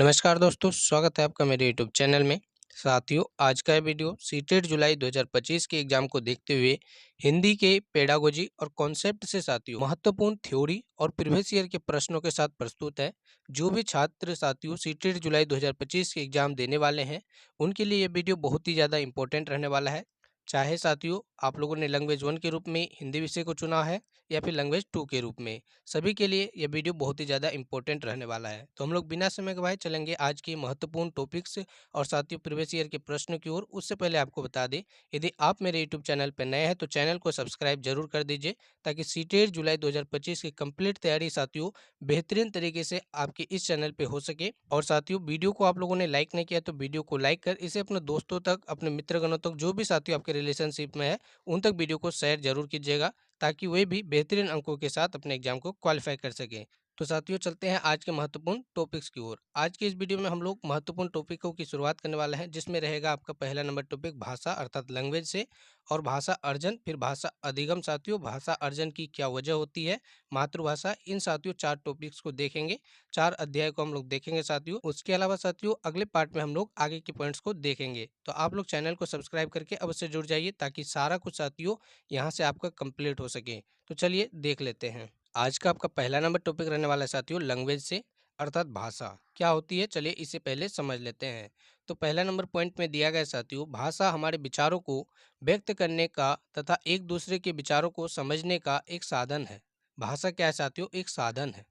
नमस्कार दोस्तों, स्वागत है आपका मेरे यूट्यूब चैनल में। साथियों, आज का ये वीडियो सीटेट जुलाई 2025 के एग्जाम को देखते हुए हिंदी के पेडागोजी और कॉन्सेप्ट से साथियों महत्वपूर्ण थ्योरी और प्रीवियस ईयर के प्रश्नों के साथ प्रस्तुत है। जो भी छात्र साथियों सीटेट जुलाई 2025 के एग्जाम देने वाले हैं, उनके लिए ये वीडियो बहुत ही ज़्यादा इंपॉर्टेंट रहने वाला है। चाहे साथियों आप लोगों ने लैंग्वेज 1 के रूप में हिंदी विषय को चुना है या फिर लैंग्वेज 2 के रूप में, सभी के लिए यह वीडियो बहुत ही ज़्यादा इंपॉर्टेंट रहने वाला है। तो हम लोग बिना समय गवाए चलेंगे आज की महत्वपूर्ण टॉपिक्स और साथियों प्रीवियस ईयर के प्रश्न की ओर। उससे पहले आपको बता दें, यदि आप मेरे यूट्यूब चैनल पर नए हैं तो चैनल को सब्सक्राइब जरूर कर दीजिए, ताकि सीटेट जुलाई 2025 की कंप्लीट तैयारी साथियों बेहतरीन तरीके से आपके इस चैनल पे हो सके। और साथियों वीडियो को आप लोगों ने लाइक नहीं किया तो वीडियो को लाइक कर इसे अपने दोस्तों तक, अपने मित्रगणों तक, जो भी साथियों आपके रिलेशनशिप में है उन तक वीडियो को शेयर जरूर कीजिएगा, ताकि वे भी बेहतरीन अंकों के साथ अपने एग्जाम को क्वालिफाई कर सकें। तो साथियों चलते हैं आज के महत्वपूर्ण टॉपिक्स की ओर। आज के इस वीडियो में हम लोग महत्वपूर्ण टॉपिकों की शुरुआत करने वाले हैं, जिसमें रहेगा आपका पहला नंबर टॉपिक भाषा अर्थात लैंग्वेज से, और भाषा अर्जन, फिर भाषा अधिगम साथियों, भाषा अर्जन की क्या वजह होती है, मातृभाषा। इन साथियों 4 टॉपिक्स को देखेंगे, 4 अध्याय को हम लोग देखेंगे साथियों। उसके अलावा साथियों अगले पार्ट में हम लोग आगे के पॉइंट्स को देखेंगे। तो आप लोग चैनल को सब्सक्राइब करके अवश्य जुड़ जाइए, ताकि सारा कुछ साथियों यहाँ से आपका कंप्लीट हो सके। तो चलिए देख लेते हैं। आज का आपका पहला नंबर टॉपिक रहने वाला है साथियों लैंग्वेज से अर्थात भाषा क्या होती है। चलिए इसे पहले समझ लेते हैं। तो पहला नंबर पॉइंट में दिया गया साथियों, भाषा हमारे विचारों को व्यक्त करने का तथा एक दूसरे के विचारों को समझने का एक साधन है। भाषा क्या है साथियों? एक साधन है।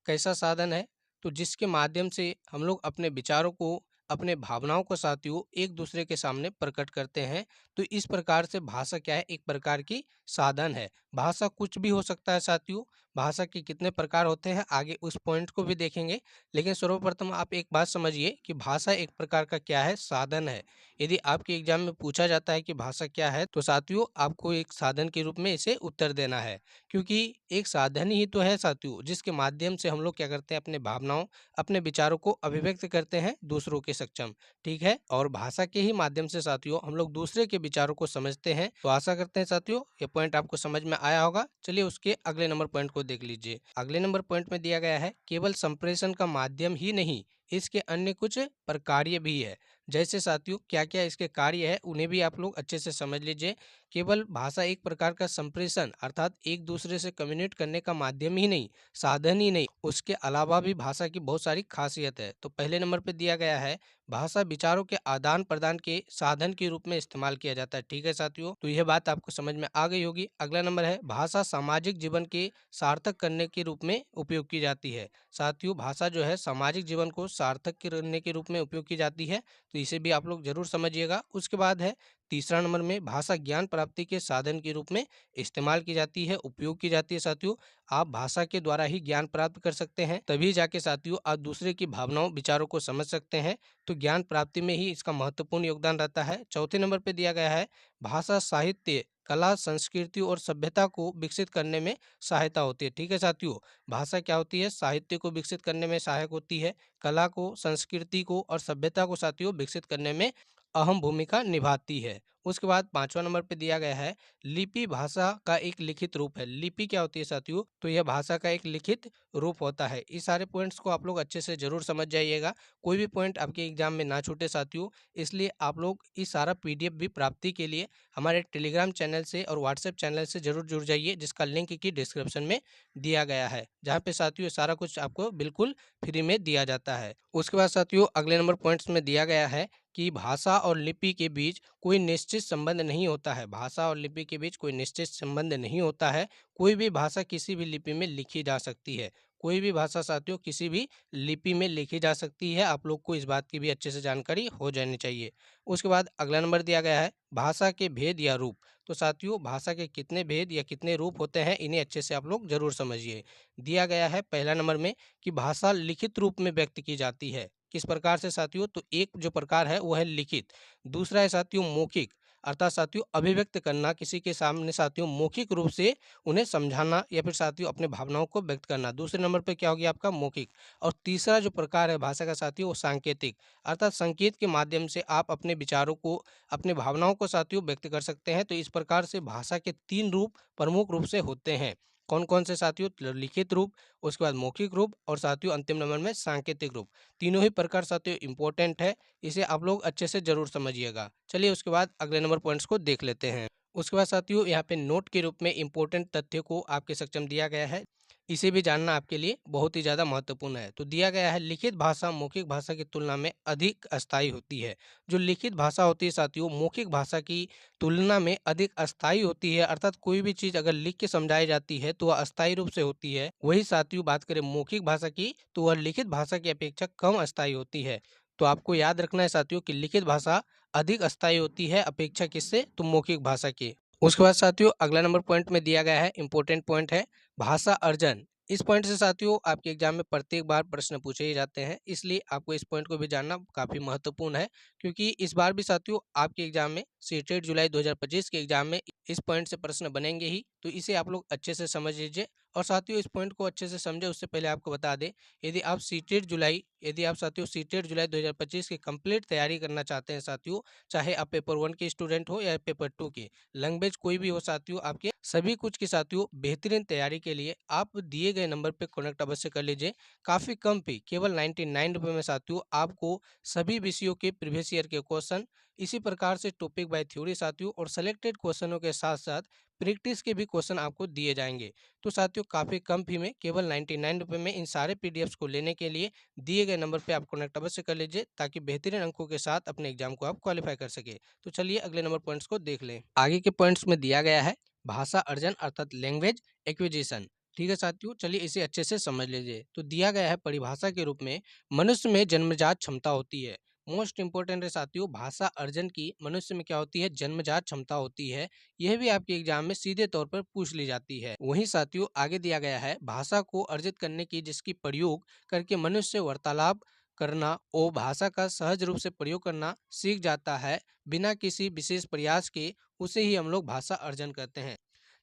कैसा साधन है? तो जिसके माध्यम से हम लोग अपने विचारों को, अपने भावनाओं को साथियों एक दूसरे के सामने प्रकट करते हैं। तो इस प्रकार से भाषा क्या है? एक प्रकार की साधन है। भाषा कुछ भी हो सकता है साथियों। भाषा के कितने प्रकार होते हैं आगे उस पॉइंट को भी देखेंगे, लेकिन सर्वप्रथम आप एक बात समझिए कि भाषा एक प्रकार का क्या है? साधन है। यदि आपके एग्जाम में पूछा जाता है कि भाषा क्या है, तो साथियों आपको एक साधन के रूप में इसे उत्तर देना है, क्योंकि एक साधन ही तो है साथियों जिसके माध्यम से हम लोग क्या करते हैं? अपने भावनाओं, अपने विचारों को अभिव्यक्त करते हैं दूसरों के सक्षम। ठीक है, और भाषा के ही माध्यम से साथियों हम लोग दूसरे के विचारों को समझते हैं। तो आशा करते हैं साथियों ये पॉइंट आपको समझ में आया होगा। चलिए उसके अगले नंबर पॉइंट को देख लीजिए। अगले नंबर पॉइंट में दिया गया है, केवल संप्रेषण का माध्यम ही नहीं, इसके अन्य कुछ प्रकार्य भी है। जैसे साथियों क्या क्या इसके कार्य है उन्हें भी आप लोग अच्छे से समझ लीजिए। केवल भाषा एक प्रकार का संप्रेषण अर्थात एक दूसरे से कम्युनिकेट करने का माध्यम ही नहीं, साधन ही नहीं, उसके अलावा भी भाषा की बहुत सारी खासियत है। तो पहले नंबर पे दिया गया है, भाषा विचारों के आदान प्रदान के साधन के रूप में इस्तेमाल किया जाता है। ठीक है साथियों, तो यह बात आपको समझ में आ गई होगी। अगला नंबर है, भाषा सामाजिक जीवन के सार्थक करने के रूप में उपयोग की जाती है। साथियों भाषा जो है सामाजिक जीवन को सार्थक करने के रूप में उपयोग की जाती है, तो इसे भी आप लोग जरूर समझिएगा। उसके बाद है तीसरा नंबर में, भाषा ज्ञान प्राप्ति के साधन के रूप में इस्तेमाल की जाती है, उपयोग की जाती है। साथियों आप भाषा के द्वारा ही ज्ञान प्राप्त कर सकते हैं, तभी जाके साथियों आप दूसरे की भावनाओं विचारों को समझ सकते हैं। तो ज्ञान प्राप्ति में ही इसका महत्वपूर्ण योगदान रहता है। चौथे नंबर पे दिया गया है, भाषा साहित्य, कला, संस्कृति और सभ्यता को विकसित करने में सहायता होती है। ठीक है साथियों, भाषा क्या होती है? साहित्य को विकसित करने में सहायक होती है, कला को, संस्कृति को और सभ्यता को साथियों विकसित करने में अहम भूमिका निभाती है। उसके बाद पांचवा नंबर पे दिया गया है, लिपि भाषा का एक लिखित रूप है। लिपि क्या होती है साथियों? तो यह भाषा का एक लिखित रूप होता है। इस सारे पॉइंट्स को आप लोग अच्छे से जरूर समझ जाइएगा, कोई भी पॉइंट आपके एग्जाम में ना छूटे साथियों। इसलिए आप लोग इस सारा पीडीएफ भी प्राप्ति के लिए हमारे टेलीग्राम चैनल से और व्हाट्सएप चैनल से जरूर जुड़ जाइए, जिसका लिंक की डिस्क्रिप्शन में दिया गया है, जहाँ पे साथियों सारा कुछ आपको बिल्कुल फ्री में दिया जाता है। उसके बाद साथियों अगले नंबर पॉइंट्स में दिया गया है कि भाषा और लिपि के बीच कोई निश्चित संबंध नहीं होता है। भाषा और लिपि के बीच कोई निश्चित संबंध नहीं होता है। कोई भी भाषा किसी भी लिपि में लिखी जा सकती है। कोई भी भाषा साथियों किसी भी लिपि में लिखी जा सकती है। आप लोग को इस बात की भी अच्छे से जानकारी हो जानी चाहिए। उसके बाद अगला नंबर दिया गया है, भाषा के भेद या रूप। तो साथियों भाषा के कितने भेद या कितने रूप होते हैं, इन्हें अच्छे से आप लोग जरूर समझिए। दिया गया है पहला नंबर में कि भाषा लिखित रूप में व्यक्त की जाती है। किस प्रकार से साथियों? तो एक जो प्रकार है वो है लिखित। दूसरा है साथियों मौखिक, अर्थात साथियों अभिव्यक्त करना, किसी के सामने साथियों मौखिक रूप से उन्हें समझाना या फिर साथियों अपने भावनाओं को व्यक्त करना। दूसरे नंबर पे क्या हो गया आपका? मौखिक। और तीसरा जो प्रकार है भाषा का साथियों वो सांकेतिक, अर्थात संकेत के माध्यम से आप अपने विचारों को, अपने भावनाओं को साथियों व्यक्त कर सकते हैं। तो इस प्रकार से भाषा के 3 रूप प्रमुख रूप से होते हैं। कौन कौन से साथियों, लिखित रूप, उसके बाद मौखिक रूप और साथियों अंतिम नंबर में सांकेतिक रूप। तीनों ही प्रकार साथियों इंपॉर्टेंट है, इसे आप लोग अच्छे से जरूर समझिएगा। चलिए उसके बाद अगले नंबर पॉइंट्स को देख लेते हैं। उसके बाद साथियों यहाँ पे नोट के रूप में इंपॉर्टेंट तथ्य को आपके सक्षम दिया गया है, इसे भी जानना आपके लिए बहुत ही ज़्यादा महत्वपूर्ण है। तो दिया गया है लिखित भाषा मौखिक भाषा की तुलना में अधिक अस्थायी होती है। जो लिखित भाषा होती है साथियों मौखिक भाषा की तुलना में अधिक अस्थायी होती है, अर्थात कोई भी चीज़ अगर लिख के समझाई जाती है तो वह अस्थायी रूप से होती है। वही साथियों बात करें मौखिक भाषा की तो वह लिखित भाषा की अपेक्षा कम अस्थायी होती है। तो आपको याद रखना है साथियों कि लिखित भाषा अधिक अस्थायी होती है अपेक्षा किससे, तो मौखिक भाषा की। उसके बाद साथियों अगला नंबर पॉइंट में दिया गया है, इंपॉर्टेंट पॉइंट है भाषा अर्जन। इस पॉइंट से साथियों आपके एग्जाम में प्रत्येक बार प्रश्न पूछे ही जाते हैं, इसलिए आपको इस पॉइंट को भी जानना काफी महत्वपूर्ण है, क्योंकि इस बार भी साथियों आपके एग्जाम में सीटेट जुलाई 2025 के एग्जाम में इस पॉइंट से प्रश्न बनेंगे ही। तो इसे आप लोग अच्छे से समझ लीजिए। और साथियों इस पॉइंट को अच्छे से समझे उससे पहले आपको बता दें, यदि आप साथियों सीटेट जुलाई 2025 की कंप्लीट तैयारी करना चाहते हैं साथियों, चाहे आप पेपर 1 के स्टूडेंट हो या पेपर 2 के, लैंग्वेज कोई भी हो साथियों, आपके सभी कुछ की साथियों बेहतरीन तैयारी के लिए आप दिए गए नंबर पे कनेक्ट अवश्य कर लीजिए। काफ़ी कम फी, केवल 99 रुपये में साथियों आपको सभी विषयों के प्रीवियस ईयर के क्वेश्चन, इसी प्रकार से टॉपिक बाय थ्योरी साथियों और सेलेक्टेड क्वेश्चनों के साथ साथ प्रैक्टिस के भी क्वेश्चन आपको दिए जाएंगे। तो साथियों काफ़ी कम फी में केवल 99 रुपये में इन सारे पीडीएफ्स को लेने के लिए दिए गए नंबर पे आप कनेक्ट अवश्य कर लीजिए, ताकि बेहतरीन अंकों के साथ अपने एग्जाम को आप क्वालिफाई कर सके। तो चलिए अगले नंबर पॉइंट्स को देख लें। आगे के पॉइंट्स में दिया गया है भाषा अर्जन अर्थात लैंग्वेज एक्विजिशन। ठीक है साथियों, चलिए इसे अच्छे से समझ लीजिए। तो दिया गया है परिभाषा के रूप में मनुष्य में जन्मजात क्षमता होती है। मोस्ट इंपोर्टेंट है साथियों, भाषा अर्जन की मनुष्य में क्या होती है, जन्मजात क्षमता होती है। यह भी आपके एग्जाम में सीधे तौर पर पूछ ली जाती है। वहीं साथियों आगे दिया गया है भाषा को अर्जित करने की जिसकी प्रयोग करके मनुष्य वार्तालाप करना और भाषा का सहज रूप से प्रयोग करना सीख जाता है बिना किसी विशेष प्रयास के, उसे ही हम लोग भाषा अर्जन करते हैं।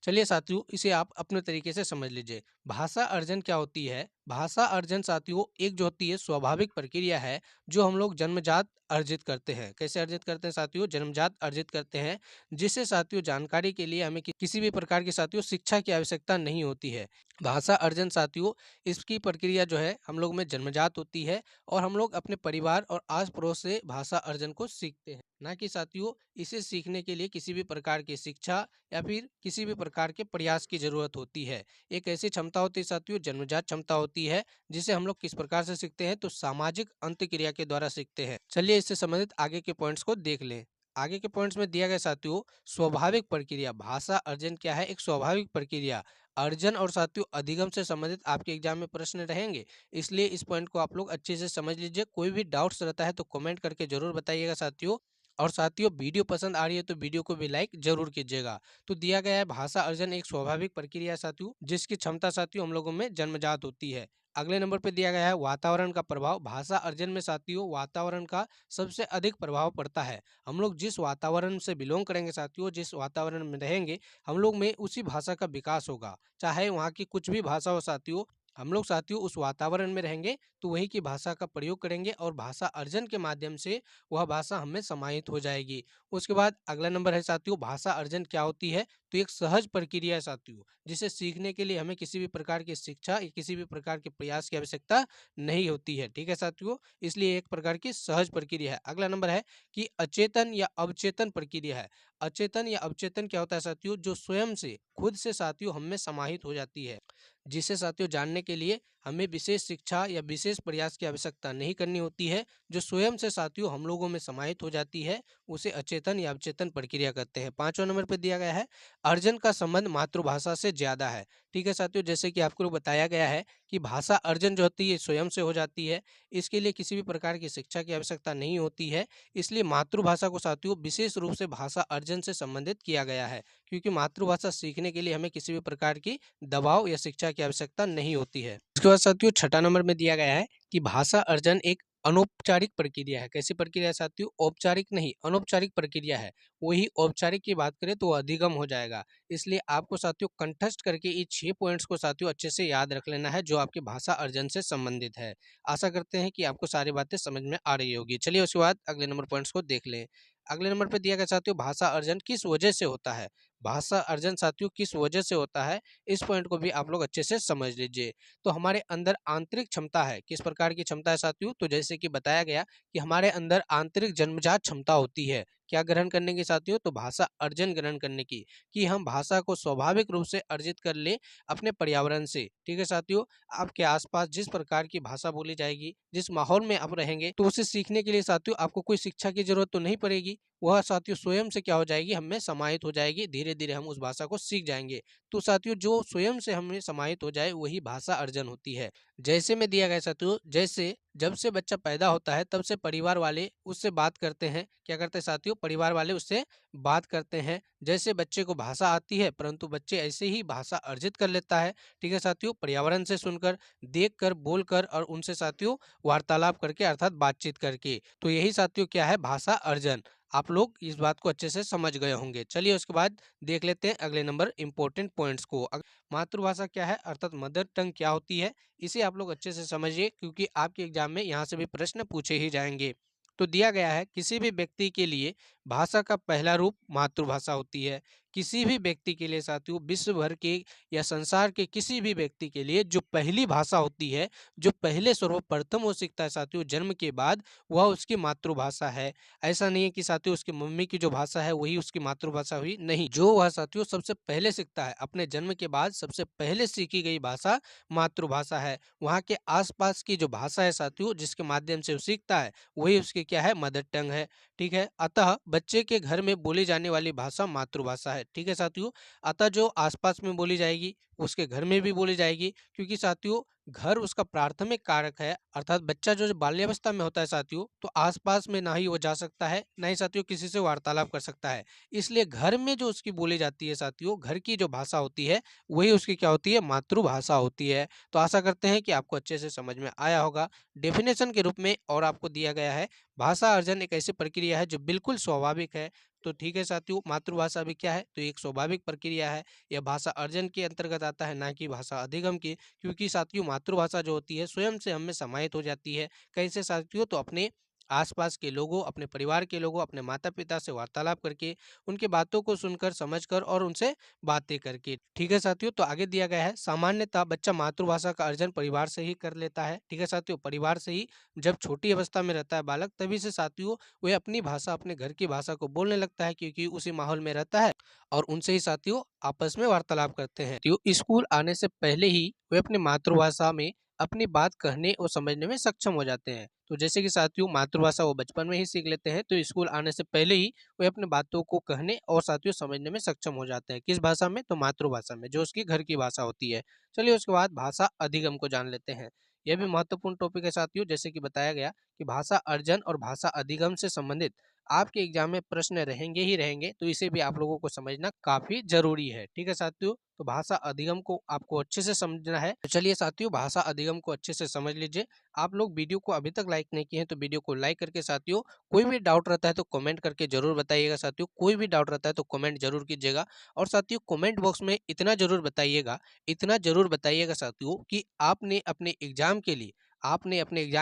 चलिए साथियों इसे आप अपने तरीके से समझ लीजिए। भाषा अर्जन क्या होती है, भाषा अर्जन साथियों एक जो होती है स्वाभाविक प्रक्रिया है जो हम लोग जन्मजात अर्जित करते हैं। कैसे अर्जित करते हैं साथियों, जन्मजात अर्जित करते हैं, जिससे साथियों जानकारी के लिए हमें किसी भी प्रकार की साथियों शिक्षा की आवश्यकता नहीं होती है। भाषा अर्जन साथियों इसकी प्रक्रिया जो है हम लोग में जन्मजात होती है और हम लोग अपने परिवार और आस पड़ोस से भाषा अर्जन को सीखते हैं, ना कि साथियों इसे सीखने के लिए किसी भी प्रकार की शिक्षा या फिर किसी भी प्रकार के प्रयास की जरूरत होती है। एक ऐसी क्षमता होती है साथियों, जन्मजात क्षमता होती है, जिसे हम लोग किस प्रकार से सीखते हैं, तो सामाजिक अंतक्रिया के द्वारा सीखते हैं। चलिए इससे संबंधित आगे के पॉइंट्स को देख लें। आगे के पॉइंट्स में दिया गया साथियों स्वाभाविक प्रक्रिया, भाषा अर्जन क्या है, एक स्वाभाविक प्रक्रिया। अर्जन और साथियों अधिगम से संबंधित आपके एग्जाम में प्रश्न रहेंगे, इसलिए इस पॉइंट को आप लोग अच्छे से समझ लीजिए। कोई भी डाउट्स रहता है तो कमेंट करके जरूर बताइएगा साथियों। और साथियों वीडियो पसंद आ रही है तो वीडियो को भी लाइक जरूर कीजिएगा। तो दिया गया है भाषा अर्जन एक स्वाभाविक प्रक्रिया है साथियों, जिसकी क्षमता साथियों हम लोगों में जन्मजात होती है। अगले नंबर पे दिया गया है वातावरण का प्रभाव। भाषा अर्जन में साथियों वातावरण का सबसे अधिक प्रभाव पड़ता है। हम लोग जिस वातावरण से बिलोंग करेंगे साथियों, जिस वातावरण में रहेंगे, हम लोग में उसी भाषा का विकास होगा। चाहे वहाँ की कुछ भी भाषा हो साथियों, हम लोग साथियों उस वातावरण में रहेंगे तो वही की भाषा का प्रयोग करेंगे और भाषा अर्जन के माध्यम से वह भाषा हमें समाहित हो जाएगी। उसके बाद अगला नंबर है साथियों भाषा अर्जन क्या होती है, तो एक सहज प्रक्रिया है साथियों, जिसे सीखने के लिए हमें किसी भी प्रकार की शिक्षा या किसी भी प्रकार के प्रयास की आवश्यकता नहीं होती है। ठीक है साथियों, इसलिए एक प्रकार की सहज प्रक्रिया है। अगला नंबर है कि अचेतन या अवचेतन प्रक्रिया है। अचेतन या अवचेतन क्या होता है साथियों, जो स्वयं से खुद से साथियों हम में समाहित हो जाती है, जिसे साथियों जानने के लिए हमें विशेष शिक्षा या विशेष प्रयास की आवश्यकता नहीं करनी होती है, जो स्वयं से साथियों हम लोगों में समाहित हो जाती है, उसे अचेतन या अवचेतन प्रक्रिया कहते हैं। पांचवा नंबर पर दिया गया है अर्जन का संबंध मातृभाषा से ज्यादा है। ठीक है साथियों, जैसे कि आपको बताया गया है कि भाषा अर्जन जो होती है स्वयं से हो जाती है, इसके लिए किसी भी प्रकार की शिक्षा की आवश्यकता नहीं होती है, इसलिए मातृभाषा को साथियों विशेष रूप से भाषा अर्जन से संबंधित किया गया है, क्योंकि मातृभाषा सीखने के लिए हमें किसी भी प्रकार की दबाव या शिक्षा की आवश्यकता नहीं होती है। उसके बाद साथियों छठा नंबर में दिया गया है कि भाषा अर्जन एक अनौपचारिक प्रक्रिया है। कैसी प्रक्रिया है साथियों, औपचारिक नहीं अनौपचारिक प्रक्रिया है। वही औपचारिक की बात करें तो अधिगम हो जाएगा। इसलिए आपको साथियों कंठस्थ करके ये 6 पॉइंट्स को साथियों अच्छे से याद रख लेना है, जो आपकी भाषा अर्जन से संबंधित है। आशा करते हैं कि आपको सारी बातें समझ में आ रही होगी। चलिए उसके बाद अगले नंबर पॉइंट्स को देख लें। अगले नंबर पे दिया गया साथियों भाषा अर्जन किस वजह से होता है। भाषा अर्जन साथियों किस वजह से होता है, इस पॉइंट को भी आप लोग अच्छे से समझ लीजिए। तो हमारे अंदर आंतरिक क्षमता है, किस प्रकार की क्षमता है साथियों, तो जैसे कि बताया गया कि हमारे अंदर आंतरिक जन्मजात क्षमता होती है, क्या ग्रहण करने की साथियों, तो भाषा अर्जन ग्रहण करने की, कि हम भाषा को स्वाभाविक रूप से अर्जित कर ले अपने पर्यावरण से। ठीक है साथियों, आपके आसपास जिस प्रकार की भाषा बोली जाएगी, जिस माहौल में आप रहेंगे, तो उसे सीखने के लिए साथियों आपको कोई शिक्षा की जरूरत तो नहीं पड़ेगी, वह साथियों स्वयं से क्या हो जाएगी, हम में समाहित हो जाएगी, धीरे धीरे हम उस भाषा को सीख जाएंगे। तो साथियों जो स्वयं से हमें समाहित हो जाए वही भाषा अर्जन होती है। जैसे में दिया गया साथियों, जैसे जब से बच्चा पैदा होता है तब से परिवार वाले उससे बात करते हैं, क्या करते हैं साथियों, परिवार वाले उससे बात करते हैं। जैसे बच्चे को भाषा आती है परंतु बच्चे ऐसे ही भाषा अर्जित कर लेता है। ठीक है साथियों, पर्यावरण से सुनकर, देखकर, बोलकर और उनसे साथियों वार्तालाप करके अर्थात बातचीत करके। तो यही साथियों क्या है, भाषा अर्जन। आप लोग इस बात को अच्छे से समझ गए होंगे। चलिए उसके बाद देख लेते हैं अगले नंबर इंपॉर्टेंट पॉइंट्स को। मातृभाषा क्या है अर्थात मदर टंग क्या होती है, इसे आप लोग अच्छे से समझिए, क्योंकि आपके एग्जाम में यहाँ से भी प्रश्न पूछे ही जाएंगे। तो दिया गया है किसी भी व्यक्ति के लिए भाषा का पहला रूप मातृभाषा होती है। किसी भी व्यक्ति के लिए साथियों, विश्व भर के या संसार के किसी भी व्यक्ति के लिए जो पहली भाषा होती है, जो पहले सर्वप्रथम वो सीखता है साथियों जन्म के बाद, वह उसकी मातृभाषा है। ऐसा नहीं है कि साथियों उसकी मम्मी की जो भाषा है वही उसकी मातृभाषा हुई, नहीं, जो वह साथियों सबसे पहले सीखता है अपने जन्म के बाद, सबसे पहले सीखी गई भाषा मातृभाषा है। वहाँ के आसपास की जो भाषा है साथियों जिसके माध्यम से वो सीखता है, वही उसकी क्या है, मदर टंग है। ठीक है, अतः बच्चे के घर में बोली जाने वाली भाषा मातृभाषा है। ठीक है साथियों, अतः जो आसपास में बोली जाएगी उसके घर में भी बोली जाएगी, क्योंकि साथियों घर उसका प्राथमिक कारक है। अर्थात बच्चा जो बाल्यावस्था में होता है साथियों, तो आसपास में ना ही वो जा सकता है, ना ही साथियों किसी से वार्तालाप कर सकता है। इसलिए घर में जो उसकी बोली जाती है साथियों, घर की जो भाषा होती है वही उसकी क्या होती है, मातृभाषा होती है। तो आशा करते हैं कि आपको अच्छे से समझ में आया होगा। डेफिनेशन के रूप में और आपको दिया गया है, भाषा अर्जन एक ऐसी प्रक्रिया है जो बिल्कुल स्वाभाविक है। तो ठीक है साथियों, मातृभाषा भी क्या है, तो एक स्वाभाविक प्रक्रिया है। यह भाषा अर्जन के अंतर्गत आता है, ना कि भाषा अधिगम की, क्योंकि साथियों मातृभाषा जो होती है स्वयं से हम में समाहित हो जाती है। कैसे साथियों, तो अपने आसपास के लोगों, अपने परिवार के लोगों, अपने माता पिता से वार्तालाप करके, उनकी बातों को सुनकर, समझकर और उनसे बातें करके। ठीक है साथियों, तो आगे दिया गया है, सामान्यतः बच्चा मातृभाषा का अर्जन परिवार से ही कर लेता है। ठीक है साथियों, परिवार से ही, जब छोटी अवस्था में रहता है बालक, तभी से साथियों वह अपनी भाषा, अपने घर की भाषा को बोलने लगता है, क्योंकि उसी माहौल में रहता है और उनसे ही साथियों आपस में वार्तालाप करते हैं। तो स्कूल आने से पहले ही वे अपनी मातृभाषा में अपनी बात कहने और समझने में सक्षम हो जाते हैं। तो जैसे कि साथियों मातृभाषा वो बचपन में ही सीख लेते हैं, तो स्कूल आने से पहले ही वे अपनी बातों को कहने और साथियों समझने में सक्षम हो जाते हैं। किस भाषा में, तो मातृभाषा में, जो उसकी घर की भाषा होती है। चलिए उसके बाद भाषा अधिगम को जान लेते हैं। यह भी महत्वपूर्ण टॉपिक है साथियों। जैसे कि बताया गया कि भाषा अर्जन और भाषा अधिगम से संबंधित आपके एग्जाम में प्रश्न रहेंगे ही रहेंगे, तो इसे भी आप लोगों को समझना काफी जरूरी है। ठीक है साथियों, तो भाषा अधिगम को आपको अच्छे से समझना है। तो चलिए साथियों भाषा अधिगम को अच्छे से समझ लीजिए। आप लोग वीडियो को अभी तक लाइक नहीं किए हैं तो वीडियो को लाइक करके साथियों, कोई भी डाउट रहता है तो कमेंट करके जरूर बताइएगा साथियों, कोई भी डाउट रहता है तो कमेंट जरूर कीजिएगा। और साथियों कमेंट बॉक्स में इतना जरूर बताइएगा, इतना जरूर बताइएगा साथियों, कि आपने अपने एग्जाम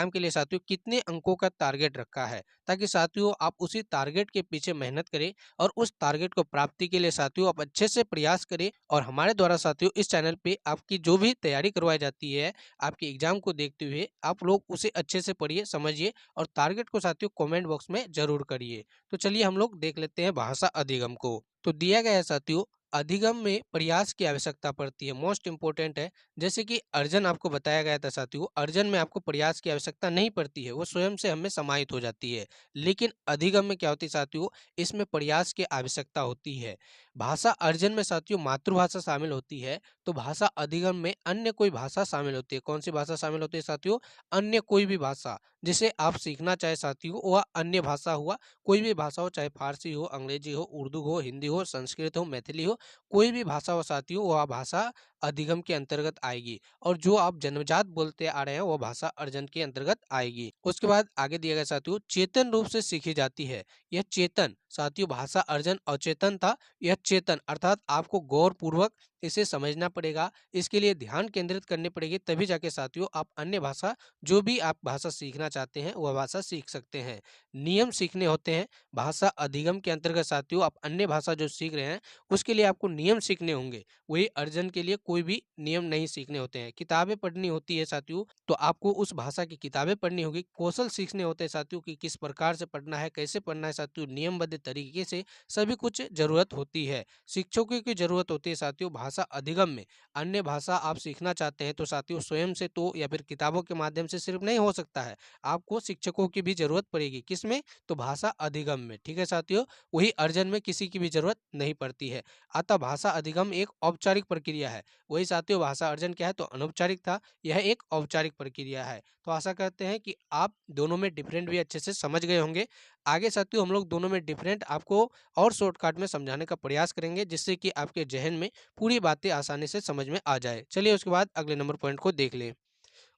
के लिए साथियों कितने अंकों का टारगेट रखा है, ताकि साथियों आप उसी टारगेट के पीछे मेहनत करें और उस टारगेट को प्राप्ति के लिए साथियों आप अच्छे से प्रयास करें। और हमारे द्वारा साथियों इस चैनल पे आपकी जो भी तैयारी करवाई जाती है, आपके एग्जाम को देखते हुए आप लोग उसे अच्छे से पढ़िए, समझिए और टारगेट को साथियों कमेंट बॉक्स में जरूर करिए। तो चलिए हम लोग देख लेते हैं भाषा अधिगम को। तो दिया गया है साथियों, अधिगम में प्रयास की आवश्यकता पड़ती है, मोस्ट इंपोर्टेंट है। जैसे कि अर्जन आपको बताया गया था साथियों, अर्जन में आपको प्रयास की आवश्यकता नहीं पड़ती है, वो स्वयं से हमें समाहित हो जाती है। लेकिन अधिगम में क्या होती है साथियों, इसमें प्रयास की आवश्यकता होती है। भाषा अर्जन में साथियों मातृभाषा शामिल होती है, तो भाषा अधिगम में अन्य कोई भाषा शामिल होती है। कौन सी भाषा शामिल होती है साथियों, अन्य कोई भी भाषा जिसे आप सीखना चाहे साथियों, वह अन्य भाषा हुआ, कोई भी भाषा हो, चाहे फारसी हो, अंग्रेजी हो, उर्दू हो, हिंदी हो, संस्कृत हो, मैथिली हो, कोई भी भाषा हो साथियों, वह भाषा अधिगम के अंतर्गत आएगी और जो आप जन्मजात बोलते आ रहे हैं वो भाषा अर्जन के अंतर्गत आएगी। उसके बाद आगे दिया गया साथियों, चेतन रूप से सीखी जाती है। यह चेतन साथियों, भाषा अर्जन अचेतन था, यह चेतन अर्थात आपको गौर पूर्वक इसे समझना पड़ेगा, इसके लिए ध्यान केंद्रित करनी पड़ेगी, तभी जाके साथियों आप अन्य भाषा जो भी आप भाषा सीखना चाहते हैं वह भाषा सीख सकते हैं। नियम सीखने होते हैं भाषा अधिगम के अंतर्गत साथियों, आप अन्य भाषा जो सीख रहे हैं उसके लिए आपको नियम सीखने होंगे, वही अर्जन के लिए कोई भी नियम नहीं सीखने होते हैं। किताबें पढ़नी होती है साथियों, तो आपको उस भाषा की किताबें पढ़नी होगी, कौशल सीखने होते हैं साथियों कि किस प्रकार से पढ़ना है, कैसे पढ़ना है साथियों, नियमबद्ध तरीके से सभी कुछ जरूरत होती है। शिक्षकों की जरूरत होती है साथियों भाषा अधिगम में। अन्य भाषा आप सीखना चाहते हैं तो साथियों स्वयं से तो या फिर किताबों के माध्यम से सिर्फ नहीं हो सकता है, आपको शिक्षकों की भी जरूरत पड़ेगी। किसमें? तो भाषा अधिगम में। ठीक है साथियों, वही अर्जन में किसी की भी जरूरत नहीं पड़ती है। अतः भाषा अधिगम एक औपचारिक प्रक्रिया है, वही साथियों भाषा अर्जन क्या है तो अनौपचारिक था, यह एक औपचारिक प्रक्रिया है। तो आशा करते हैं कि आप दोनों में डिफरेंट भी अच्छे से समझ गए होंगे। आगे साथियों हम लोग दोनों में डिफरेंट आपको और शॉर्टकट में समझाने का प्रयास करेंगे, जिससे कि आपके जहन में पूरी बातें आसानी से समझ में आ जाए। चलिए उसके बाद अगले नंबर पॉइंट को देख लें।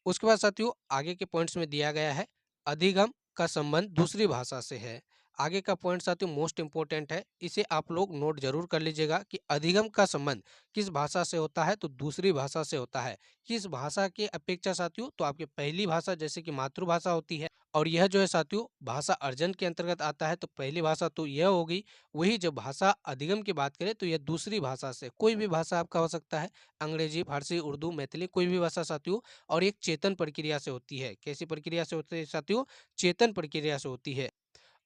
उसके बाद साथियों आगे के पॉइंट्स में दिया गया है अधिगम का संबंध दूसरी भाषा से है। आगे का पॉइंट साथियों मोस्ट इंपोर्टेंट है, इसे आप लोग नोट जरूर कर लीजिएगा कि अधिगम का संबंध किस भाषा से होता है तो दूसरी भाषा से होता है। किस भाषा के अपेक्षा साथियों? तो आपकी पहली भाषा जैसे कि मातृभाषा होती है, और यह जो है साथियों भाषा अर्जन के अंतर्गत आता है, तो पहली भाषा तो यह होगी। वही जब भाषा अधिगम की बात करें तो यह दूसरी भाषा से, कोई भी भाषा आपका हो सकता है, अंग्रेजी, फारसी, उर्दू, मैथिली, कोई भी भाषा साथियों, और एक चेतन प्रक्रिया से होती है। कैसी प्रक्रिया से होती है साथियों? चेतन प्रक्रिया से होती है।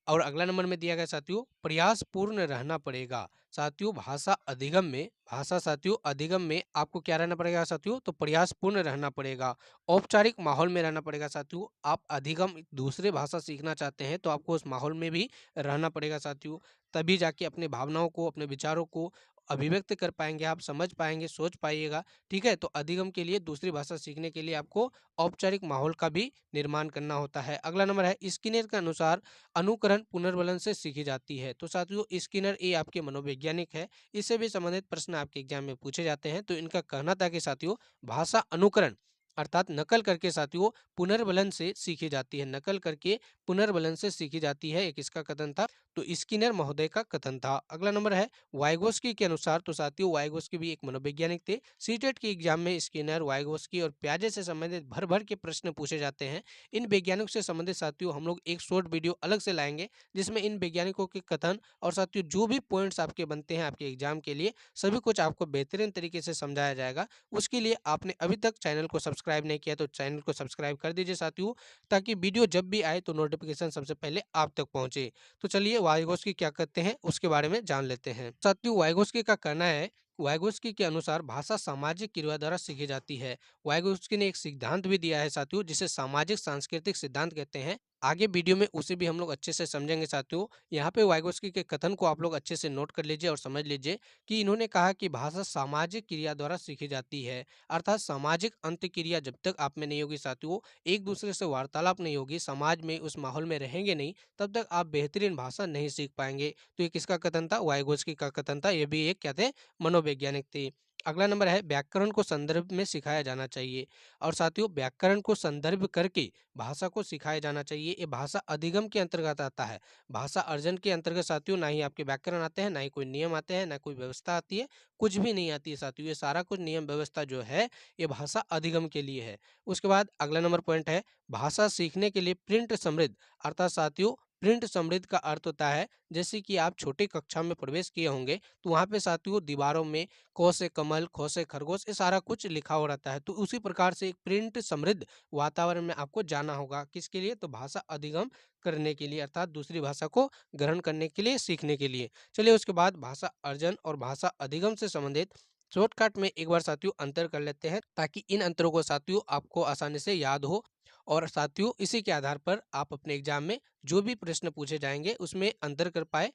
और अगला नंबर में दिया गया साथियों प्रयास पूर्ण रहना पड़ेगा। साथियों भाषा साथियों अधिगम में आपको क्या रहना पड़ेगा साथियों? तो प्रयास पूर्ण रहना पड़ेगा, औपचारिक माहौल में रहना पड़ेगा साथियों। आप अधिगम दूसरे भाषा सीखना चाहते हैं तो आपको उस माहौल में भी रहना पड़ेगा साथियों, तभी जाके अपने भावनाओं को, अपने विचारों को अभिव्यक्त कर पाएंगे, आप समझ पाएंगे, सोच पाइएगा। ठीक है, तो अधिगम के लिए दूसरी भाषा सीखने के लिए आपको औपचारिक माहौल का भी निर्माण करना होता है। अगला नंबर है स्किनर के अनुसार अनुकरण पुनर्बलन से सीखी जाती है। तो साथियों स्किनर ये आपके मनोवैज्ञानिक है, इससे भी संबंधित प्रश्न आपके एग्जाम में पूछे जाते हैं। तो इनका कहना था कि साथियों भाषा अनुकरण अर्थात नकल करके साथियों पुनर्बलन से सीखी जाती है, नकल करके पुनर्बलन से सीखी जाती है, एक इसका कथन था। तो स्किनर महोदय का कथन था। अगला नंबर है वाइगोस्की के अनुसार। तो साथियों वाइगोस्की भी एक मनोवैज्ञानिक थे। सीटेट के एग्जाम में स्किनर, वाइगोस्की और प्याजे से संबंधित भर भर के प्रश्न पूछे जाते हैं। इन वैज्ञानिकों से संबंधित साथियों हम लोग एक शॉर्ट वीडियो अलग से लाएंगे, जिसमें इन वैज्ञानिकों के कथन और साथियों जो भी पॉइंट्स आपके बनते हैं आपके एग्जाम के लिए, सभी कुछ आपको बेहतरीन तरीके से समझाया जाएगा। उसके लिए आपने अभी तक चैनल को सब्सक्राइब नहीं किया तो चैनल को सब्सक्राइब कर दीजिए साथियों, ताकि वीडियो जब भी आए तो नोटिफिकेशन सबसे पहले आप तक पहुंचे। तो चलिए वाइगोस्की क्या कहते हैं उसके बारे में जान लेते हैं। साथियों वाइगोस्की का कहना है, वाइगोस्की के अनुसार भाषा सामाजिक क्रिया द्वारा सीखी जाती है। वाइगोस्की ने एक सिद्धांत भी दिया है साथियों, जिसे सामाजिक सांस्कृतिक सिद्धांत कहते हैं। आगे वीडियो में उसे भी हम लोग अच्छे से समझेंगे साथियों। यहाँ पे वाइगोस्की के कथन को आप लोग अच्छे से नोट कर लीजिए और समझ लीजिए कि इन्होंने कहा कि भाषा सामाजिक क्रिया द्वारा सीखी जाती है, अर्थात सामाजिक अंत क्रिया जब तक आप में नहीं होगी साथियों, एक दूसरे से वार्तालाप नहीं होगी, समाज में उस माहौल में रहेंगे नहीं, तब तक आप बेहतरीन भाषा नहीं सीख पाएंगे। तो ये किसका कथन था? वाइगोस्की का कथन था। ये भी एक क्या थे? मनोवैज्ञानिक थे। अगला नंबर है व्याकरण को संदर्भ में सिखाया जाना चाहिए। और साथियों व्याकरण को संदर्भ करके भाषा को सिखाया जाना चाहिए, ये भाषा अधिगम के अंतर्गत आता है। भाषा अर्जन के अंतर्गत साथियों ना ही आपके व्याकरण आते हैं, ना ही कोई नियम आते हैं, ना कोई व्यवस्था आती है, कुछ भी नहीं आती है साथियों। ये सारा कुछ नियम व्यवस्था जो है ये भाषा अधिगम के लिए है। उसके बाद अगला नंबर पॉइंट है भाषा सीखने के लिए प्रिंट समृद्ध, अर्थात साथियों प्रिंट समृद्ध का अर्थ होता है जैसे कि आप छोटी कक्षा में प्रवेश किए होंगे तो वहाँ पे साथियों दीवारों में क से कमल, ख से खरगोश, ये सारा कुछ लिखा हो रहता है। तो उसी प्रकार से एक प्रिंट समृद्ध वातावरण में आपको जाना होगा। किसके लिए? तो भाषा अधिगम करने के लिए, अर्थात दूसरी भाषा को ग्रहण करने के लिए, सीखने के लिए। चलिए उसके बाद भाषा अर्जन और भाषा अधिगम से संबंधित शॉर्टकट में एक बार साथियों अंतर कर लेते हैं, ताकि इन अंतरों को साथियों आपको आसानी से याद हो। और साथियों इसी के आधार पर आप अपने एग्जाम में जो भी प्रश्न पूछे जाएंगे उसमें अंतर कर पाए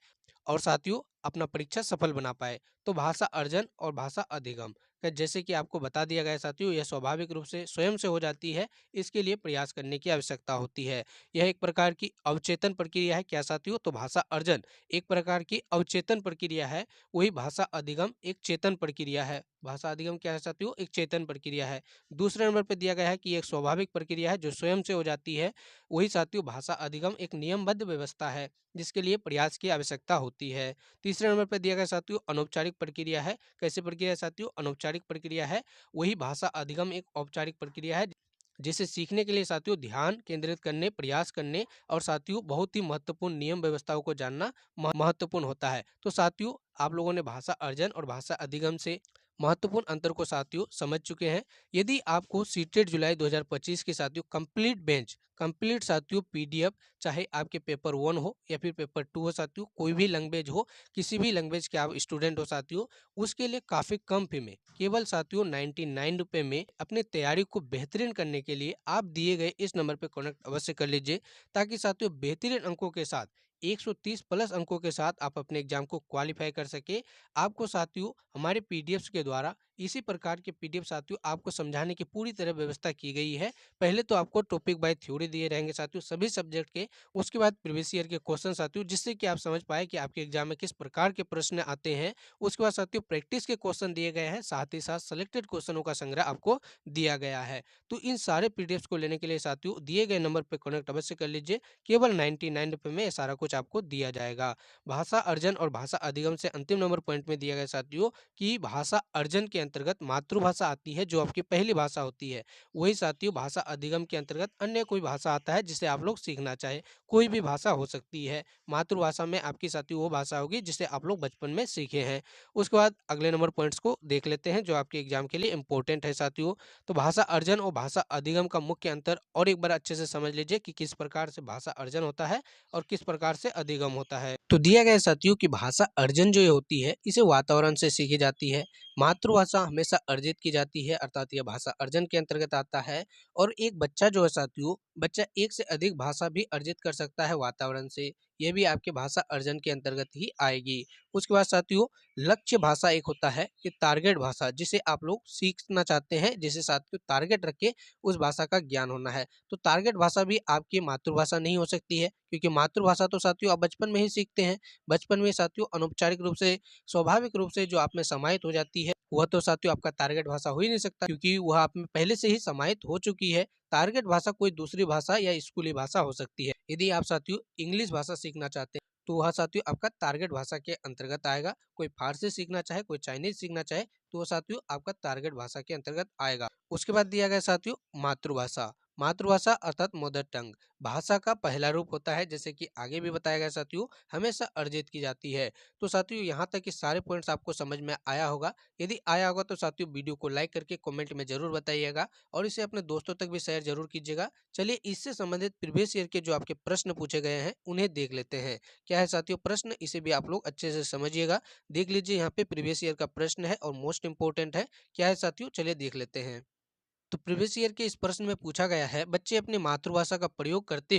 और साथियों अपना परीक्षा सफल बना पाए। तो भाषा अर्जन और भाषा अधिगम का जैसे कि आपको बता दिया गया है साथियों, यह स्वाभाविक रूप से स्वयं से हो जाती है, इसके लिए प्रयास करने की आवश्यकता होती है। यह एक प्रकार की अवचेतन प्रक्रिया है। क्या साथियों? तो भाषा अर्जन एक प्रकार की अवचेतन प्रक्रिया है, वही भाषा अधिगम एक चेतन प्रक्रिया है। भाषा अधिगम क्या है साथियों, एक चेतन प्रक्रिया है। दूसरे नंबर पे दिया गया है कि एक स्वाभाविक प्रक्रिया है जो स्वयं से हो जाती है। वही साथियों भाषा अधिगम एक नियमबद्ध व्यवस्था है जिसके लिए प्रयास की आवश्यकता होती है। तीसरे नंबर पर दिया गया साथियों अनौपचारिक प्रक्रिया है। कैसे प्रक्रिया है साथियों, अनौपचारिक प्रक्रिया है। वही भाषा अधिगम एक औपचारिक प्रक्रिया है जिसे सीखने के लिए साथियों ध्यान केंद्रित करने, प्रयास करने और साथियों बहुत ही महत्वपूर्ण नियम व्यवस्थाओं को जानना महत्वपूर्ण होता है। तो साथियों आप लोगों ने भाषा अर्जन और भाषा अधिगम से महत्वपूर्ण अंतर को साथियों समझ चुके हैं। यदि आपको सीटेट जुलाई 2025 के साथियों कंप्लीट साथियों पीडीएफ, चाहे आपके पेपर 1 हो या फिर पेपर 2 हो साथियों, कोई भी लैंग्वेज हो, किसी भी लैंग्वेज के आप स्टूडेंट हो साथियों, उसके लिए काफ़ी कम फी में केवल साथियों 99 रुपये में अपनी तैयारी को बेहतरीन करने के लिए आप दिए गए इस नंबर पर कनेक्ट अवश्य कर लीजिए, ताकि साथियों बेहतरीन अंकों के साथ 130 प्लस अंकों के साथ आप अपने एग्जाम को क्वालिफाई कर सके। आपको साथियों हमारे पीडीएफ्स के द्वारा इसी प्रकार के पीडीएफ साथियों आपको समझाने की पूरी तरह व्यवस्था की गई है। पहले तो आपको टॉपिक बाय थ्योरी दिए रहेंगे साथियों सभी सब्जेक्ट के, उसके बाद प्रीवियस ईयर के क्वेश्चन साथियों, जिससे कि आप समझ पाए कि आपके एग्जाम में किस प्रकार के प्रश्न आते हैं। उसके बाद साथियों प्रैक्टिस के क्वेश्चन दिए गए हैं, साथ ही साथ सेलेक्टेड क्वेश्चनों का संग्रह आपको दिया गया है। तो इन सारे पीडीएफ को लेने के लिए साथियों दिए गए नंबर पर कनेक्ट अवश्य कर लीजिए। केवल 99 रुपये में ये सारा कुछ आपको दिया जाएगा। भाषा अर्जन और भाषा अधिगम से अंतिम नंबर पॉइंट में दिया गया साथियों कि भाषा अर्जन के अंतर्गत मातृभाषा आती है जो आपकी पहली भाषा होती है। वही साथियों भाषा अधिगम के अंतर्गत अन्य कोई भाषा आता है जिसे आप लोग सीखना चाहे, कोई भी भाषा हो सकती है। मातृभाषा में आपकी साथियों वो भाषा होगी जिसे आप लोग बचपन में सीखे हैं। उसके बाद अगले नंबर पॉइंट्स को देख लेते हैं जो आपके एग्जाम के लिए इंपॉर्टेंट है साथियों। तो भाषा अर्जन और भाषा अधिगम का मुख्य अंतर और एक बार अच्छे से समझ लीजिए कि किस प्रकार से भाषा अर्जन होता है और किस प्रकार से अधिगम होता है। तो दिया गया है साथियों कि भाषा अर्जन जो ये होती है इसे वातावरण से सीखी जाती है। मातृभाषा हमेशा अर्जित की जाती है, अर्थात यह भाषा अर्जन के अंतर्गत आता है। और एक बच्चा जो है साथियों, बच्चा एक से अधिक भाषा भी अर्जित कर सकता है वातावरण से, यह भी आपके भाषा अर्जन के अंतर्गत ही आएगी। उसके बाद साथियों लक्ष्य भाषा एक होता है कि टारगेट भाषा, जिसे आप लोग सीखना चाहते हैं, जिसे साथियों टारगेट रख के उस भाषा का ज्ञान होना है। तो टारगेट भाषा भी आपकी मातृभाषा नहीं हो सकती है, क्योंकि मातृभाषा तो साथियों आप बचपन में ही सीखते हैं। बचपन में साथियों अनौपचारिक रूप से, स्वाभाविक रूप से जो आप में समाहित हो जाती है, वह तो साथियों आपका टारगेट भाषा हो ही नहीं सकता, क्योंकि वह आप में पहले से ही समाहित हो चुकी है। टारगेट भाषा कोई दूसरी भाषा या स्कूली भाषा हो सकती है। यदि आप साथियों इंग्लिश भाषा सीखना चाहते हैं तो वह साथियों आपका टारगेट भाषा के अंतर्गत आएगा। कोई फारसी सीखना चाहे, कोई चाइनीज सीखना चाहे, तो वह साथियों आपका टारगेट भाषा के अंतर्गत आएगा। उसके बाद दिया गया साथियों मातृभाषा। मातृभाषा अर्थात मदर टंग भाषा का पहला रूप होता है, जैसे कि आगे भी बताया गया साथियों, हमेशा अर्जित की जाती है। तो साथियों यहाँ तक के सारे पॉइंट्स आपको समझ में आया होगा। यदि आया होगा तो साथियों वीडियो को लाइक करके कमेंट में जरूर बताइएगा और इसे अपने दोस्तों तक भी शेयर जरूर कीजिएगा। चलिए इससे संबंधित प्रीवियस ईयर के जो आपके प्रश्न पूछे गए हैं उन्हें देख लेते हैं। क्या है साथियों प्रश्न, इसे भी आप लोग अच्छे से समझिएगा। देख लीजिए यहाँ पे प्रीवियस ईयर का प्रश्न है और मोस्ट इंपोर्टेंट है। क्या है साथियों, चलिए देख लेते हैं। तो प्रीवियस ईयर के इस प्रश्न में पूछा गया है, बच्चे अपनी मातृभाषा का प्रयोग करते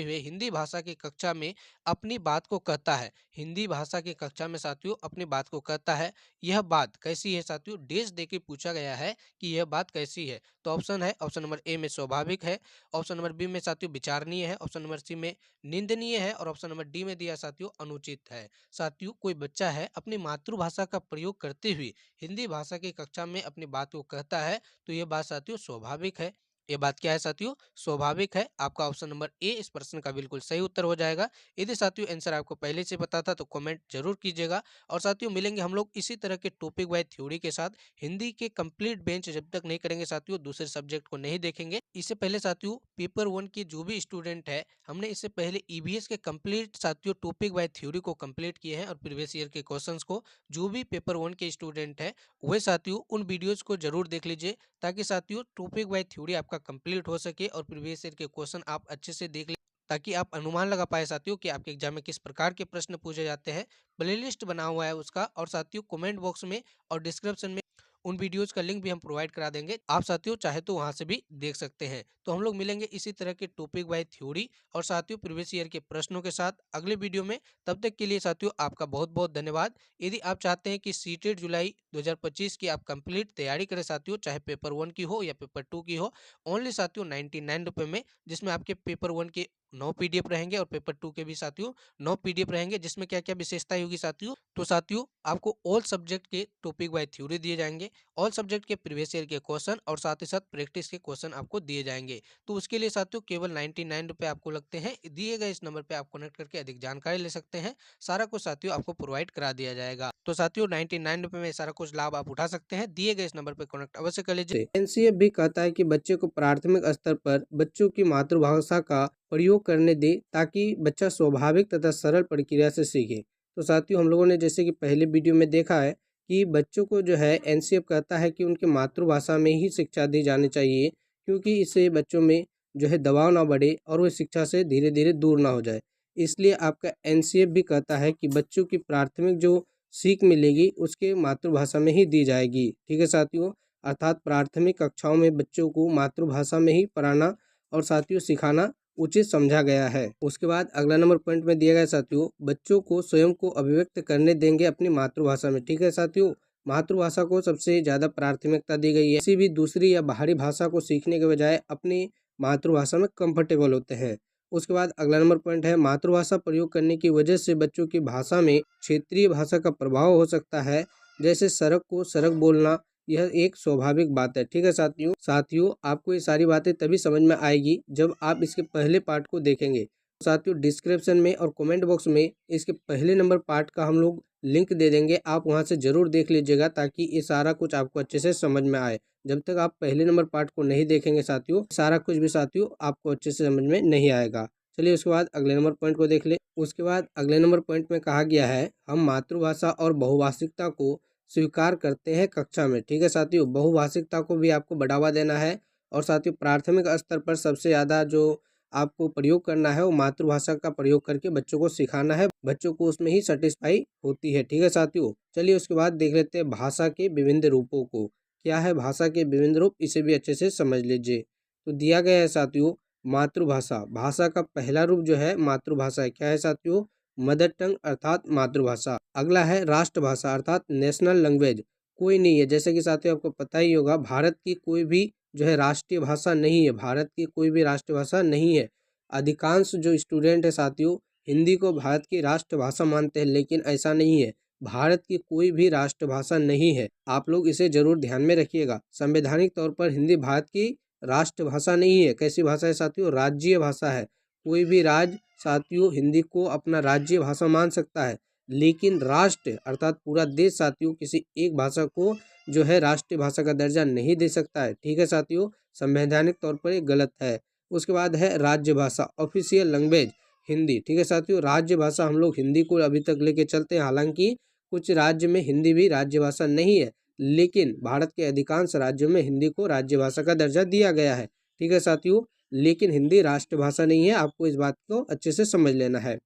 हुए हिंदी भाषा की कक्षा में अपनी बात को कहता है। हिंदी भाषा की कक्षा में साथियों अपनी बात को कहता है, यह बात कैसी है साथियों, डेज दे के पूछा गया है कि यह बात कैसी है। तो ऑप्शन है, ऑप्शन नंबर ए में स्वाभाविक है, ऑप्शन नंबर बी में साथियों विचारणीय है, ऑप्शन नंबर सी में निंदनीय है और ऑप्शन नंबर डी में दिया साथियों अनुचित है। साथियों कोई बच्चा है अपनी मातृभाषा का प्रयोग करते हुए हिंदी भाषा की कक्षा में अपनी बात को कहता है, तो ये बात साथियों स्वाभाविक है। ये बात क्या है साथियों, स्वाभाविक है। आपका ऑप्शन नंबर ए इस प्रश्न का बिल्कुल सही उत्तर हो जाएगा। यदि साथियों आंसर आपको पहले से पता था तो कमेंट जरूर कीजिएगा। और साथियों मिलेंगे हम लोग इसी तरह के टॉपिक वाइज थ्योरी के साथ। हिंदी के कंप्लीट बेंच जब तक नहीं करेंगे साथियों, दूसरे सब्जेक्ट को नहीं देखेंगे। इससे पहले साथियों पेपर 1 के जो भी स्टूडेंट है, हमने इससे पहले ईवीएस के कंप्लीट साथियों टॉपिक वाइज थ्योरी को कंप्लीट किए हैं और प्रीवियस ईयर के क्वेश्चंस को, जो भी पेपर 1 के स्टूडेंट है वह साथियों उन वीडियोस को जरूर देख लीजिए, ताकि साथियों टॉपिक वाइज थ्योरी आपका कंप्लीट हो सके और प्रीवियस ईयर के क्वेश्चन आप अच्छे से देख ले, ताकि आप अनुमान लगा पाए साथियों कि आपके एग्जाम में किस प्रकार के प्रश्न पूछे जाते हैं। प्लेलिस्ट बना हुआ है उसका, और साथियों कमेंट बॉक्स में और डिस्क्रिप्शन में उन वीडियोस का लिंक भी हम प्रोवाइड करा देंगे। आप साथियों चाहे तो वहां से भी देख सकते हैं। तो हम लोग मिलेंगे इसी तरह के टॉपिक वाइज थ्योरी और साथियों प्रीवियस ईयर के प्रश्नों के साथ अगले वीडियो में। तब तक के लिए साथियों आपका बहुत बहुत धन्यवाद। यदि आप चाहते हैं कि सीटेट जुलाई 2025 की आप कंप्लीट तैयारी करें साथियों, चाहे पेपर 1 की हो या पेपर 2 की हो, ओनली साथियों 99 रुपये में, जिसमें आपके पेपर 1 के 9 पीडीएफ रहेंगे और पेपर 2 के भी साथियों 9 पीडीएफ रहेंगे, जिसमें क्या क्या विशेषताएं होगी साथियों। तो साथियों आपको ऑल सब्जेक्ट के टॉपिक वाइज थ्योरी दिए जाएंगे, ऑल सब्जेक्ट के प्रीवियस ईयर के क्वेश्चन और साथ ही साथ प्रैक्टिस के क्वेश्चन आपको दिए जाएंगे। तो उसके लिए साथियों केवल 99 रुपये आपको लगते हैं। दिए गए इस नंबर पे आप कनेक्ट करके अधिक जानकारी ले सकते हैं। सारा कुछ साथियों आपको प्रोवाइड करा दिया जाएगा। तो साथियों 99 रुपये में सारा कुछ लाभ आप उठा सकते हैं। दिए गए इस नंबर पे कनेक्ट अवश्य कर लीजिए। एनसीएफ भी कहता है कि बच्चे को प्राथमिक स्तर पर बच्चों की मातृभाषा का प्रयोग करने दे, ताकि बच्चा स्वाभाविक तथा सरल प्रक्रिया से सीखे। तो साथियों हम लोगों ने जैसे कि पहले वीडियो में देखा है कि बच्चों को जो है एनसीएफ कहता है कि उनकी मातृभाषा में ही शिक्षा दी जानी चाहिए, क्योंकि इससे बच्चों में जो है दबाव ना बढ़े और वो शिक्षा से धीरे धीरे दूर ना हो जाए। इसलिए आपका एनसीएफ भी कहता है कि बच्चों की प्राथमिक जो सीख मिलेगी उसके मातृभाषा में ही दी जाएगी। ठीक है साथियों, अर्थात प्राथमिक कक्षाओं में बच्चों को मातृभाषा में ही पढ़ाना और साथियों सिखाना उचित समझा गया है। उसके बाद अगला नंबर पॉइंट में दिया गया साथियों, बच्चों को स्वयं को अभिव्यक्त करने देंगे अपनी मातृभाषा में। ठीक है साथियों, मातृभाषा को सबसे ज़्यादा प्राथमिकता दी गई है। किसी भी दूसरी या बाहरी भाषा को सीखने के बजाय अपनी मातृभाषा में कंफर्टेबल होते हैं। उसके बाद अगला नंबर पॉइंट है, मातृभाषा प्रयोग करने की वजह से बच्चों की भाषा में क्षेत्रीय भाषा का प्रभाव हो सकता है, जैसे सड़क को सड़क बोलना। यह एक स्वाभाविक बात है। ठीक है साथियों आपको ये सारी बातें तभी समझ में आएगी जब आप इसके पहले पार्ट को देखेंगे। साथियों डिस्क्रिप्शन में और कमेंट बॉक्स में इसके पहले नंबर पार्ट का हम लोग लिंक दे देंगे, आप वहां से जरूर देख लीजिएगा, ताकि ये सारा कुछ आपको अच्छे से समझ में आए। जब तक आप पहले नंबर पार्ट को नहीं देखेंगे साथियों, सारा कुछ भी साथियों आपको अच्छे से समझ में नहीं आएगा। चलिए उसके बाद अगले नंबर पॉइंट को देख ले। उसके बाद अगले नंबर पॉइंट में कहा गया है, हम मातृभाषा और बहुभाषिकता को स्वीकार करते हैं कक्षा में। ठीक है साथियों, बहुभाषिकता को भी आपको बढ़ावा देना है और साथियों प्राथमिक स्तर पर सबसे ज़्यादा जो आपको प्रयोग करना है वो मातृभाषा का प्रयोग करके बच्चों को सिखाना है, बच्चों को उसमें ही सेटिस्फाई होती है। ठीक है साथियों, चलिए उसके बाद देख लेते हैं भाषा के विभिन्न रूपों को। क्या है भाषा के विभिन्न रूप, इसे भी अच्छे से समझ लीजिए। तो दिया गया है साथियों, मातृभाषा, भाषा का पहला रूप जो है मातृभाषा है। क्या है साथियों, मदर टंग अर्थात मातृभाषा। अगला है राष्ट्रभाषा अर्थात नेशनल लैंग्वेज। कोई नहीं है, जैसे कि साथियों आपको पता ही होगा, भारत की कोई भी जो है राष्ट्रीय भाषा नहीं है, भारत की कोई भी राष्ट्रभाषा नहीं है। अधिकांश जो स्टूडेंट है साथियों हिंदी को भारत की राष्ट्रभाषा मानते हैं, लेकिन ऐसा नहीं है, भारत की कोई भी राष्ट्रभाषा नहीं है। आप लोग इसे जरूर ध्यान में रखिएगा। संवैधानिक तौर पर हिंदी भारत की राष्ट्रभाषा नहीं है। कैसी भाषा है साथियों, राज्य भाषा है। कोई भी राज्य साथियों हिंदी को अपना राज्य भाषा मान सकता है, लेकिन राष्ट्र अर्थात पूरा देश साथियों किसी एक भाषा को जो है राष्ट्रीय भाषा का दर्जा नहीं दे सकता है। ठीक है साथियों, संवैधानिक तौर पर ये गलत है। उसके बाद है राज्य भाषा, ऑफिशियल लैंग्वेज हिंदी। ठीक है साथियों, राज्य भाषा हम लोग हिंदी को अभी तक लेके चलते हैं, हालांकि कुछ राज्य में हिंदी भी राज्य भाषा नहीं है, लेकिन भारत के अधिकांश राज्यों में हिंदी को राज्य भाषा का दर्जा दिया गया है। ठीक है साथियों, लेकिन हिंदी राष्ट्रभाषा नहीं है, आपको इस बात को अच्छे से समझ लेना है।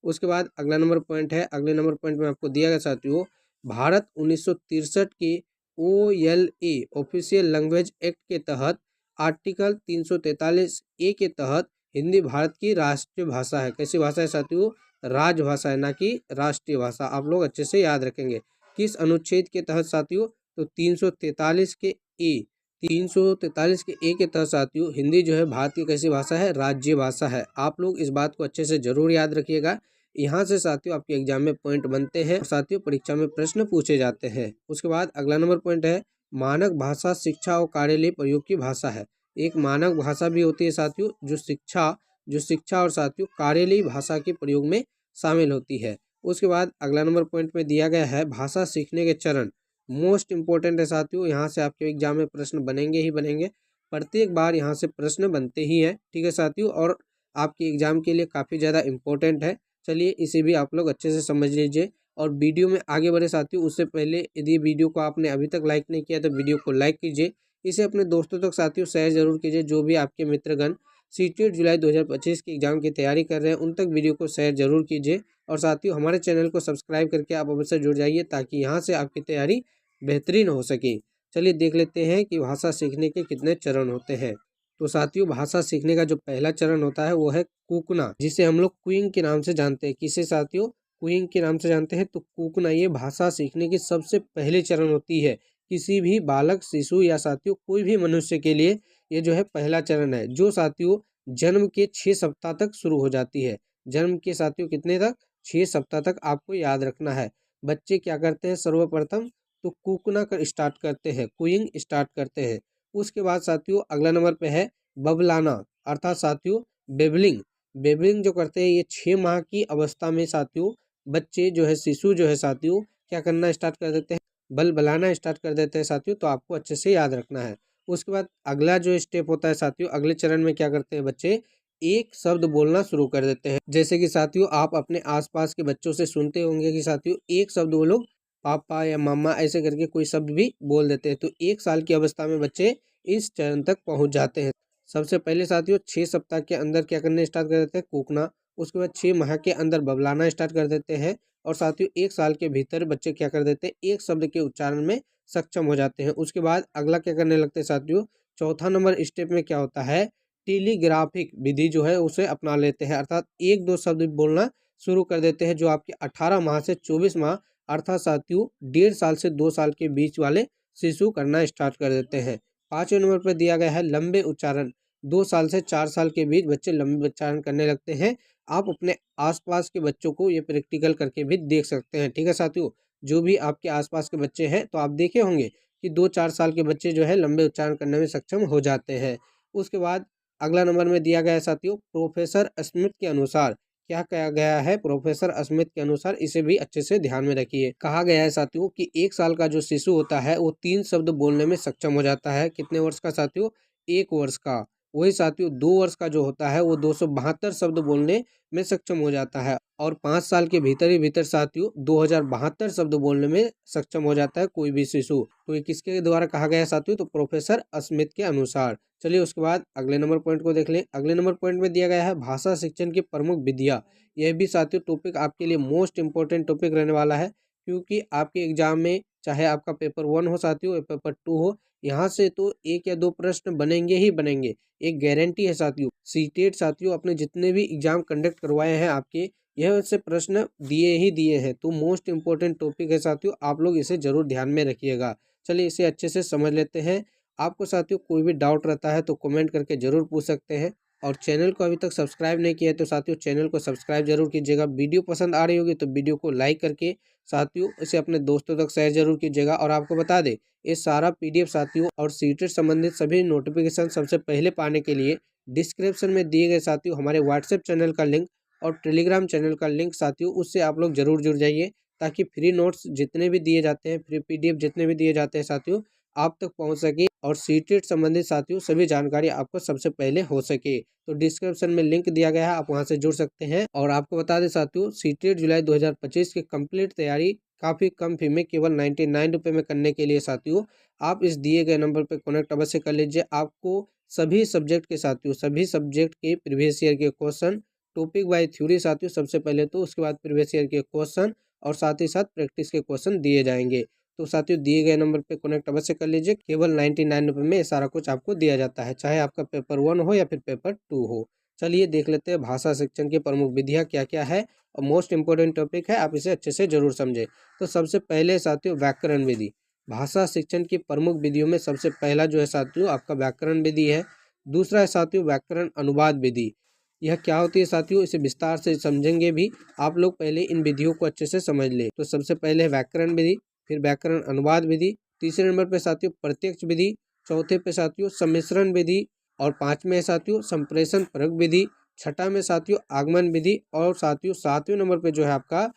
उसके बाद अगला नंबर पॉइंट है, अगले नंबर पॉइंट में आपको दिया गया साथियों, भारत 1963 के OLA ऑफिशियल लैंग्वेज एक्ट के तहत आर्टिकल 343A के तहत हिंदी भारत की राष्ट्रीय भाषा है। कैसी भाषा है साथियों, राजभाषा है, ना कि राष्ट्रीय भाषा। आप लोग अच्छे से याद रखेंगे। किस अनुच्छेद के तहत साथियों, तो 343 के ए 343 के ए के तहत साथियों हिंदी जो है भारत की कैसी भाषा है, राज्य भाषा है। आप लोग इस बात को अच्छे से जरूर याद रखिएगा। यहाँ से साथियों आपके एग्जाम में पॉइंट बनते हैं और साथियों परीक्षा में प्रश्न पूछे जाते हैं। उसके बाद अगला नंबर पॉइंट है, मानक भाषा शिक्षा और कार्यालय प्रयोग की भाषा है। एक मानक भाषा भी होती है साथियों जो शिक्षा और साथियों कार्यालय भाषा के प्रयोग में शामिल होती है। उसके बाद अगला नंबर पॉइंट में दिया गया है, भाषा सीखने के चरण मोस्ट इंपॉर्टेंट है साथियों। यहाँ से आपके एग्जाम में प्रश्न बनेंगे ही बनेंगे, प्रत्येक बार यहाँ से प्रश्न बनते ही हैं। ठीक है साथियों, और आपके एग्जाम के लिए काफ़ी ज़्यादा इम्पोर्टेंट है। चलिए इसे भी आप लोग अच्छे से समझ लीजिए और वीडियो में आगे बढ़े साथियों, उससे पहले यदि वीडियो को आपने अभी तक लाइक नहीं किया तो वीडियो को लाइक कीजिए, इसे अपने दोस्तों तक साथियों शेयर जरूर कीजिए। जो भी आपके मित्रगण सीटेट जुलाई 2025 के एग्जाम की तैयारी कर रहे हैं उन तक वीडियो को शेयर जरूर कीजिए और साथियों हमारे चैनल को सब्सक्राइब करके आप अवश्य जुड़ जाइए, ताकि यहाँ से आपकी तैयारी बेहतरीन हो सके। चलिए देख लेते हैं कि भाषा सीखने के कितने चरण होते हैं। तो साथियों भाषा सीखने का जो पहला चरण होता है वो है कूकना, जिसे हम लोग क्यूइंग के नाम से जानते हैं। किसे साथियों, क्यूइंग के नाम से जानते हैं। तो कूकना ये भाषा सीखने की सबसे पहले चरण होती है। किसी भी बालक, शिशु या साथियों कोई भी मनुष्य के लिए ये जो है पहला चरण है, जो साथियों जन्म के 6 सप्ताह तक शुरू हो जाती है। जन्म के साथियों कितने तक? 6 सप्ताह तक आपको याद रखना है। बच्चे क्या करते हैं? सर्वप्रथम तो कूकना कर स्टार्ट करते हैं, कूइंग स्टार्ट करते हैं। उसके बाद साथियों अगला नंबर पे है बबलाना, अर्थात साथियों बेबलिंग। बेबलिंग जो करते हैं ये 6 माह की अवस्था में साथियों बच्चे जो है, शिशु जो है साथियों क्या करना स्टार्ट कर देते हैं? बलबलाना स्टार्ट कर देते हैं साथियों। तो आपको अच्छे से याद रखना है। उसके बाद अगला जो स्टेप होता है साथियों, अगले चरण में क्या करते हैं बच्चे? एक शब्द बोलना शुरू कर देते हैं। जैसे कि साथियों आप अपने आसपास के बच्चों से सुनते होंगे कि साथियों एक शब्द वो लोग पापा या मामा ऐसे करके कोई शब्द भी बोल देते हैं। तो 1 साल की अवस्था में बच्चे इस चरण तक पहुंच जाते हैं। सबसे पहले साथियों 6 सप्ताह के अंदर क्या करने स्टार्ट कर देते हैं? कूकना। उसके बाद 6 माह के अंदर बबलाना स्टार्ट कर देते हैं। और साथियों 1 साल के भीतर बच्चे क्या कर देते हैं? एक शब्द के उच्चारण में सक्षम हो जाते हैं। उसके बाद अगला क्या करने लगते हैं साथियों? चौथा नंबर स्टेप में क्या होता है? टेलीग्राफिक विधि जो है उसे अपना लेते हैं, अर्थात 1-2 शब्द बोलना शुरू कर देते हैं, जो आपके 18 माह से 24 माह अर्थात साथियों 1.5 साल से 2 साल के बीच वाले शिशु करना स्टार्ट कर देते हैं। 5वें नंबर पर दिया गया है लंबे उच्चारण। 2 साल से 4 साल के बीच बच्चे लंबे उच्चारण करने लगते हैं। आप अपने आसपास के बच्चों को ये प्रैक्टिकल करके भी देख सकते हैं। ठीक है साथियों, जो भी आपके आसपास के बच्चे हैं तो आप देखे होंगे कि 2-4 साल के बच्चे जो है लंबे उच्चारण करने में सक्षम हो जाते हैं। उसके बाद अगला नंबर में दिया गया है साथियों प्रोफेसर स्मिथ के अनुसार। क्या कहा गया है? प्रोफेसर स्मिथ के अनुसार, इसे भी अच्छे से ध्यान में रखिए। कहा गया है साथियों कि 1 साल का जो शिशु होता है वो 3 शब्द बोलने में सक्षम हो जाता है। कितने वर्ष का साथियों? 1 वर्ष का। वही साथियों 2 वर्ष का जो होता है वो 272 शब्द बोलने में सक्षम हो जाता है। और 5 साल के भीतर ही भीतर साथियों 2072 शब्द बोलने में सक्षम हो जाता है कोई भी शिशु। तो ये किसके द्वारा कहा गया है साथियों? तो प्रोफेसर स्मिथ के अनुसार। चलिए उसके बाद अगले नंबर पॉइंट को देख लें। अगले नंबर पॉइंट में दिया गया है भाषा शिक्षण की प्रमुख विधियाँ। यह भी साथियों टॉपिक आपके लिए मोस्ट इंपॉर्टेंट टॉपिक रहने वाला है, क्योंकि आपके एग्जाम में चाहे आपका पेपर 1 हो साथियों या पेपर 2 हो, यहाँ से तो 1 या 2 प्रश्न बनेंगे ही बनेंगे, एक गारंटी है साथियों। सीटेट साथियों अपने जितने भी एग्जाम कंडक्ट करवाए हैं आपके, यह से प्रश्न दिए ही दिए हैं। तो मोस्ट इंपॉर्टेंट टॉपिक है साथियों, आप लोग इसे जरूर ध्यान में रखिएगा। चलिए इसे अच्छे से समझ लेते हैं। आपको साथियों कोई भी डाउट रहता है तो कमेंट करके जरूर पूछ सकते हैं। और चैनल को अभी तक सब्सक्राइब नहीं किया है तो साथियों चैनल को सब्सक्राइब जरूर कीजिएगा। वीडियो पसंद आ रही होगी तो वीडियो को लाइक करके साथियों इसे अपने दोस्तों तक शेयर जरूर कीजिएगा। और आपको बता दें, ये सारा पीडीएफ साथियों और सीटेट संबंधित सभी नोटिफिकेशन सबसे पहले पाने के लिए डिस्क्रिप्शन में दिए गए साथियों हमारे व्हाट्सएप चैनल का लिंक और टेलीग्राम चैनल का लिंक साथियों, उससे आप लोग जरूर जुड़ जाइए, ताकि फ्री नोट्स जितने भी दिए जाते हैं, फ्री पीडीएफ जितने भी दिए जाते हैं साथियों, आप तक पहुंच सके और सीटेट संबंधित साथियों सभी जानकारी आपको सबसे पहले हो सके। तो डिस्क्रिप्शन में लिंक दिया गया है, आप वहां से जुड़ सकते हैं। और आपको बता दें साथियों, सीटेट जुलाई 2025 की कंप्लीट तैयारी काफ़ी कम फी में केवल 99 रुपये में करने के लिए साथियों आप इस दिए गए नंबर पर कनेक्ट अवश्य कर लीजिए। आपको सभी सब्जेक्ट के साथियों, सभी सब्जेक्ट के प्रीवियस ईयर के क्वेश्चन, टॉपिक बाय थ्योरी साथियों सबसे पहले, तो उसके बाद प्रीवियस ईयर के क्वेश्चन और साथ ही साथ प्रैक्टिस के क्वेश्चन दिए जाएंगे। तो साथियों दिए गए नंबर पे कनेक्ट अवश्य कर लीजिए। केवल 99 रुपये में ये सारा कुछ आपको दिया जाता है, चाहे आपका पेपर 1 हो या फिर पेपर 2 हो। चलिए देख लेते हैं भाषा शिक्षण की प्रमुख विधियाँ क्या क्या है, और मोस्ट इंपॉर्टेंट टॉपिक है, आप इसे अच्छे से जरूर समझें। तो सबसे पहले साथियों व्याकरण विधि। भाषा शिक्षण की प्रमुख विधियों में सबसे पहला जो है साथियों आपका व्याकरण विधि है। दूसरा है साथियों व्याकरण अनुवाद विधि। यह क्या होती है साथियों, इसे विस्तार से समझेंगे भी। आप लोग पहले इन विधियों को अच्छे से समझ ले। तो सबसे पहले व्याकरण विधि, फिर व्याकरण अनुवाद विधि, तीसरे नंबर पे साथियों प्रत्यक्ष विधि, चौथे पे साथियों सम्मिश्रण विधि, और 5वें है साथियों संप्रेषण परक विधि, छठा में साथियों आगमन विधि, और साथियों 7वें नंबर पे जो है आपका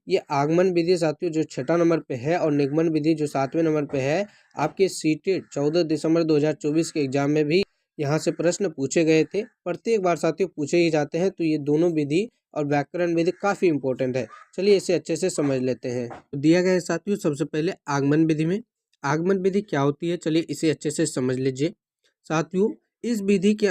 ये आगमन विधि साथियों जो छठा नंबर पे है, और निगमन विधि जो 7वें नंबर पे है। आपके सीटेट 14 दिसंबर 2024 के एग्जाम में भी यहाँ से प्रश्न पूछे गए थे, प्रत्येक बार साथियों पूछे ही जाते हैं। तो ये दोनों विधि और व्याकरण विधि काफ़ी इंपॉर्टेंट है। चलिए इसे अच्छे से समझ लेते हैं। तो दिया गया है साथियों सबसे पहले आगमन विधि में। आगमन विधि क्या होती है, चलिए इसे अच्छे से समझ लीजिए साथियों। इस विधि के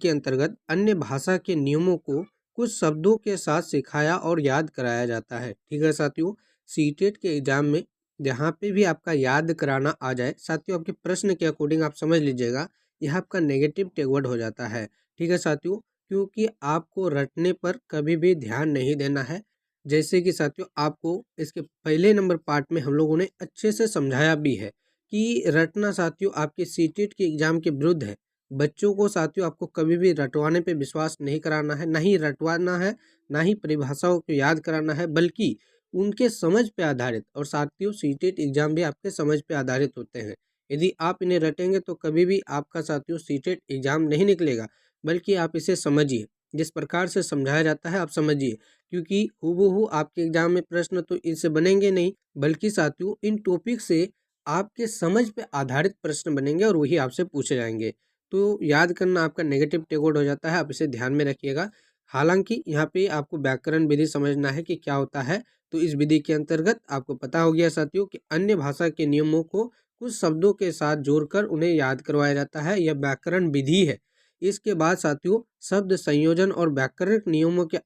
अंतर्गत अन्य भाषा के नियमों को कुछ शब्दों के साथ सिखाया और याद कराया जाता है। ठीक है साथियों, सीटेट के एग्जाम में जहाँ पे भी आपका याद कराना आ जाए साथियों, आपके प्रश्न के अकॉर्डिंग आप समझ लीजिएगा, यह आपका नेगेटिव टैगवर्ड हो जाता है। ठीक है साथियों, क्योंकि आपको रटने पर कभी भी ध्यान नहीं देना है। जैसे कि साथियों आपको इसके पहले नंबर पार्ट में हम लोगों ने अच्छे से समझाया भी है कि रटना साथियों आपके सीटेट के एग्जाम के विरुद्ध है। बच्चों को साथियों आपको कभी भी रटवाने पे विश्वास नहीं कराना है, ना ही रटवाना है, ना ही परिभाषाओं को याद कराना है, बल्कि उनके समझ पे आधारित। और साथियों सीटेट एग्जाम भी आपके समझ पे आधारित होते हैं। यदि आप इन्हें रटेंगे तो कभी भी आपका साथियों सीटेट एग्जाम नहीं निकलेगा, बल्कि आप इसे समझिए, जिस प्रकार से समझाया जाता है आप समझिए, क्योंकि हूबहू आपके एग्जाम में प्रश्न तो इनसे बनेंगे नहीं, बल्कि साथियों इन टॉपिक से आपके समझ पे आधारित प्रश्न बनेंगे और वही आपसे पूछे जाएंगे। तो याद करना आपका नेगेटिव टेकोड हो जाता है, आप इसे ध्यान में रखिएगा। हालांकि यहाँ पे आपको व्याकरण विधि समझना है कि क्या होता है। तो इस विधि के अंतर्गत आपको पता हो गया साथियों कि अन्य भाषा के नियमों को कुछ शब्दों के साथ जोड़कर उन्हें याद करवाया जाता है, यह व्याकरण विधि है। इसके बाद साथियों शब्द संयोजन और व्याकरणिक नियमों के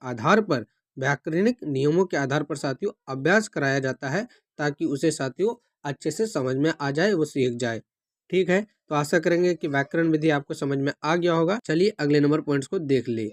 आधार पर साथियों अभ्यास कराया जाता है, ताकि उसे साथियों अच्छे से समझ में आ जाए, वो सीख जाए। ठीक है, तो आशा करेंगे कि व्याकरण विधि आपको समझ में आ गया होगा। चलिए अगले नंबर पॉइंट्स को देख ले।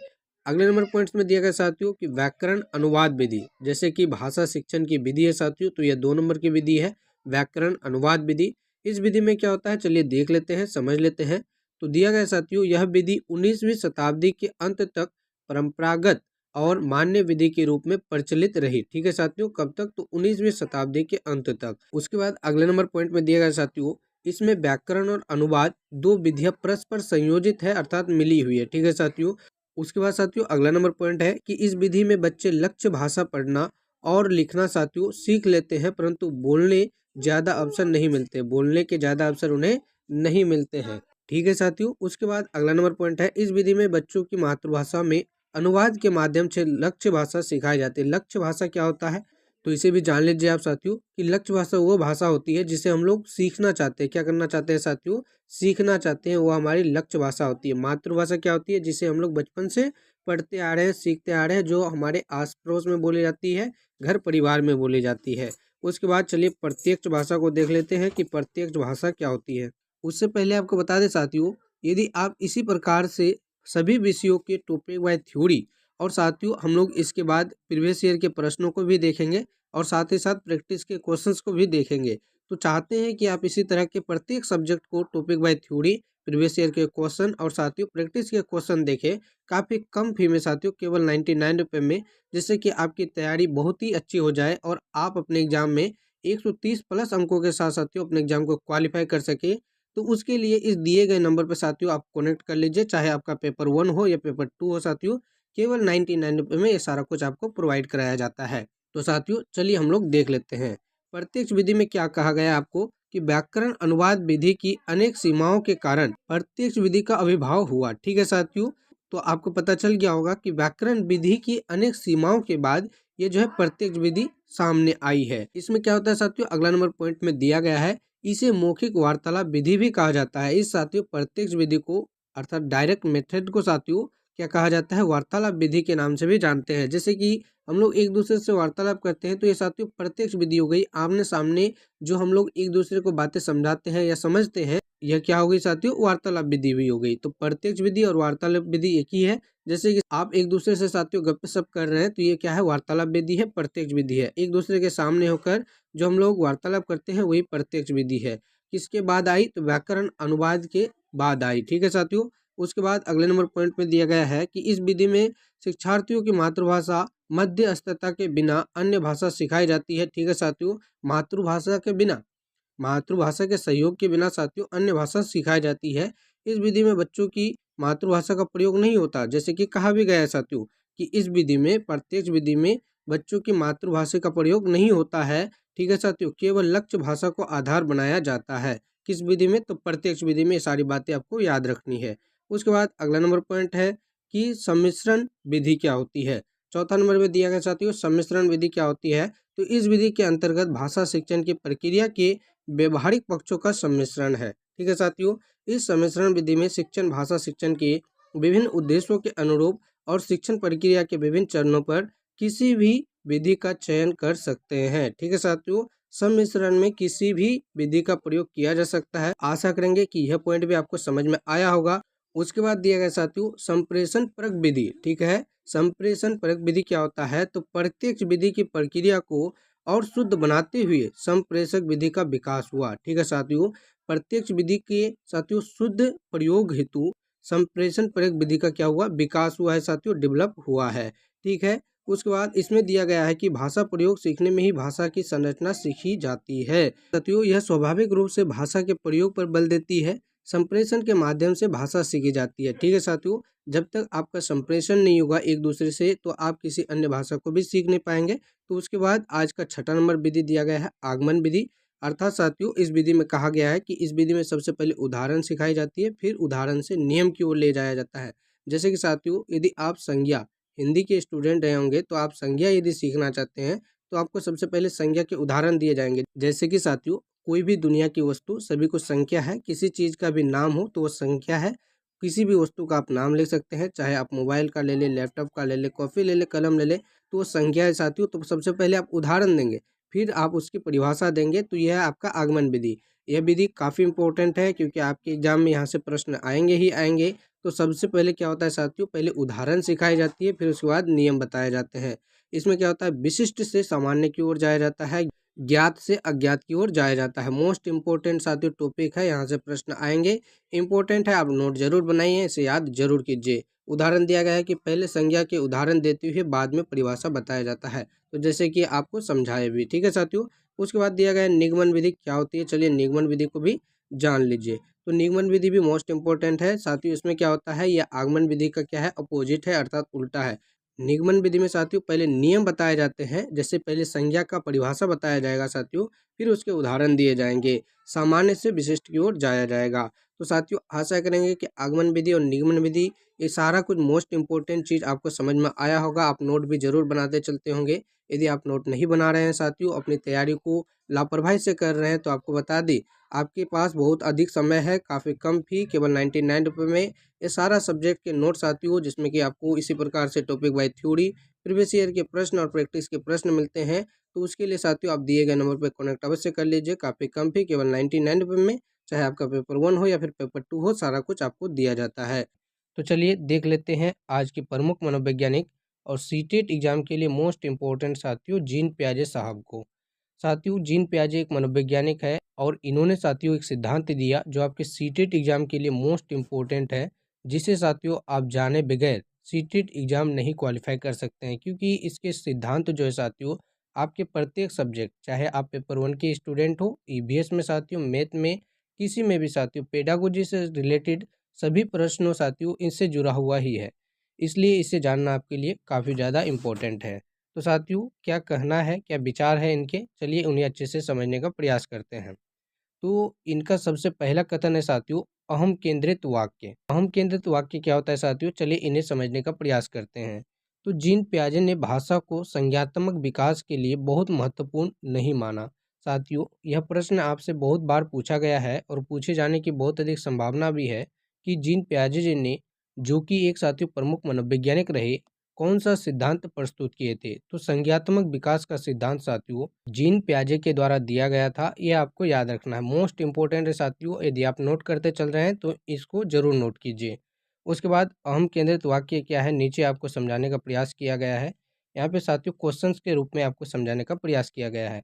अगले नंबर पॉइंट्स में दिया गया साथियों कि व्याकरण अनुवाद विधि, जैसे कि भाषा शिक्षण की विधि है साथियों, तो यह 2 नंबर की विधि है, व्याकरण अनुवाद विधि। इस विधि में क्या होता है चलिए देख लेते हैं, समझ लेते हैं। तो दिया गया साथियों यह विधि 19वीं शताब्दी के अंत तक परंपरागत और मान्य विधि के रूप में प्रचलित रही। ठीक है साथियों, कब तक? तो 19वीं शताब्दी के अंत तक। उसके बाद अगले नंबर पॉइंट में दिया गया साथियों, इसमें व्याकरण और अनुवाद 2 विधियां परस्पर संयोजित है, अर्थात मिली हुई है। ठीक है साथियों। उसके बाद साथियों अगला नंबर पॉइंट है कि इस विधि में बच्चे लक्ष्य भाषा पढ़ना और लिखना साथियों सीख लेते हैं, परंतु बोलने ज्यादा अवसर नहीं मिलते, बोलने के ज्यादा अवसर उन्हें नहीं मिलते हैं। ठीक है साथियों। उसके बाद अगला नंबर पॉइंट है, इस विधि में बच्चों की मातृभाषा में अनुवाद के माध्यम से लक्ष्य भाषा सिखाई जाती है। लक्ष्य भाषा क्या होता है तो इसे भी जान लीजिए आप साथियों कि लक्ष्य भाषा वो भाषा होती है जिसे हम लोग सीखना चाहते हैं। क्या करना चाहते हैं साथियों? सीखना चाहते हैं, वो हमारी लक्ष्य भाषा होती है। मातृभाषा क्या होती है? जिसे हम लोग बचपन से पढ़ते आ रहे हैं, सीखते आ रहे हैं, जो हमारे आस पड़ोस में बोली जाती है, घर परिवार में बोली जाती है। उसके बाद चलिए प्रत्यक्ष भाषा को देख लेते हैं कि प्रत्यक्ष भाषा क्या होती है। उससे पहले आपको बता दें साथियों, यदि आप इसी प्रकार से सभी विषयों के टॉपिक वाइज थ्योरी और साथियों हम लोग इसके बाद प्रीवियस ईयर के प्रश्नों को भी देखेंगे और साथ ही साथ प्रैक्टिस के क्वेश्चंस को भी देखेंगे। तो चाहते हैं कि आप इसी तरह के प्रत्येक सब्जेक्ट को topic wise theory, previous year के क्वेश्चन और साथियों प्रैक्टिस के क्वेश्चन देखें, काफ़ी कम फी में साथियों, केवल 99 रुपये में, जिससे कि आपकी तैयारी बहुत ही अच्छी हो जाए और आप अपने एग्जाम में 130 प्लस अंकों के साथ साथियों अपने एग्जाम को क्वालिफाई कर सके। तो उसके लिए इस दिए गए नंबर पर साथियों आप कनेक्ट कर लीजिए, चाहे आपका पेपर 1 हो या पेपर 2 हो साथियों, केवल 99 रुपये में ये सारा कुछ आपको प्रोवाइड कराया जाता है। तो साथियों चलिए हम लोग देख लेते हैं प्रत्यक्ष विधि में क्या कहा गया आपको कि व्याकरण अनुवाद विधि की अनेक सीमाओं के कारण प्रत्यक्ष विधि का आविर्भाव हुआ। ठीक है साथियों, तो आपको पता चल गया होगा कि व्याकरण विधि की अनेक सीमाओं के बाद ये जो है प्रत्यक्ष विधि सामने आई है। इसमें क्या होता है साथियों, अगला नंबर पॉइंट में दिया गया है, इसे मौखिक वार्तालाप विधि भी कहा जाता है। इस साथियों प्रत्यक्ष विधि को अर्थात डायरेक्ट मेथड को साथियों क्या कहा जाता है? वार्तालाप विधि के नाम से भी जानते हैं। जैसे कि हम लोग एक दूसरे से वार्तालाप करते हैं, तो ये साथियों प्रत्यक्ष विधि हो गई, आमने सामने जो हम लोग एक दूसरे को बातें समझाते हैं या समझते हैं, यह क्या हो गई साथियों? वार्तालाप विधि भी हो गई। तो प्रत्यक्ष विधि और वार्तालाप विधि एक ही है। जैसे कि आप एक दूसरे से साथियों गप्पे कर रहे हैं, तो ये क्या है? वार्तालाप विधि है, प्रत्यक्ष विधि है। एक दूसरे के सामने होकर जो हम लोग वार्तालाप करते हैं वही प्रत्यक्ष विधि है। किसके बाद आई? तो व्याकरण अनुवाद के बाद आई। ठीक है साथियों। उसके बाद अगले नंबर पॉइंट में दिया गया है कि इस विधि में शिक्षार्थियों की मातृभाषा मध्य स्तरता के बिना अन्य भाषा सिखाई जाती है। ठीक है साथियों, मातृभाषा के सहयोग के बिना साथियों अन्य भाषा सिखाई जाती है। इस विधि में बच्चों की मातृभाषा का प्रयोग नहीं होता, जैसे कि कहा भी गया है साथियों कि इस विधि में, प्रत्यक्ष विधि में बच्चों की मातृभाषा का प्रयोग नहीं होता है। ठीक है साथियों, केवल लक्ष्य भाषा को आधार बनाया जाता है। किस विधि में? तो प्रत्यक्ष विधि में। ये सारी बातें आपको याद रखनी है। उसके बाद अगला नंबर पॉइंट है कि सम्मिश्रण विधि क्या होती है। चौथा नंबर में दिया गया साथियों सम्मिश्रण विधि क्या होती है। तो इस विधि के अंतर्गत भाषा शिक्षण की प्रक्रिया के व्यवहारिक पक्षों का सम्मिश्रण है। ठीक है साथियों, इस सम्मिश्रण विधि में शिक्षण भाषा शिक्षण के विभिन्न उद्देश्यों के अनुरूप और शिक्षण प्रक्रिया के विभिन्न चरणों पर किसी भी विधि का चयन कर सकते हैं। ठीक है साथियों, सम्मिश्रण में किसी भी विधि का प्रयोग किया जा सकता है। आशा करेंगे कि यह पॉइंट भी आपको समझ में आया होगा। उसके बाद दिया गया साथियों संप्रेषण परक विधि। ठीक है, संप्रेषण परक विधि क्या होता है? तो प्रत्यक्ष विधि की प्रक्रिया को और शुद्ध बनाते हुए संप्रेषक विधि का विकास हुआ। ठीक है साथियों, प्रत्यक्ष विधि के साथियों शुद्ध प्रयोग हेतु संप्रेषण परक विधि का क्या हुआ, विकास हुआ है साथियों, डेवलप हुआ है। ठीक है। उसके बाद इसमें दिया गया है कि भाषा प्रयोग सीखने में ही भाषा की संरचना सीखी जाती है। साथियों यह स्वाभाविक रूप से भाषा के प्रयोग पर बल देती है। संप्रेषण के माध्यम से भाषा सीखी जाती है। ठीक है साथियों, जब तक आपका संप्रेषण नहीं होगा एक दूसरे से तो आप किसी अन्य भाषा को भी सीख नहीं पाएंगे। तो उसके बाद आज का 6ठा नंबर विधि दिया गया है आगमन विधि। अर्थात साथियों इस विधि में कहा गया है कि इस विधि में सबसे पहले उदाहरण सिखाई जाती है, फिर उदाहरण से नियम की ओर ले जाया जाता है। जैसे कि साथियों यदि आप संज्ञा हिंदी के स्टूडेंट रहे होंगे तो आप संज्ञा यदि सीखना चाहते हैं तो आपको सबसे पहले संज्ञा के उदाहरण दिए जाएंगे। जैसे कि साथियों कोई भी दुनिया की वस्तु सभी को संख्या है, किसी चीज का भी नाम हो तो वो संख्या है। किसी भी वस्तु का आप नाम ले सकते हैं, चाहे आप मोबाइल का ले ले, लैपटॉप का ले ले, कॉफी ले ले, कलम ले ले, तो वो संख्या है साथियों। तो सबसे पहले आप उदाहरण देंगे, फिर आप उसकी परिभाषा देंगे, तो यह है आपका आगमन विधि। यह विधि काफ़ी इंपॉर्टेंट है क्योंकि आपके एग्जाम में यहाँ से प्रश्न आएंगे ही आएंगे। तो सबसे पहले क्या होता है साथियों, पहले उदाहरण सिखाई जाती है, फिर उसके बाद नियम बताए जाते हैं। इसमें क्या होता है, विशिष्ट से सामान्य की ओर जाया जाता है, ज्ञात से अज्ञात की ओर जाया जाता है। मोस्ट इंपॉर्टेंट साथियों टॉपिक है, यहाँ से प्रश्न आएंगे, इंपॉर्टेंट है, आप नोट जरूर बनाइए, इसे याद जरूर कीजिए। उदाहरण दिया गया है कि पहले संज्ञा के उदाहरण देते हुए बाद में परिभाषा बताया जाता है, तो जैसे कि आपको समझाए भी। ठीक है साथियों, उसके बाद दिया गया है निगमन विधि क्या होती है। चलिए निगमन विधि को भी जान लीजिए। तो निगमन विधि भी मोस्ट इंपॉर्टेंट है साथियों। इसमें क्या होता है, यह आगमन विधि का क्या है, अपोजिट है, अर्थात उल्टा है। निगमन विधि में साथियों पहले नियम बताए जाते हैं, जैसे पहले संज्ञा का परिभाषा बताया जाएगा साथियों, फिर उसके उदाहरण दिए जाएंगे, सामान्य से विशिष्ट की ओर जाया जाएगा। तो साथियों आशा करेंगे कि आगमन विधि और निगमन विधि ये सारा कुछ मोस्ट इंपॉर्टेंट चीज़ आपको समझ में आया होगा। आप नोट भी जरूर बनाते चलते होंगे। यदि आप नोट नहीं बना रहे हैं साथियों, अपनी तैयारी को लापरवाही से कर रहे हैं, तो आपको बता दें आपके पास बहुत अधिक समय है, काफ़ी कम फी, केवल 99 रुपये में ये सारा सब्जेक्ट के नोट साथियों, जिसमें कि आपको इसी प्रकार से topic wise theory, previous year के प्रश्न और प्रैक्टिस के प्रश्न मिलते हैं। तो उसके लिए साथियों आप दिए गए नंबर पर कॉन्टैक्ट अवश्य कर लीजिए। काफ़ी कम फी, केवल 99 रुपये में, चाहे आपका पेपर 1 हो या फिर पेपर 2 हो, सारा कुछ आपको दिया जाता है। तो चलिए देख लेते हैं आज की प्रमुख मनोवैज्ञानिक और सीटेट एग्जाम के लिए मोस्ट इम्पोर्टेंट साथियों जीन पियाजे साहब को। साथियों जीन पियाजे एक मनोवैज्ञानिक है और इन्होंने साथियों एक सिद्धांत दिया जो आपके सीटेट एग्जाम के लिए मोस्ट इम्पोर्टेंट है, जिसे साथियों आप जाने बगैर सीटेट एग्जाम नहीं क्वालिफाई कर सकते हैं, क्योंकि इसके सिद्धांत जो है साथियों आपके प्रत्येक सब्जेक्ट, चाहे आप पेपर 1 के स्टूडेंट हो, ईवीएस में साथियों, मैथ में, किसी में भी साथियों, पेडागोजी से रिलेटेड सभी प्रश्नों साथियों इनसे जुड़ा हुआ ही है, इसलिए इसे जानना आपके लिए काफ़ी ज़्यादा इम्पोर्टेंट है। तो साथियों क्या कहना है, क्या विचार है इनके, चलिए उन्हें अच्छे से समझने का प्रयास करते हैं। तो इनका सबसे पहला कथन है साथियों अहम केंद्रित वाक्य। अहम केंद्रित वाक्य क्या होता है साथियों, चलिए इन्हें समझने का प्रयास करते हैं। तो जीन पियाजे ने भाषा को संज्ञात्मक विकास के लिए बहुत महत्वपूर्ण नहीं माना। साथियों यह प्रश्न आपसे बहुत बार पूछा गया है और पूछे जाने की बहुत अधिक संभावना भी है कि जीन पियाजे जी ने, जो कि एक साथियों प्रमुख मनोवैज्ञानिक रहे, कौन सा सिद्धांत प्रस्तुत किए थे। तो संज्ञात्मक विकास का सिद्धांत साथियों जीन पियाजे के द्वारा दिया गया था, यह आपको याद रखना है, मोस्ट इंपोर्टेंट है साथियों। यदि आप नोट करते चल रहे हैं तो इसको जरूर नोट कीजिए। उसके बाद अहम केंद्रित वाक्य क्या है, नीचे आपको समझाने का प्रयास किया गया है। यहाँ पे साथियों क्वेश्चंस के रूप में आपको समझाने का प्रयास किया गया है।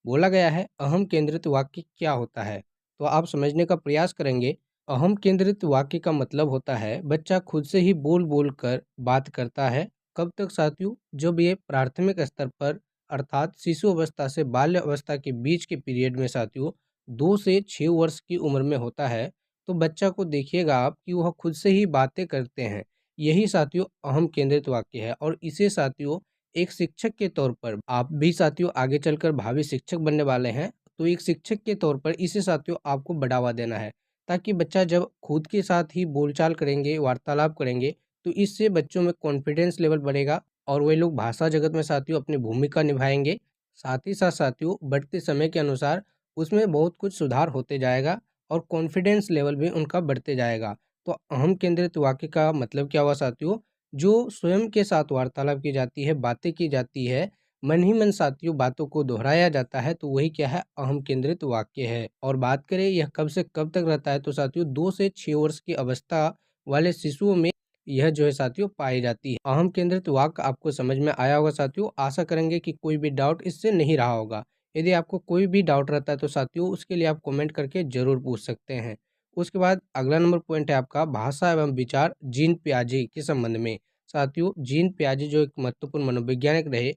बोला गया है अहम केंद्रित वाक्य क्या होता है, तो आप समझने का प्रयास करेंगे। अहम केंद्रित वाक्य का मतलब होता है बच्चा खुद से ही बोल बोल कर बात करता है। कब तक साथियों, जब ये प्राथमिक स्तर पर अर्थात शिशु अवस्था से बाल्य अवस्था के बीच के पीरियड में साथियों 2 से 6 वर्ष की उम्र में होता है। तो बच्चा को देखिएगा आप कि वह खुद से ही बातें करते हैं, यही साथियों अहम केंद्रित वाक्य है। और इसे साथियों एक शिक्षक के तौर पर, आप भी साथियों आगे चलकर भावी शिक्षक बनने वाले हैं, तो एक शिक्षक के तौर पर इसे साथियों आपको बढ़ावा देना है, ताकि बच्चा जब खुद के साथ ही बोलचाल करेंगे, वार्तालाप करेंगे, तो इससे बच्चों में कॉन्फिडेंस लेवल बढ़ेगा और वे लोग भाषा जगत में साथियों अपनी भूमिका निभाएंगे। साथ ही साथ साथियों बढ़ते समय के अनुसार उसमें बहुत कुछ सुधार होते जाएगा और कॉन्फिडेंस लेवल भी उनका बढ़ते जाएगा। तो अहम केंद्रित वाक्य का मतलब क्या हुआ साथियों, जो स्वयं के साथ वार्तालाप की जाती है, बातें की जाती है, मन ही मन साथियों बातों को दोहराया जाता है, तो वही क्या है, अहम केंद्रित वाक्य है। और बात करें यह कब से कब तक रहता है, तो साथियों 2 से 6 वर्ष की अवस्था वाले शिशुओं में यह जो है साथियों पाई जाती है। अहम केंद्रित वाक्य आपको समझ में आया होगा साथियों। आशा करेंगे कि कोई भी डाउट इससे नहीं रहा होगा। यदि आपको कोई भी डाउट रहता है तो साथियों उसके लिए आप कमेंट करके जरूर पूछ सकते हैं। उसके बाद अगला नंबर पॉइंट है आपका भाषा एवं विचार जीन पियाजे के संबंध में। साथियों, जीन पियाजे जो एक महत्वपूर्ण मनोवैज्ञानिक रहे,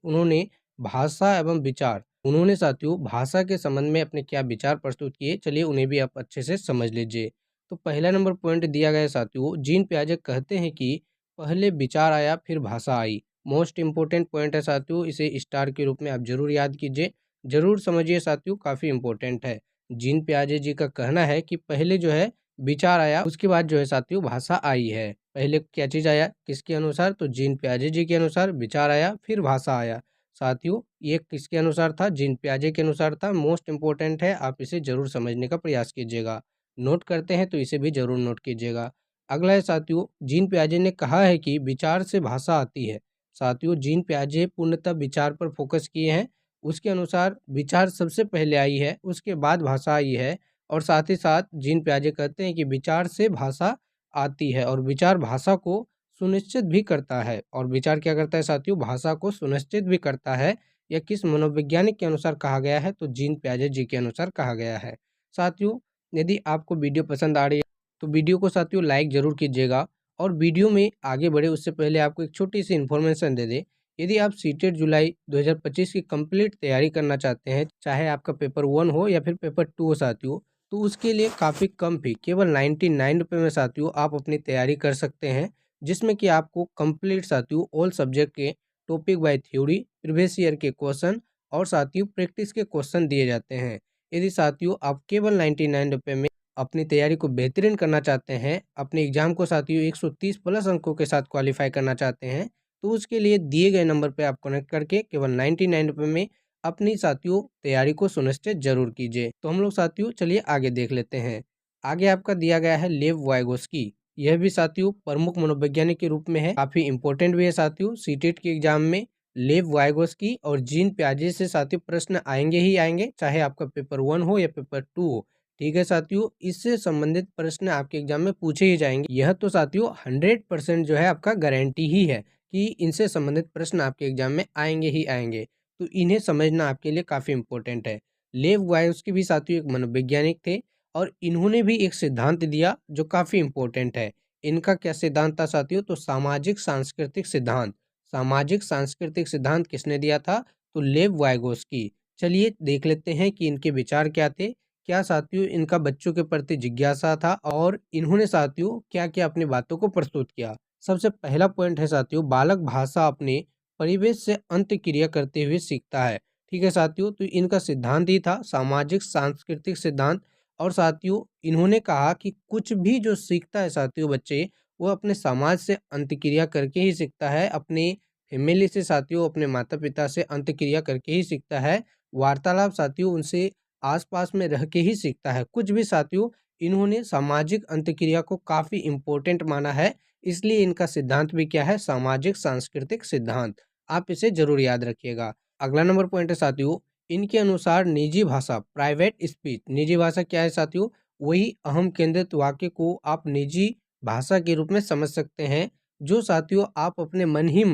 उन्होंने साथियों भाषा के संबंध में अपने क्या विचार प्रस्तुत किए, चलिए उन्हें भी आप अच्छे से समझ लीजिए। तो पहला नंबर पॉइंट दिया गया है साथियों, जीन पियाजे कहते हैं कि पहले विचार आया फिर भाषा आई। मोस्ट इंपोर्टेंट पॉइंट है साथियों, इसे स्टार के रूप में आप जरूर याद कीजिए, जरूर समझिए साथियों, काफी इंपॉर्टेंट है। जीन पियाजे जी का कहना है कि पहले जो है विचार आया, उसके बाद जो है साथियों भाषा आई है। पहले क्या चीज आया, किसके अनुसार, तो जीन पियाजे जी के अनुसार विचार आया फिर भाषा आया। साथियों ये किसके अनुसार था, जीन पियाजे के अनुसार था। मोस्ट इंपोर्टेंट है, आप इसे जरूर समझने का प्रयास कीजिएगा। नोट करते हैं तो इसे भी जरूर नोट कीजिएगा। अगला है साथियों, जीन पियाजे ने कहा है कि विचार से भाषा आती है। साथियों जीन पियाजे पूर्णतः विचार पर फोकस किए हैं, उसके अनुसार विचार सबसे पहले आई है, उसके बाद भाषा आई है। और साथ ही साथ जीन पियाजे कहते हैं कि विचार से भाषा आती है और विचार भाषा को सुनिश्चित भी करता है। और विचार क्या करता है साथियों, भाषा को सुनिश्चित भी करता है। यह किस मनोवैज्ञानिक के अनुसार कहा गया है, तो जीन पियाजे जी के अनुसार कहा गया है। साथियों यदि आपको वीडियो पसंद आ रही है तो वीडियो को साथियों लाइक जरूर कीजिएगा। और वीडियो में आगे बढ़े उससे पहले आपको एक छोटी सी इन्फॉर्मेशन दे दे, यदि आप सीटेट जुलाई 2025 की कंप्लीट तैयारी करना चाहते हैं, चाहे आपका पेपर 1 हो या फिर पेपर 2 हो साथियों, तो उसके लिए काफ़ी कम फी, केवल 99 रुपये में साथियों आप अपनी तैयारी कर सकते हैं। जिसमें कि आपको कंप्लीट साथियों ऑल सब्जेक्ट के topic by theory, previous year के क्वेश्चन और साथियों प्रैक्टिस के क्वेश्चन दिए जाते हैं। यदि साथियों आप केवल 99 रुपये में अपनी तैयारी को बेहतरीन करना चाहते हैं, अपने एग्जाम को साथियों 130 प्लस अंकों के साथ क्वालिफाई करना चाहते हैं, तो उसके लिए दिए गए नंबर पे आप कनेक्ट करके केवल 99 रुपये में अपनी साथियों तैयारी को सुनिश्चित जरूर कीजिए। तो हम लोग साथियों चलिए आगे देख लेते हैं। आगे आपका दिया गया है लेव वाइगोस्की। यह भी साथियों प्रमुख मनोवैज्ञानिक के रूप में है, काफी इंपॉर्टेंट भी है साथियों। सीटेट के एग्जाम में लेव वाइगोस्की और जीन पियाजे से साथियों प्रश्न आएंगे ही आएंगे, चाहे आपका पेपर 1 हो या पेपर 2 हो। ठीक है साथियों, इससे संबंधित प्रश्न आपके एग्जाम में पूछे ही जाएंगे। यह तो साथियों 100% जो है आपका गारंटी ही है कि इनसे संबंधित प्रश्न आपके एग्जाम में आएंगे ही आएंगे। तो इन्हें समझना आपके लिए काफी इंपॉर्टेंट है। लेव वाइगोस्की भी साथियों एक मनोवैज्ञानिक थे और इन्होंने भी एक सिद्धांत दिया जो काफी इंपॉर्टेंट है। इनका क्या सिद्धांत था साथियों, तो सामाजिक सांस्कृतिक सिद्धांत। सामाजिक सांस्कृतिक सिद्धांत किसने दिया था, तो लेव वाइगोस्की। चलिए देख लेते हैं कि इनके विचार क्या थे। क्या साथियों इनका बच्चों के प्रति जिज्ञासा था और इन्होंने साथियों क्या क्या अपनी बातों को प्रस्तुत किया। सबसे पहला पॉइंट है साथियों, बालक भाषा अपने परिवेश से अंतःक्रिया करते हुए सीखता है। ठीक है साथियों, तो इनका सिद्धांत ही था सामाजिक सांस्कृतिक सिद्धांत। और साथियों इन्होंने कहा कि कुछ भी जो सीखता है साथियों बच्चे, वो अपने समाज से अंतःक्रिया करके ही सीखता है, अपने फैमिली से साथियों, अपने माता पिता से अंतःक्रिया करके ही सीखता है। वार्तालाप साथियों उनसे आसपास में रह के ही सीखता है। कुछ भी साथियों इन्होंने सामाजिक अंतःक्रिया को काफी इंपॉर्टेंट माना है, इसलिए इनका सिद्धांत भी क्या है, सामाजिक सांस्कृतिक सिद्धांत। आप इसे जरूर याद रखिएगा। अगला नंबर पॉइंट है साथियों, इनके अनुसार निजी भाषा प्राइवेट स्पीच। निजी भाषा क्या है साथियों, वही अहम केंद्रित वाक्य को आप निजी भाषा के रूप में समझ सकते हैं, जो साथियों आप अपने मन ही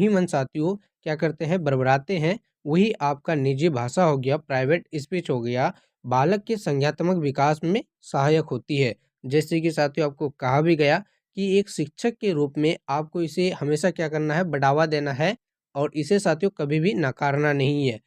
मन साथियों क्या करते हैं, बड़बड़ाते हैं, वही आपका निजी भाषा हो गया, प्राइवेट स्पीच हो गया। बालक के संज्ञानात्मक विकास में सहायक होती है। जैसे कि साथियों आपको कहा भी गया कि एक शिक्षक के रूप में आपको इसे हमेशा क्या करना है, बढ़ावा देना है और इसे साथियों कभी भी नकारना नहीं है।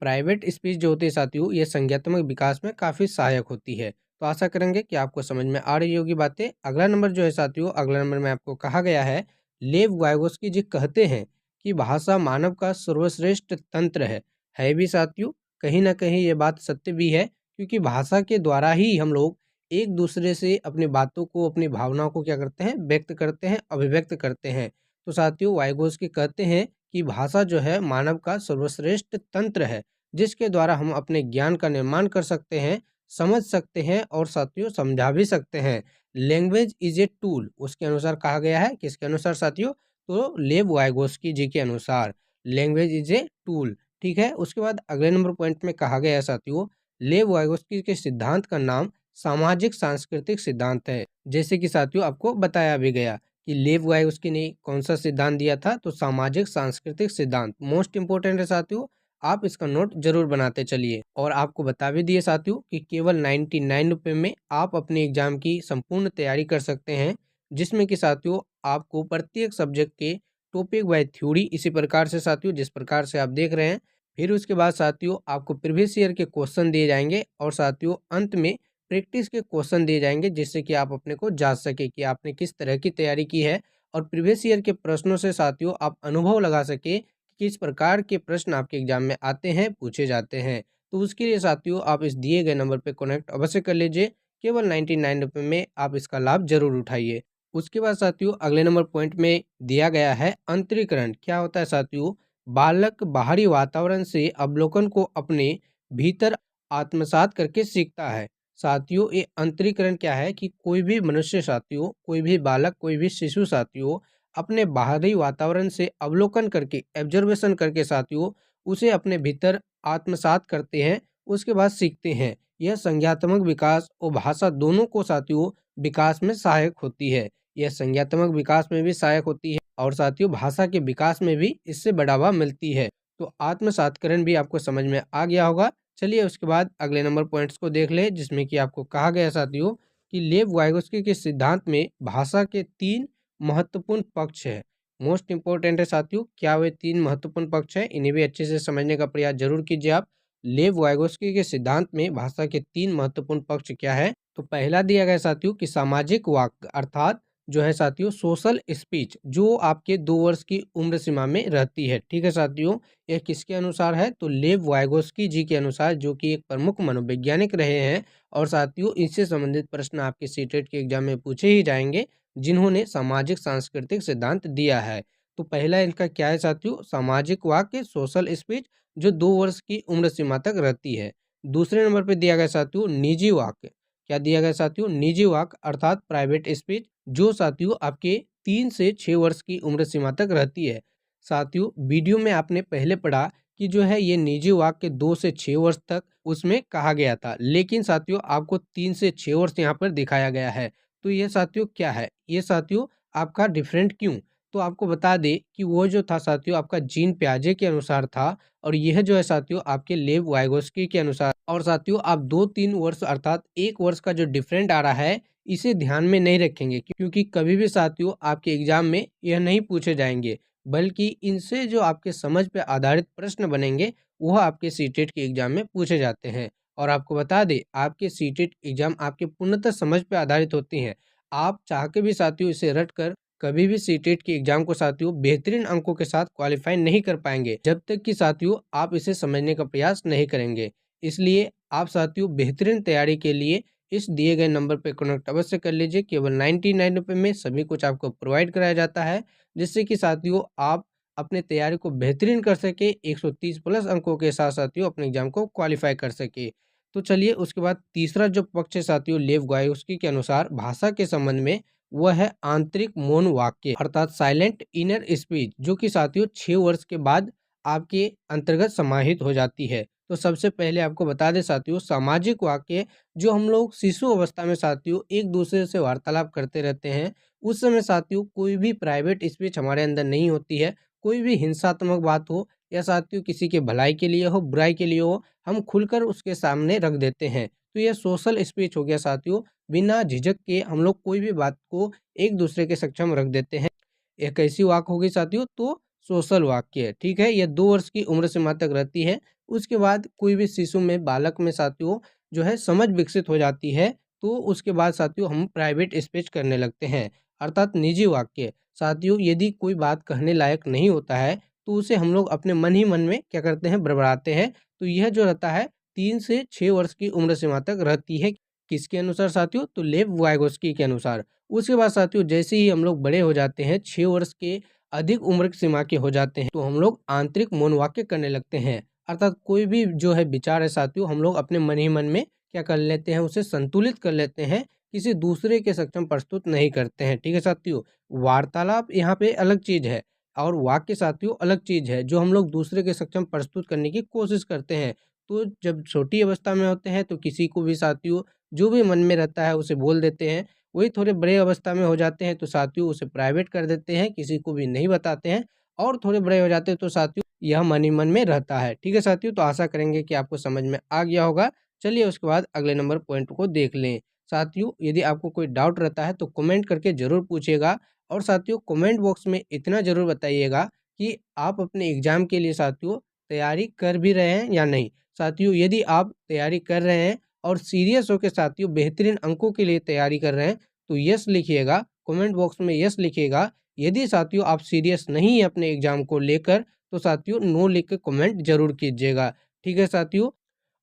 प्राइवेट स्पीच जो होती है साथियों, ये संज्ञानात्मक विकास में काफ़ी सहायक होती है। तो आशा करेंगे कि आपको समझ में आ रही होगी बातें। अगला नंबर जो है साथियों, अगला नंबर में आपको कहा गया है, लेव वाइगोस्की जी कहते हैं कि भाषा मानव का सर्वश्रेष्ठ तंत्र है भी साथियों। कहीं ना कहीं ये बात सत्य भी है, क्योंकि भाषा के द्वारा ही हम लोग एक दूसरे से अपनी बातों को, अपनी भावनाओं को क्या करते हैं, व्यक्त करते हैं, अभिव्यक्त करते हैं। तो साथियों वाइगोस्की कहते हैं कि भाषा जो है मानव का सर्वश्रेष्ठ तंत्र है, जिसके द्वारा हम अपने ज्ञान का निर्माण कर सकते हैं, समझ सकते हैं और साथियों समझा भी सकते हैं। लैंग्वेज इज ए टूल, उसके अनुसार कहा गया है। किसके अनुसार साथियों, तो लेव वाइगोस्की जी के अनुसार लैंग्वेज इज ए टूल। ठीक है, उसके बाद अगले नंबर पॉइंट में कहा गया है साथियों, लेव वाइगोस्की के सिद्धांत का नाम सामाजिक सांस्कृतिक सिद्धांत है। जैसे कि साथियों आपको बताया भी गया कि लेव वाइगोस्की ने कौन सा सिद्धांत दिया था, तो सामाजिक सांस्कृतिक सिद्धांत। मोस्ट इंपोर्टेंट है साथियों, आप इसका नोट जरूर बनाते चलिए। और आपको बता भी दिए साथियों कि केवल 99 रुपये में आप अपने एग्जाम की संपूर्ण तैयारी कर सकते हैं, जिसमें कि साथियों आपको प्रत्येक सब्जेक्ट के टॉपिक बाय थ्योरी इसी प्रकार से साथियों जिस प्रकार से आप देख रहे हैं, फिर उसके बाद साथियों आपको प्रीवियस ईयर के क्वेश्चन दिए जाएंगे और साथियों अंत में प्रैक्टिस के क्वेश्चन दिए जाएंगे, जिससे कि आप अपने को जांच सके कि आपने किस तरह की तैयारी की है और प्रीवियस ईयर के प्रश्नों से साथियों आप अनुभव लगा सके कि किस प्रकार के प्रश्न आपके एग्जाम में आते हैं, पूछे जाते हैं। तो उसके लिए साथियों आप इस दिए गए नंबर पर कनेक्ट अवश्य कर लीजिए। केवल 99 रुपये में आप इसका लाभ जरूर उठाइए। उसके बाद साथियों अगले नंबर पॉइंट में दिया गया है अंतरीकरण। क्या होता है साथियों? बालक बाहरी वातावरण से अवलोकन को अपने भीतर आत्मसात करके सीखता है। साथियों ये अंतरीकरण क्या है कि कोई भी मनुष्य साथियों, कोई भी बालक, कोई भी शिशु साथियों अपने बाहरी वातावरण से अवलोकन करके, ऑब्जर्वेशन करके साथियों उसे अपने भीतर आत्मसात करते हैं, उसके बाद सीखते हैं। यह संज्ञानात्मक विकास और भाषा दोनों को साथियों विकास में सहायक होती है। यह संज्ञानात्मक विकास में भी सहायक होती है और साथियों भाषा के विकास में भी इससे बढ़ावा मिलती है। तो आत्मसातकरण भी आपको समझ में आ गया होगा। चलिए उसके बाद अगले नंबर पॉइंट्स को देख ले, जिसमें कि आपको कहा गया साथियों कि लेव वाइगोस्की के सिद्धांत में भाषा के 3 महत्वपूर्ण पक्ष है। मोस्ट इंपोर्टेंट है साथियों। क्या वे 3 महत्वपूर्ण पक्ष है, इन्हें भी अच्छे से समझने का प्रयास जरूर कीजिए आप। लेव वाइगोस्की के सिद्धांत में भाषा के 3 महत्वपूर्ण पक्ष क्या है? तो पहला दिया गया साथियों कि सामाजिक वाक्य अर्थात जो है साथियों सोशल स्पीच, जो आपके 2 वर्ष की उम्र सीमा में रहती है। ठीक है साथियों, यह किसके अनुसार है? तो लेव वाइगोस्की जी के अनुसार, जो कि एक प्रमुख मनोवैज्ञानिक रहे हैं और साथियों इससे संबंधित प्रश्न आपके सीटेट के एग्जाम में पूछे ही जाएंगे, जिन्होंने सामाजिक सांस्कृतिक सिद्धांत दिया है। तो पहला इनका क्या है साथियों? सामाजिक वाक्य सोशल स्पीच, जो 2 वर्ष की उम्र सीमा तक रहती है। दूसरे नंबर पर दिया गया साथियों निजी वाक्य। क्या दिया गया साथियों? निजी वाक्य अर्थात प्राइवेट स्पीच, जो साथियों आपके 3 से 6 वर्ष की उम्र सीमा तक रहती है। साथियों वीडियो में आपने पहले पढ़ा कि जो है ये निजी वाक्य 2 से 6 वर्ष तक उसमें कहा गया था, लेकिन साथियों आपको 3 से 6 वर्ष यहाँ पर दिखाया गया है। तो ये साथियों क्या है? ये साथियों आपका डिफरेंट क्यों? तो आपको बता दें कि वो जो था साथियों आपका जीन पियाजे के अनुसार था और यह जो है साथियों आपके लेव वाइगोस्की के अनुसार। और साथियों आप 2-3 वर्ष अर्थात 1 वर्ष का जो डिफरेंट आ रहा है, इसे ध्यान में नहीं रखेंगे, क्योंकि कभी भी साथियों आपके एग्जाम में यह नहीं पूछे जाएंगे, बल्कि इनसे जो आपके समझ पे आधारित प्रश्न बनेंगे वह आपके सीटेट के एग्जाम में पूछे जाते हैं। और आपको बता दें आपके सीटेट एग्जाम आपके पूर्णतः समझ पे आधारित होती हैं। आप चाह के भी साथियों इसे रट कर कभी भी सीटेट के एग्जाम को साथियों बेहतरीन अंकों के साथ क्वालिफाई नहीं कर पाएंगे, जब तक कि साथियों आप इसे समझने का प्रयास नहीं करेंगे। इसलिए आप साथियों बेहतरीन तैयारी के लिए इस दिए गए नंबर पर कनेक्ट अवश्य कर लीजिए। केवल 99 रुपये में सभी कुछ आपको प्रोवाइड कराया जाता है, जिससे कि साथियों आप अपने तैयारी को बेहतरीन कर सके, 130 प्लस अंकों के साथ साथियों अपने एग्जाम को क्वालिफाई कर सके। तो चलिए उसके बाद तीसरा जो पक्ष है साथियों लेव वाइगोस्की के अनुसार भाषा के संबंध में, वह है आंतरिक मौन वाक्य अर्थात साइलेंट इनर स्पीच, जो कि साथियों 6 वर्ष के बाद आपके अंतर्गत समाहित हो जाती है। तो सबसे पहले आपको बता दें साथियों सामाजिक वाक्य, जो हम लोग शिशु अवस्था में साथियों एक दूसरे से वार्तालाप करते रहते हैं, उस समय साथियों कोई भी प्राइवेट स्पीच हमारे अंदर नहीं होती है। कोई भी हिंसात्मक बात हो या साथियों किसी के भलाई के लिए हो, बुराई के लिए हो, हम खुलकर उसके सामने रख देते हैं। तो यह सोशल स्पीच हो गया साथियों। बिना झिझक के हम लोग कोई भी बात को एक दूसरे के सक्षम रख देते हैं। एक ऐसी वाक होगी साथियों तो सोशल वाक्य है। ठीक है, यह 2 वर्ष की उम्र सीमा तक रहती है। उसके बाद कोई भी शिशु में, बालक में साथियों जो है समझ विकसित हो जाती है, तो उसके बाद साथियों हम प्राइवेट स्पीच करने लगते हैं अर्थात निजी वाक्य। साथियों यदि कोई बात कहने लायक नहीं होता है तो उसे हम लोग अपने मन ही मन में क्या करते हैं, बड़बड़ाते हैं। तो यह जो रहता है 3 से 6 वर्ष की उम्र सीमा तक रहती है। किसके अनुसार साथियों? तो लेव वाइगोस्की के अनुसार। उसके बाद साथियों जैसे ही हम लोग बड़े हो जाते हैं, 6 वर्ष के अधिक उम्र की सीमा के हो जाते हैं, तो हम लोग आंतरिक मौन वाक्य करने लगते हैं अर्थात कोई भी जो है विचार है साथियों हम लोग अपने मन ही मन में क्या कर लेते हैं, उसे संतुलित कर लेते हैं, किसी दूसरे के सक्षम प्रस्तुत नहीं करते हैं। ठीक है साथियों, वार्तालाप यहाँ पे अलग चीज है और वाक्य साथियों अलग चीज है, जो हम लोग दूसरे के सक्षम प्रस्तुत करने की कोशिश करते हैं। तो जब छोटी अवस्था में होते हैं तो किसी को भी साथियों जो भी मन में रहता है उसे बोल देते हैं। वही थोड़े बड़े अवस्था में हो जाते हैं तो साथियों उसे प्राइवेट कर देते हैं, किसी को भी नहीं बताते हैं। और थोड़े बड़े हो जाते हैं तो साथियों यह मन ही मन में रहता है। ठीक है साथियों, तो आशा करेंगे कि आपको समझ में आ गया होगा। चलिए उसके बाद अगले नंबर पॉइंट को देख लें। साथियों यदि आपको कोई डाउट रहता है तो कमेंट करके ज़रूर पूछिएगा, और साथियों कमेंट बॉक्स में इतना ज़रूर बताइएगा कि आप अपने एग्ज़ाम के लिए साथियों तैयारी कर भी रहे हैं या नहीं। साथियों यदि आप तैयारी कर रहे हैं और सीरियस होकर साथियों बेहतरीन अंकों के लिए तैयारी कर रहे हैं तो यस लिखिएगा, कमेंट बॉक्स में यस लिखिएगा। यदि साथियों आप सीरियस नहीं है अपने एग्ज़ाम को लेकर तो साथियों नो लिख के कमेंट जरूर कीजिएगा। ठीक है साथियों,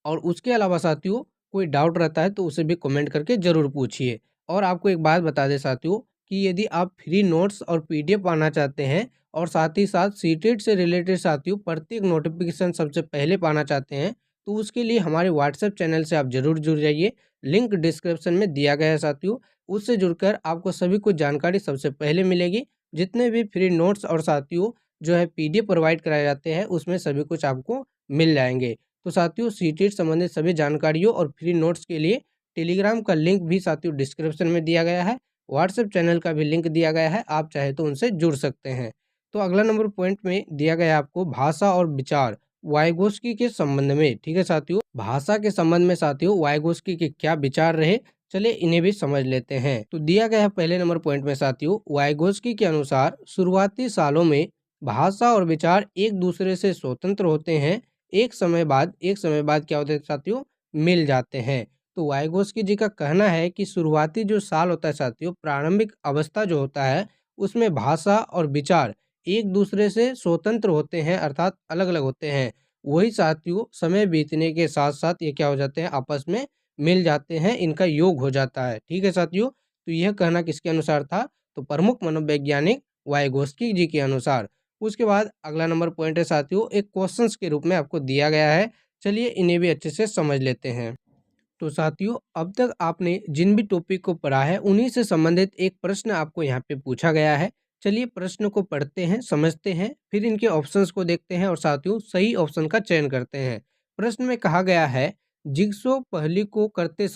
और उसके अलावा साथियों कोई डाउट रहता है तो उसे भी कमेंट करके ज़रूर पूछिए। और आपको एक बात बता दें साथियों कि यदि आप फ्री नोट्स और पीडीएफ पाना चाहते हैं और साथ ही साथ सीटेट से रिलेटेड साथियों प्रत्येक नोटिफिकेशन सबसे पहले पाना चाहते हैं तो उसके लिए हमारे व्हाट्सएप चैनल से आप ज़रूर जुड़ जाइए। लिंक डिस्क्रिप्शन में दिया गया है साथियों, उससे जुड़कर आपको सभी कुछ जानकारी सबसे पहले मिलेगी। जितने भी फ्री नोट्स और साथियों जो है पीडीएफ प्रोवाइड कराए जाते हैं उसमें सभी कुछ आपको मिल जाएंगे। तो साथियों सीटेट संबंधित सभी जानकारियों और फ्री नोट्स के लिए टेलीग्राम का लिंक भी साथियों डिस्क्रिप्शन में दिया गया है, व्हाट्सएप चैनल का भी लिंक दिया गया है, आप चाहे तो उनसे जुड़ सकते हैं। तो अगला नंबर पॉइंट में दिया गया है आपको भाषा और विचार वाइगोस्की के संबंध में। ठीक है साथियों, भाषा के संबंध में साथियों वाइगोस्की के क्या विचार रहे, चलिए इन्हें भी समझ लेते हैं। तो दिया गया है पहले नंबर पॉइंट में साथियों वाइगोस्की के अनुसार शुरुआती सालों में भाषा और विचार एक दूसरे से स्वतंत्र होते हैं, एक समय बाद क्या होता है साथियों मिल जाते हैं। तो वाइगोस्की जी का कहना है कि शुरुआती जो साल होता है साथियों प्रारंभिक अवस्था जो होता है उसमें भाषा और विचार एक दूसरे से स्वतंत्र होते हैं, अर्थात अलग अलग होते हैं। वही साथियों समय बीतने के साथ साथ ये क्या हो जाते हैं आपस में मिल जाते हैं, इनका योग हो जाता है। ठीक है साथियों, तो यह कहना किसके अनुसार था, तो प्रमुख मनोवैज्ञानिक वाइगोस्की जी के अनुसार। उसके बाद अगला नंबर पॉइंट है साथियों एक क्वेश्चंस के रूप में आपको दिया गया है, चलिए इन्हें भी अच्छे से समझ लेते हैं। तो साथियों अब तक आपने जिन भी टॉपिक को पढ़ा है उन्हीं से संबंधित एक प्रश्न आपको यहाँ पे पूछा गया है। चलिए प्रश्न को पढ़ते हैं, समझते हैं, फिर इनके ऑप्शंस को देखते हैं और साथियों सही ऑप्शन का चयन करते हैं। प्रश्न में कहा गया है जिग्सो पहेली को करते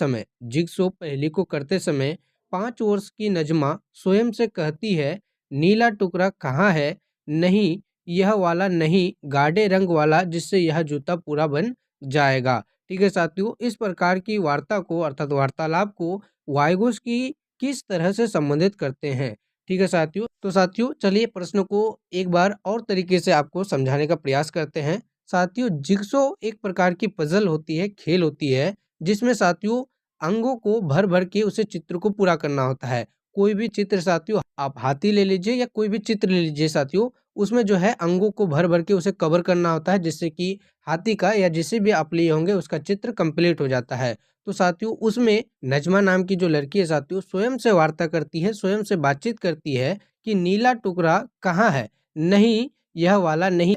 समय 5 वर्ष की नजमा स्वयं से कहती है नीला टुकड़ा कहाँ है, नहीं यह वाला नहीं गाढ़े रंग वाला जिससे यह जूता पूरा बन जाएगा। ठीक है साथियों, इस प्रकार की वार्ता को अर्थात वार्तालाप को वाइगोस्की किस तरह से संबंधित करते हैं। ठीक है साथियों, तो साथियों चलिए प्रश्न को एक बार और तरीके से आपको समझाने का प्रयास करते हैं। साथियों जिग्सो एक प्रकार की पजल होती है, खेल होती है, जिसमें साथियों अंगों को भर भर के उसे चित्र को पूरा करना होता है। कोई भी चित्र साथियों आप हाथी ले लीजिए या कोई भी चित्र ले लीजिए साथियों, उसमें जो है अंगों को भर भर के उसे कवर करना होता है जिससे कि हाथी का या जिसे भी आप लिए होंगे उसका चित्र कंप्लीट हो जाता है। तो साथियों उसमें नजमा नाम की जो लड़की है साथियों स्वयं से वार्ता करती है, स्वयं से बातचीत करती है कि नीला टुकड़ा कहाँ है, नहीं यह वाला नहीं।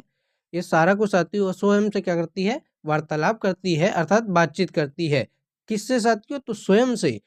ये सारा कुछ साथियों वो स्वयं से क्या करती है, वार्तालाप करती है, अर्थात बातचीत करती है। किससे साथियों, तो स्वयं से।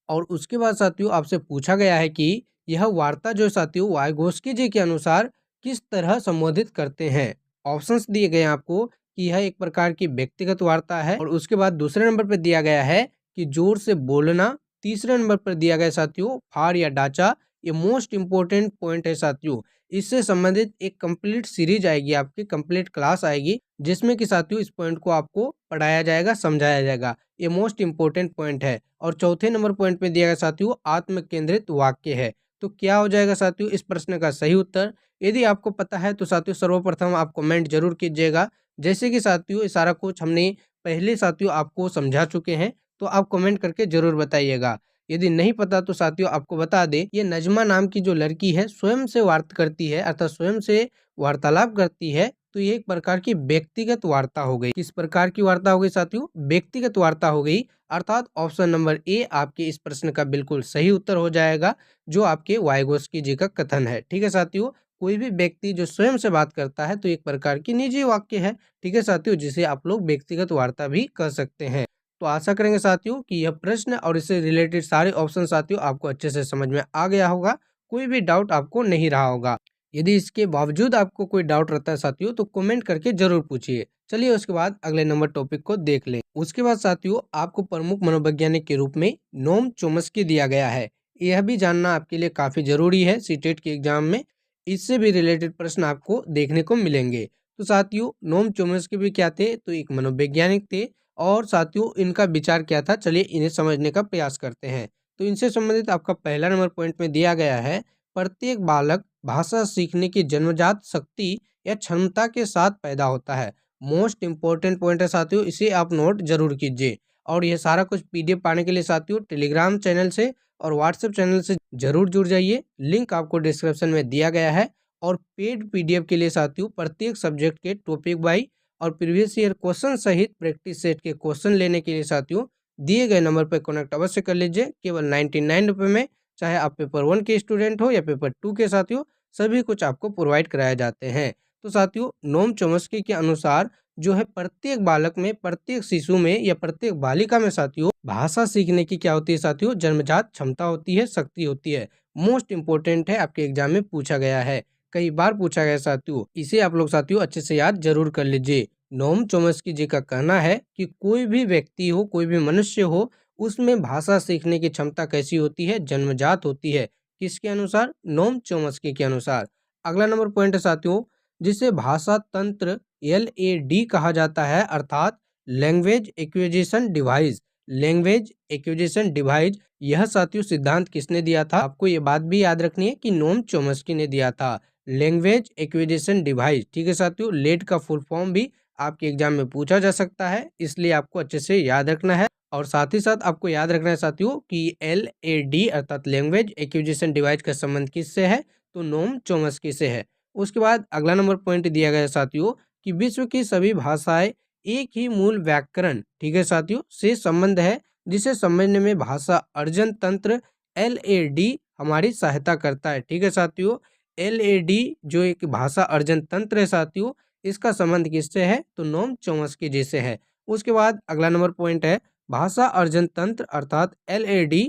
और उसके बाद साथियों आपसे पूछा गया है कि यह वार्ता जो साथियों वाइगोस्की जी के अनुसार किस तरह संबोधित करते हैं। ऑप्शंस दिए गए हैं आपको कि यह एक प्रकार की व्यक्तिगत वार्ता है, और उसके बाद दूसरे नंबर पर दिया गया है कि जोर से बोलना, तीसरे नंबर पर दिया गया साथियों फाड़ या डाचा। ये मोस्ट इंपोर्टेंट पॉइंट है साथियों, इससे संबंधित एक कंप्लीट सीरीज आएगी, आपकी कंप्लीट क्लास आएगी जिसमें कि साथियों इस पॉइंट को आपको पढ़ाया जाएगा, समझाया जाएगा। ये मोस्ट इंपोर्टेंट पॉइंट है। और चौथे नंबर पॉइंट पे दिया गया साथियों आत्म केंद्रित वाक्य है। तो क्या हो जाएगा साथियों इस प्रश्न का सही उत्तर। यदि आपको पता है तो साथियों सर्वप्रथम आप कमेंट जरूर कीजिएगा। जैसे कि साथियों ये सारा कुछ हमने पहले साथियों आपको समझा चुके हैं, तो आप कमेंट करके जरूर बताइएगा। यदि नहीं पता तो साथियों आपको बता दे, ये नजमा नाम की जो लड़की है स्वयं से वार्ता करती है, अर्थात स्वयं से वार्तालाप करती है। तो ये एक प्रकार की व्यक्तिगत वार्ता हो गई। किस प्रकार की वार्ता हो गई साथियों, व्यक्तिगत वार्ता हो गई। अर्थात ऑप्शन नंबर ए आपके इस प्रश्न का बिल्कुल सही उत्तर हो जाएगा, जो आपके वाइगोस्की जी का कथन है। ठीक है साथियों, कोई भी व्यक्ति जो स्वयं से बात करता है तो एक प्रकार की निजी वाक्य है। ठीक है साथियों, जिसे आप लोग व्यक्तिगत वार्ता भी कर सकते हैं। तो आशा करेंगे साथियों कि यह प्रश्न और इससे रिलेटेड सारे ऑप्शन साथियों आपको अच्छे से समझ में आ गया होगा, कोई भी डाउट आपको नहीं रहा होगा। यदि इसके बावजूद आपको कोई डाउट रहता है साथियों तो कमेंट करके जरूर पूछिए। चलिए उसके बाद अगले नंबर टॉपिक को देख लें। उसके बाद साथियों आपको प्रमुख मनोवैज्ञानिक के रूप में नोम चोम्स्की दिया गया है। यह भी जानना आपके लिए काफी जरूरी है सीटेट के एग्जाम में, इससे भी रिलेटेड प्रश्न आपको देखने को मिलेंगे। तो साथियों नोम चोम्स्की भी क्या थे, तो एक मनोवैज्ञानिक थे और साथियों इनका विचार क्या था, चलिए इन्हें समझने का प्रयास करते हैं। तो इनसे संबंधित आपका पहला नंबर पॉइंट में दिया गया है, प्रत्येक बालक भाषा सीखने की जन्मजात शक्ति या क्षमता के साथ पैदा होता है। मोस्ट इंपॉर्टेंट पॉइंट है साथियों, इसे आप नोट जरूर कीजिए। और ये सारा कुछ पीडीएफ पाने के लिए साथियों टेलीग्राम चैनल से और व्हाट्सएप चैनल से जरूर जुड़ जाइए, लिंक आपको डिस्क्रिप्शन में दिया गया है। और पेड पीडीएफ के लिए साथियों प्रत्येक सब्जेक्ट के टॉपिक वाइज और प्रीवियस ईयर क्वेश्चन सहित प्रैक्टिस सेट के क्वेश्चन लेने के लिए साथियों दिए गए नंबर पर कनेक्ट अवश्य कर लीजिए, केवल 99 रुपये में। चाहे आप पेपर 1 के स्टूडेंट हो या पेपर 2 के साथियों, सभी कुछ आपको प्रोवाइड कराए जाते हैं। तो साथियों नोम चोम्स्की के अनुसार जो है प्रत्येक बालक में, प्रत्येक शिशु में या प्रत्येक बालिका में साथियों भाषा सीखने की क्या होती है साथियों, जन्मजात क्षमता होती है, शक्ति होती है। मोस्ट इंपोर्टेंट है, आपके एग्जाम में पूछा गया है, कई बार पूछा गया साथियों, इसे आप लोग साथियों अच्छे से याद जरूर कर लीजिए। नोम चोम्स्की जी का कहना है कि कोई भी व्यक्ति हो, कोई भी मनुष्य हो, उसमें भाषा सीखने की क्षमता कैसी होती है, जन्मजात होती है। किसके अनुसार? नोम चोम्स्की के अनुसार। अगला नंबर पॉइंट है साथियों, जिसे भाषा तंत्र LAD कहा जाता है, अर्थात language acquisition device. Language acquisition device, यह साथियों सिद्धांत किसने दिया था? आपको ये बात भी याद रखनी है कि नोम चोम्स्की ने दिया था। लैंग्वेज एक्विजिशन डिवाइस, ठीक है साथियों। लेड का फुल फॉर्म भी आपके एग्जाम में पूछा जा सकता है, इसलिए आपको अच्छे से याद रखना है। और साथ ही साथ आपको याद रखना है साथियों कि LAD अर्थात लैंग्वेज एक्विजिशन डिवाइस का संबंध किससे है? तो नोम चोम्स्की से है। उसके बाद अगला नंबर पॉइंट दिया गया है साथियों कि विश्व की सभी भाषाएं एक ही मूल व्याकरण, ठीक है साथियों, से संबंध है, जिसे समझने में भाषा अर्जन तंत्र LAD हमारी सहायता करता है। ठीक है साथियों, LAD जो एक भाषा अर्जन तंत्र है साथियों, इसका संबंध किससे है? तो नोम चोम्स्की जी से है। उसके बाद अगला नंबर पॉइंट है, भाषा अर्जन तंत्र अर्थात LAD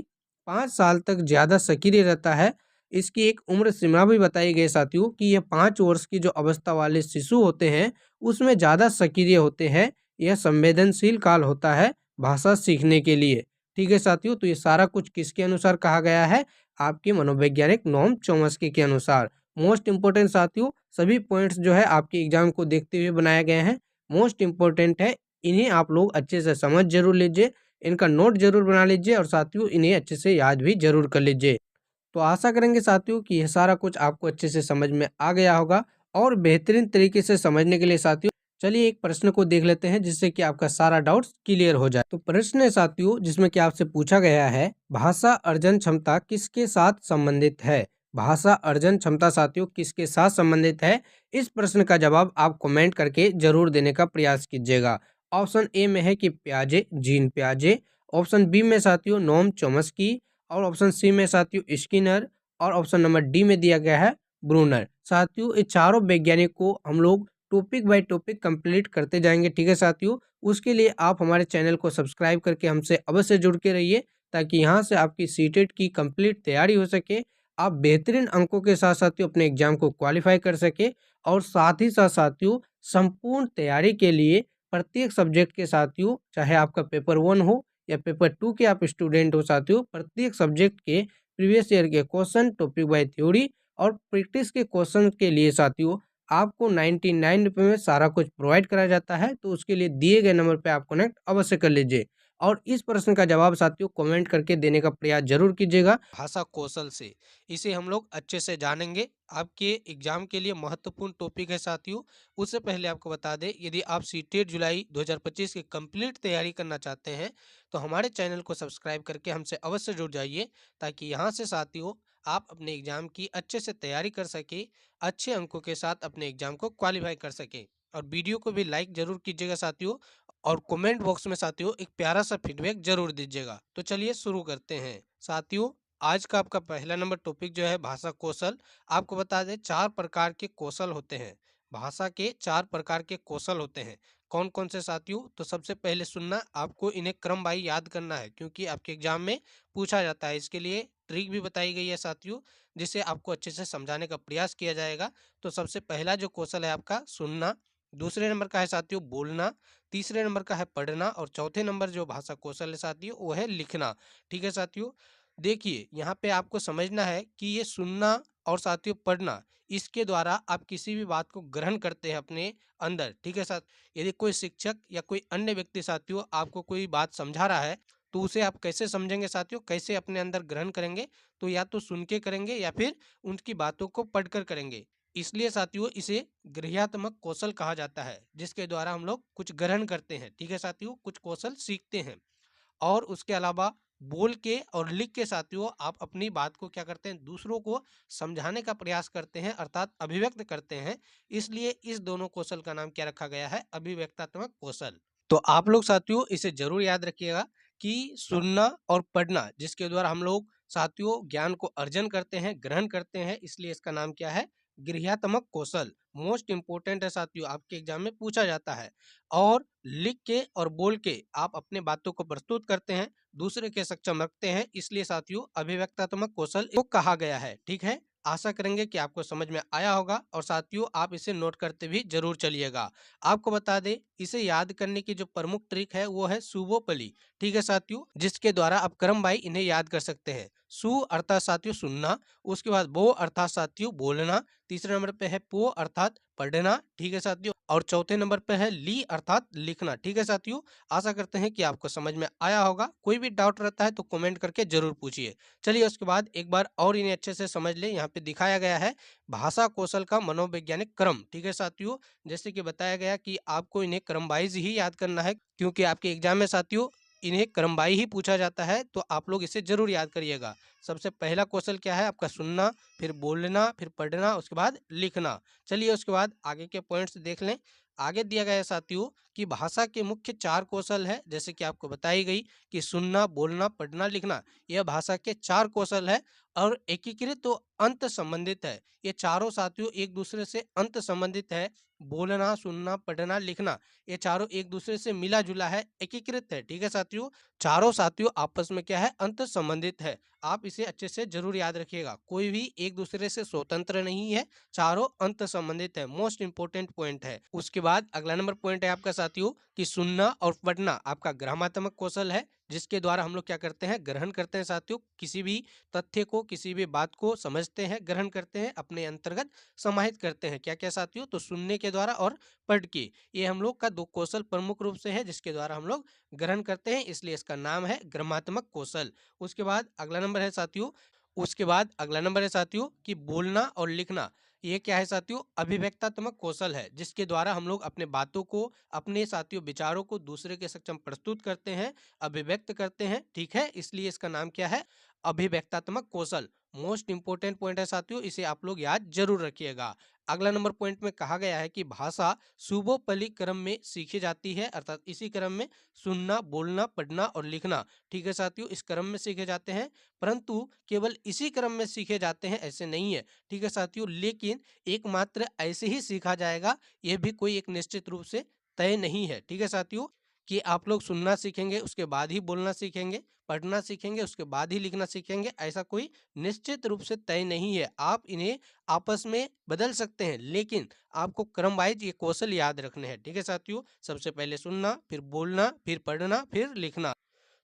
5 साल तक ज्यादा सक्रिय रहता है। इसकी एक उम्र सीमा भी बताई गई साथियों कि यह 5 वर्ष की जो अवस्था वाले शिशु होते हैं उसमें ज्यादा सक्रिय होते हैं। यह संवेदनशील काल होता है भाषा सीखने के लिए। ठीक है साथियों, तो ये सारा कुछ किसके अनुसार कहा गया है? आपके मनोवैज्ञानिक नोम चोम्स्की के अनुसार। मोस्ट इंपोर्टेंट साथियों, सभी पॉइंट्स जो है आपके एग्जाम को देखते हुए बनाए गए हैं, मोस्ट इंपोर्टेंट है, इन्हें आप लोग अच्छे से समझ जरूर लीजिए, इनका नोट जरूर बना लीजिए और साथियों इन्हें अच्छे से याद भी जरूर कर लीजिए। तो आशा करेंगे साथियों कि यह सारा कुछ आपको अच्छे से समझ में आ गया होगा। और बेहतरीन तरीके से समझने के लिए साथियों चलिए एक प्रश्न को देख लेते हैं, जिससे कि आपका सारा डाउट्स क्लियर हो जाए। तो प्रश्न है साथियों जिसमें कि आपसे पूछा गया है, भाषा अर्जन क्षमता किसके साथ संबंधित है? भाषा अर्जन क्षमता साथियों किसके साथ संबंधित है? इस प्रश्न का जवाब आप कमेंट करके जरूर देने का प्रयास कीजिएगा। ऑप्शन ए में है कि प्याजे, जीन प्याजे। ऑप्शन बी में साथियों नोम चोम्स्की। और ऑप्शन सी में साथियों स्किनर। और ऑप्शन नंबर डी में दिया गया है ब्रूनर। साथियों ये चारों वैज्ञानिक को हम लोग टॉपिक बाय टॉपिक कंप्लीट करते जाएंगे। ठीक है साथियों, उसके लिए आप हमारे चैनल को सब्सक्राइब करके हमसे अवश्य जुड़ के रहिए, ताकि यहाँ से आपकी सीटेट की कंप्लीट तैयारी हो सके, आप बेहतरीन अंकों के साथ साथियों अपने एग्जाम को क्वालिफाई कर सके। और साथ ही साथ साथियों संपूर्ण तैयारी के लिए प्रत्येक सब्जेक्ट के साथियों, चाहे आपका पेपर 1 हो या पेपर 2 के आप स्टूडेंट हो साथियों, प्रत्येक सब्जेक्ट के प्रीवियस ईयर के क्वेश्चन, टॉपिक बाय थ्योरी और प्रैक्टिस के क्वेश्चन के लिए साथियों आपको 99 रुपये में सारा कुछ प्रोवाइड कराया जाता है। तो उसके लिए दिए गए नंबर पे आप कनेक्ट अवश्य कर लीजिए और इस प्रश्न का जवाब साथियों कमेंट करके देने का प्रयास जरूर कीजिएगा। भाषा कौशल से इसे हम लोग अच्छे से जानेंगे। आपके एग्जाम के लिए महत्वपूर्ण टॉपिक है साथियों। उससे पहले आपको बता दें, यदि आप सीटेट जुलाई 2025 की कंप्लीट तैयारी करना चाहते हैं तो हमारे चैनल को सब्सक्राइब करके हमसे अवश्य जुड़ जाइए, ताकि यहाँ से साथियों आप अपने एग्जाम की अच्छे से तैयारी कर सके, अच्छे अंकों के साथ अपने एग्जाम को क्वालिफाई कर सके। और वीडियो को भी लाइक जरूर कीजिएगा साथियों, और कमेंट बॉक्स में साथियों एक प्यारा सा फीडबैक जरूर दीजिएगा। तो चलिए शुरू करते हैं साथियों। आज का आपका पहला नंबर टॉपिक जो है भाषा कौशल। आपको बता दें 4 प्रकार के कौशल होते हैं। भाषा के 4 प्रकार के कौशल होते हैं। कौन कौन से साथियों? तो सबसे पहले सुनना, आपको इन्हें क्रम वाई याद करना है, क्योंकि आपके एग्जाम में पूछा जाता है। इसके लिए ट्रिक भी बताई गई है साथियों, जिसे आपको अच्छे से समझाने का प्रयास किया जाएगा। तो सबसे पहला जो कौशल है आपका सुनना, दूसरे नंबर का है साथियों बोलना, तीसरे नंबर का है पढ़ना और चौथे नंबर जो भाषा कौशल है साथियों वो है लिखना। ठीक है साथियों, देखिए, यहाँ पे आपको समझना है कि ये सुनना और साथियों पढ़ना, इसके द्वारा आप किसी भी बात को ग्रहण करते हैं अपने अंदर, ठीक है यदि कोई शिक्षक या कोई अन्य व्यक्ति साथियों आपको कोई बात समझा रहा है, तो उसे आप कैसे समझेंगे साथियों, कैसे अपने अंदर ग्रहण करेंगे? तो या तो सुन के करेंगे या फिर उनकी बातों को पढ़कर करेंगे। इसलिए साथियों इसे गृह्यात्मक कौशल कहा जाता है, जिसके द्वारा हम लोग कुछ ग्रहण करते हैं, ठीक है साथियों, कुछ कौशल सीखते हैं। और उसके अलावा बोल के और लिख के साथियों आप अपनी बात को क्या करते हैं, दूसरों को समझाने का प्रयास करते हैं, अर्थात अभिव्यक्त करते हैं। इसलिए इस दोनों कौशल का नाम क्या रखा गया है, अभिव्यक्तात्मक कौशल। तो आप लोग साथियों इसे जरूर याद रखिएगा कि सुनना और पढ़ना, जिसके द्वारा हम लोग साथियों ज्ञान को अर्जन करते हैं, ग्रहण करते हैं, इसलिए इसका नाम क्या है, गृह्यात्मक कौशल। मोस्ट इंपोर्टेंट है साथियों, आपके एग्जाम में पूछा जाता है। और लिख के और बोल के आप अपने बातों को प्रस्तुत करते हैं, दूसरे के सक्षम रखते हैं, इसलिए साथियों अभिव्यक्तात्मक कौशल को कहा गया है, ठीक है। आशा करेंगे कि आपको समझ में आया होगा और साथियों आप इसे नोट करते भी जरूर चलिएगा। आपको बता दें, इसे याद करने की जो प्रमुख ट्रिक है वो है सुवोपली, ठीक है साथियों, जिसके द्वारा आप क्रम बाई इन्हें याद कर सकते हैं। सु अर्थात साथियों सुनना, उसके बाद बो अर्थात साथियों बोलना, तीसरे नंबर पे है पो अर्थात पढ़ना, ठीक है साथियों, और चौथे नंबर पे है ली अर्थात लिखना, ठीक है साथियों। आशा करते हैं कि आपको समझ में आया होगा। कोई भी डाउट रहता है तो कमेंट करके जरूर पूछिए। चलिए उसके बाद एक बार और इन्हें अच्छे से समझ ले। यहाँ पे दिखाया गया है भाषा कौशल का मनोवैज्ञानिक क्रम, ठीक है साथियों। जैसे कि बताया गया कि आपको इन्हें क्रम वाइज ही याद करना है, क्योंकि आपके एग्जाम में साथियों इन्हें क्रम वाइज ही पूछा जाता है, तो आप लोग इसे जरूर याद करिएगा। सबसे पहला कौशल क्या है आपका, सुनना, फिर बोलना, फिर पढ़ना, उसके बाद लिखना। चलिए उसके बाद आगे के पॉइंट्स देख लें। आगे दिया गया है साथियों कि भाषा के मुख्य 4 कौशल है, जैसे कि आपको बताई गई कि सुनना, बोलना, पढ़ना, लिखना, यह भाषा के 4 कौशल है और एकीकृत तो अंत संबंधित है। ये चारों साथियों एक दूसरे से अंत संबंधित है। बोलना, सुनना, पढ़ना, लिखना, ये चारों एक दूसरे से मिला जुला है, एकीकृत है, ठीक है साथियों। चारों साथियों आपस में क्या है, अंत संबंधित है। आप इसे अच्छे से जरूर याद रखिएगा, कोई भी एक दूसरे से स्वतंत्र नहीं है, चारों अंत संबंधित है। मोस्ट इंपोर्टेंट पॉइंट है। उसके बाद अगला नंबर पॉइंट है आपका साथियों कि सुनना और पढ़ना आपका ग्रामात्मक कौशल है, जिसके द्वारा हम लोग क्या करते हैं, ग्रहण करते हैं साथियों, किसी भी तथ्य को, किसी भी बात को समझते हैं, ग्रहण करते हैं, अपने अंतर्गत समाहित करते हैं। क्या क्या साथियों, तो सुनने के द्वारा और पढ़ के, ये हम लोग का 2 कौशल प्रमुख रूप से है, जिसके द्वारा हम लोग ग्रहण करते हैं, इसलिए इसका नाम है ग्रामात्मक कौशल। उसके बाद अगला नंबर है साथियों, उसके बाद अगला नंबर है साथियों कि बोलना और लिखना, ये क्या है साथियों, अभिव्यक्तात्मक कौशल है, जिसके द्वारा हम लोग अपने बातों को, अपने साथियों विचारों को दूसरे के सक्षम प्रस्तुत करते हैं, अभिव्यक्त करते हैं, ठीक है, इसलिए इसका नाम क्या है, अभिव्यक्तात्मक कौशल। मोस्ट इंपोर्टेंट पॉइंट है साथियों, इसे आप लोग याद जरूर रखिएगा। अगला नंबर पॉइंट में कहा गया है कि भाषा सुबोपली क्रम में सीखी जाती है, अर्थात इसी क्रम में सुनना, बोलना, पढ़ना और लिखना, ठीक है साथियों, इस क्रम में सीखे जाते हैं। परंतु केवल इसी क्रम में सीखे जाते हैं ऐसे नहीं है, ठीक है साथियों, लेकिन एकमात्र ऐसे ही सीखा जाएगा, यह भी कोई एक निश्चित रूप से तय नहीं है, ठीक है साथियों, कि आप लोग सुनना सीखेंगे उसके बाद ही बोलना सीखेंगे, पढ़ना सीखेंगे उसके बाद ही लिखना सीखेंगे, ऐसा कोई निश्चित रूप से तय नहीं है। आप इन्हें आपस में बदल सकते हैं, लेकिन आपको क्रम वाइज ये कौशल याद रखने हैं, ठीक है साथियों। सबसे पहले सुनना, फिर बोलना, फिर पढ़ना, फिर लिखना।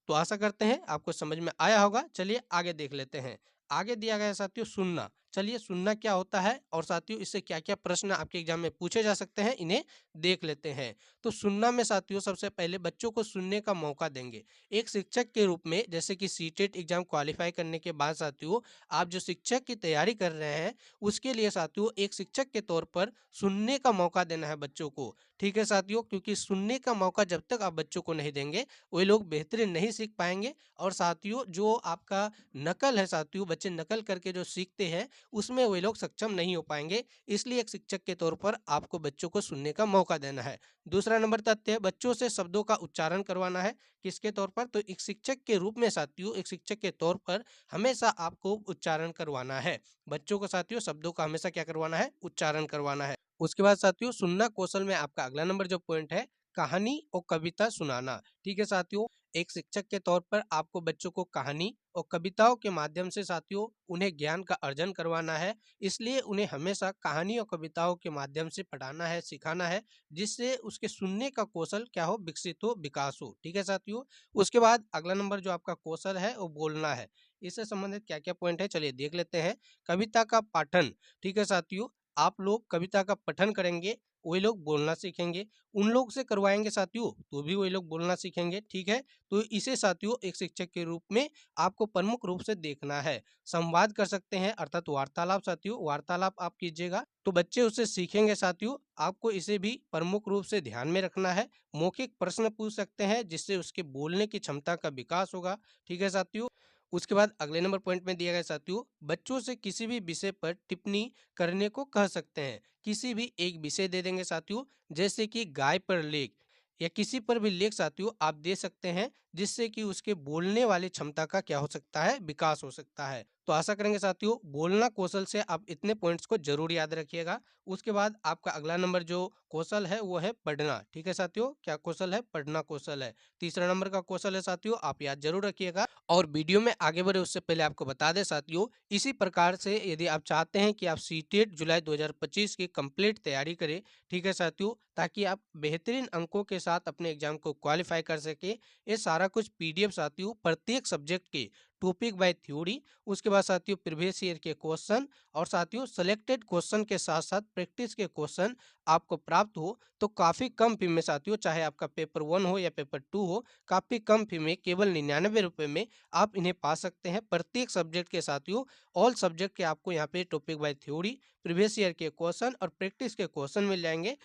तो आशा करते हैं आपको समझ में आया होगा। चलिए आगे देख लेते हैं। आगे दिया गया है साथियों सुनना। चलिए सुनना क्या होता है और साथियों इससे क्या क्या प्रश्न आपके एग्जाम में पूछे जा सकते हैं, इन्हें देख लेते हैं। तो सुनना में साथियों सबसे पहले बच्चों को सुनने का मौका देंगे। एक शिक्षक के रूप में, जैसे कि सीटेट एग्जाम क्वालिफाई करने के बाद साथियों आप जो शिक्षक की तैयारी कर रहे हैं, उसके लिए साथियों एक शिक्षक के तौर पर सुनने का मौका देना है बच्चों को, ठीक है साथियों, क्योंकि सुनने का मौका जब तक आप बच्चों को नहीं देंगे वे लोग बेहतरीन नहीं सीख पाएंगे। और साथियों जो आपका नकल है साथियों, बच्चे नकल करके जो सीखते हैं उसमें वे लोग सक्षम नहीं हो पाएंगे। इसलिए एक शिक्षक के तौर पर आपको बच्चों को सुनने का मौका देना है। दूसरा नंबर तथ्य है बच्चों से शब्दों का उच्चारण करवाना है। किसके तौर पर, तो एक शिक्षक के रूप में साथियों, एक शिक्षक के तौर पर हमेशा आपको उच्चारण करवाना है। बच्चों को साथियों शब्दों का हमेशा क्या करवाना है, उच्चारण करवाना है। उसके बाद साथियों सुनना कौशल में आपका अगला नंबर जो पॉइंट है, कहानी और कविता सुनाना, ठीक है साथियों। एक शिक्षक के तौर पर आपको बच्चों को कहानी और कविताओं के माध्यम से साथियों उन्हें ज्ञान का अर्जन करवाना है। इसलिए उन्हें हमेशा कहानी और कविताओं के माध्यम से पढ़ाना है, सिखाना है, जिससे उसके सुनने का कौशल क्या हो, विकसित हो, विकास हो, ठीक है साथियों। उसके बाद अगला नंबर जो आपका कौशल है वो बोलना है। इससे संबंधित क्या क्या पॉइंट है चलिए देख लेते हैं। कविता का पाठन, ठीक है साथियों, आप लोग कविता का पठन करेंगे, वही लोग बोलना सीखेंगे। उन लोग से करवाएंगे साथियों तो भी वही लोग बोलना सीखेंगे, ठीक है। तो इसे साथियों एक शिक्षक के रूप में आपको प्रमुख रूप से देखना है। संवाद कर सकते हैं अर्थात वार्तालाप साथियों, वार्तालाप आप कीजिएगा तो बच्चे उससे सीखेंगे साथियों। आपको इसे भी प्रमुख रूप से ध्यान में रखना है। मौखिक प्रश्न पूछ सकते हैं जिससे उसके बोलने की क्षमता का विकास होगा, ठीक है साथियों। उसके बाद अगले नंबर पॉइंट में दिया गया साथियों, बच्चों से किसी भी विषय पर टिप्पणी करने को कह सकते हैं। किसी भी एक विषय दे देंगे साथियों, जैसे कि गाय पर लेख या किसी पर भी लेख साथियों आप दे सकते हैं, जिससे कि उसके बोलने वाली क्षमता का क्या हो सकता है, विकास हो सकता है। तो आशा करेंगे साथियों बोलना कौशल से आप इतने पॉइंट्स को जरूर याद रखिएगा। उसके बाद आपका अगला नंबर जो कौशल है वो है पढ़ना, ठीक है साथियों। क्या कौशल है? पढ़ना कौशल है। तीसरा नंबर का कौशल है साथियों, आप याद जरूर रखिएगा। और वीडियो में आगे बढ़े उससे पहले आपको बता दें साथियों, इसी प्रकार से यदि आप चाहते हैं कि आप सीटेट जुलाई 2025 की कंप्लीट तैयारी करें, ठीक है साथियों, ताकि आप बेहतरीन अंकों के साथ अपने एग्जाम को क्वालिफाई कर सके, ये सारा कुछ पीडीएफ साथियों प्रत्येक सब्जेक्ट के टॉपिक बाय थ्योरी, उसके बाद साथियों प्रीवियस ईयर के क्वेश्चन और साथियों सिलेक्टेड क्वेश्चन के साथ साथ प्रैक्टिस के क्वेश्चन आपको प्राप्त हो तो काफ़ी कम फी में साथियों, चाहे आपका पेपर 1 हो या पेपर 2 हो, काफ़ी कम फी में केवल 99 रुपये में आप इन्हें पा सकते हैं। प्रत्येक सब्जेक्ट के साथियों ऑल सब्जेक्ट के आपको यहाँ पे topic by theory, previous year के क्वेश्चन और प्रैक्टिस के क्वेश्चन मिल जाएंगे।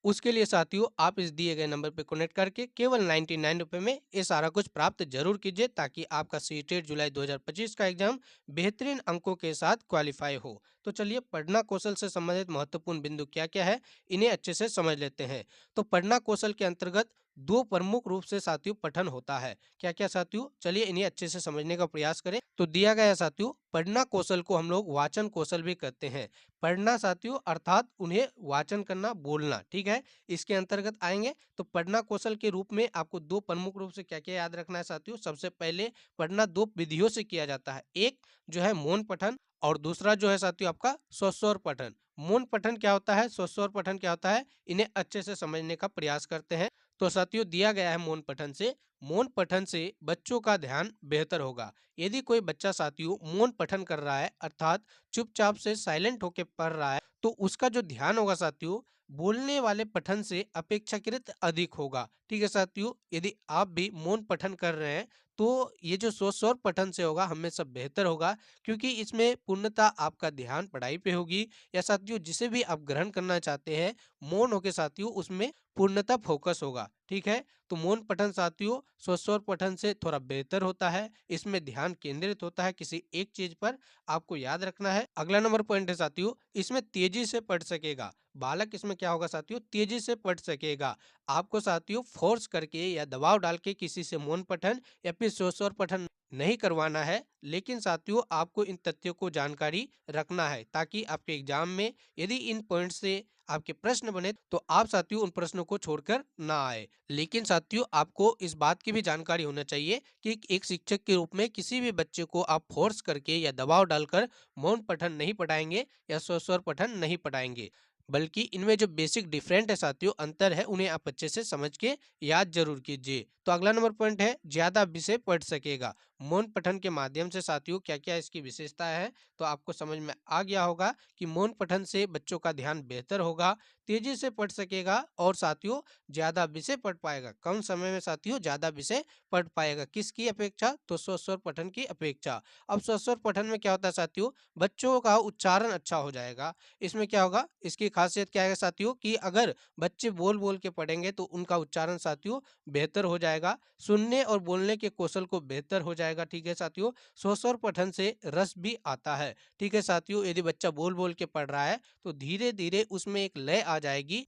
उसके लिए साथियों आप इस दिए गए नंबर पर कनेक्ट करके केवल 99 रुपये में ये सारा कुछ प्राप्त जरूर कीजिए, ताकि आपका सीटेट जुलाई 2025 का एग्जाम बेहतरीन अंकों के साथ क्वालिफाई हो। तो चलिए पढ़ना कौशल से संबंधित महत्वपूर्ण बिंदु क्या क्या है इन्हें अच्छे से समझ लेते हैं। तो पढ़ना कौशल के अंतर्गत दो प्रमुख रूप से साथियों पठन होता है। क्या क्या साथियों, चलिए इन्हें अच्छे से समझने का प्रयास करें। तो दिया गया साथियों पढ़ना कौशल को हम लोग वाचन कौशल भी कहते हैं। पढ़ना साथियों अर्थात उन्हें वाचन करना, बोलना, ठीक है, इसके अंतर्गत आएंगे। तो पढ़ना कौशल के रूप में आपको दो प्रमुख रूप से क्या क्या याद रखना है साथियों। सबसे पहले पढ़ना दो विधियों से किया जाता है, एक जो है मौन पठन और दूसरा जो है साथियों आपका स्वस्वर पठन। मौन पठन क्या होता है, स्वस्वर पठन क्या होता है, इन्हें अच्छे से समझने का प्रयास करते हैं। तो साथियों दिया गया है मौन पठन से बच्चों का ध्यान बेहतर होगा। यदि कोई बच्चा साथियों मौन पठन कर रहा है अर्थात चुपचाप से साइलेंट होकर पढ़ रहा है, तो उसका जो ध्यान होगा साथियों बोलने वाले पठन से अपेक्षाकृत अधिक होगा, ठीक है साथियों। यदि आप भी मौन पठन कर रहे हैं तो ये जो स्वस्वर पठन से होगा हमेशा बेहतर होगा, क्योंकि इसमें पूर्णतः आपका ध्यान पढ़ाई पे होगी या साथियों जिसे भी आप ग्रहण करना चाहते हैं मौन होके साथियों उसमें पूर्णतः फोकस होगा, ठीक है। तो मौन पठन साथियों स्वस्वर पठन से थोड़ा बेहतर होता है, इसमें ध्यान केंद्रित होता है किसी एक चीज पर, आपको याद रखना है। अगला नंबर पॉइंट है साथियों इसमें तेजी से पढ़ सकेगा बालक, इसमें क्या होगा साथियों तेजी से पढ़ सकेगा। आपको साथियों फोर्स करके या दबाव डाल के किसी से मौन पठन या फिर स्वस्वर पठन नहीं करवाना है, लेकिन साथियों आपको इन तथ्यों को जानकारी रखना है, ताकि आपके एग्जाम में यदि इन पॉइंट से आपके प्रश्न बने तो आप साथियों उन प्रश्नों को छोड़कर ना आए। लेकिन साथियों आपको इस बात की भी जानकारी होना चाहिए कि एक शिक्षक के रूप में किसी भी बच्चे को आप फोर्स करके या दबाव डालकर मौन पठन नहीं पढ़ाएंगे या स्वस्वर पठन नहीं पढ़ाएंगे, बल्कि इनमें जो बेसिक डिफरेंट है साथियों अंतर है उन्हें आप अच्छे से समझ के याद जरूर कीजिए। तो अगला नंबर पॉइंट है ज्यादा विषय पढ़ सकेगा। मौन पठन के माध्यम से साथियों क्या क्या इसकी विशेषता है तो आपको समझ में आ गया होगा कि मौन पठन से बच्चों का ध्यान बेहतर होगा, तेजी से पढ़ सकेगा और साथियों ज्यादा विषय पढ़ पाएगा, कम समय में साथियों ज्यादा विषय पढ़ पाएगा। किसकी अपेक्षा? तो स्वस्वर पठन की अपेक्षा। अब स्वस्वर पठन में क्या होता है साथियों, बच्चों का उच्चारण अच्छा हो जाएगा। इसमें क्या होगा, इसकी खासियत क्या है साथियों कि अगर बच्चे बोल बोल के पढ़ेंगे तो उनका उच्चारण साथियों बेहतर हो जाएगा, सुनने और बोलने के कौशल को बेहतर हो जाएगा, ठीक है साथियों। स्वस्वर पठन से रस भी आता है, ठीक है साथियों। यदि बच्चा बोल बोल के पढ़ रहा है तो धीरे धीरे उसमें एक लय आ जाएगी।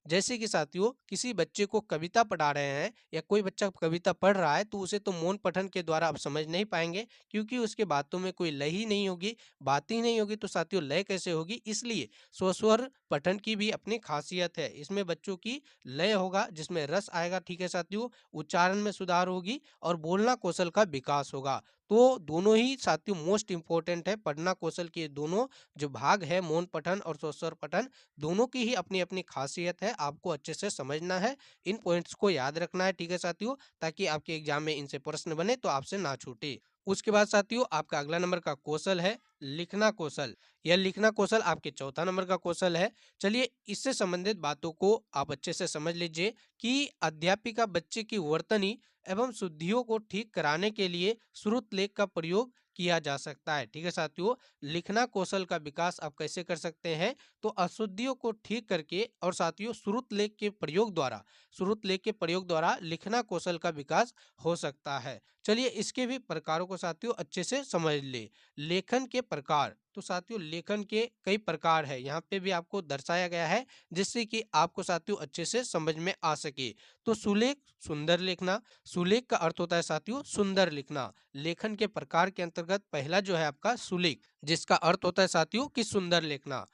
जैसे कि साथियों किसी बच्चे को कविता पढ़ा रहे हैं या कोई बच्चा कविता पढ़ रहा है तो उसे तो मौन पठन के द्वारा आप समझ नहीं पाएंगे, क्योंकि उसके बातों में कोई लय ही नहीं होगी, बात ही नहीं होगी, तो साथियों लय कैसे होगी। इसलिए स्वस्वर पठन की भी अपनी खासियत है, इसमें बच्चों की लय होगा जिसमें रस आएगा, ठीक है साथियों, उच्चारण में सुधार होगी और बोलना कौशल का विकास होगा। तो दोनों ही साथियों मोस्ट इंपॉर्टेंट है, पढ़ना कौशल के दोनों जो भाग है मौन पठन और स्वस्वर पठन, दोनों की ही अपनी अपनी खासियत है, आपको अच्छे से समझना है, इन पॉइंट्स को याद रखना है, ठीक है साथियों, ताकि आपके एग्जाम में इनसे प्रश्न बने तो आपसे ना छूटे। उसके बाद साथियों आपका अगला नंबर का कौशल है लिखना कौशल। यह लिखना कौशल आपके चौथा नंबर का कौशल है। चलिए इससे संबंधित बातों को आप अच्छे से समझ लीजिए कि अध्यापिका बच्चे की वर्तनी एवं शुद्धियों को ठीक कराने के लिए श्रुत लेख का प्रयोग किया जा सकता है। ठीक है साथियों, लिखना कौशल का विकास आप कैसे कर सकते हैं, तो अशुद्धियों को ठीक करके और साथियों श्रुत लेख के प्रयोग द्वारा लिखना कौशल का विकास हो सकता है। चलिए इसके भी प्रकारों को साथियों अच्छे से समझ ले। लेखन के प्रकार, तो साथियों लेखन के कई प्रकार है, यहाँ पे भी आपको दर्शाया गया है जिससे कि आपको साथियों अच्छे से समझ में आ सके। तो सुलेख सुंदर लिखना, सुलेख का अर्थ होता है साथियों सुंदर लिखना। लेखन के प्रकार के अंतर्गत पहला जो है आपका सुलेख, जिसका अर्थ होता है साथियों कि सुंदर लिखना।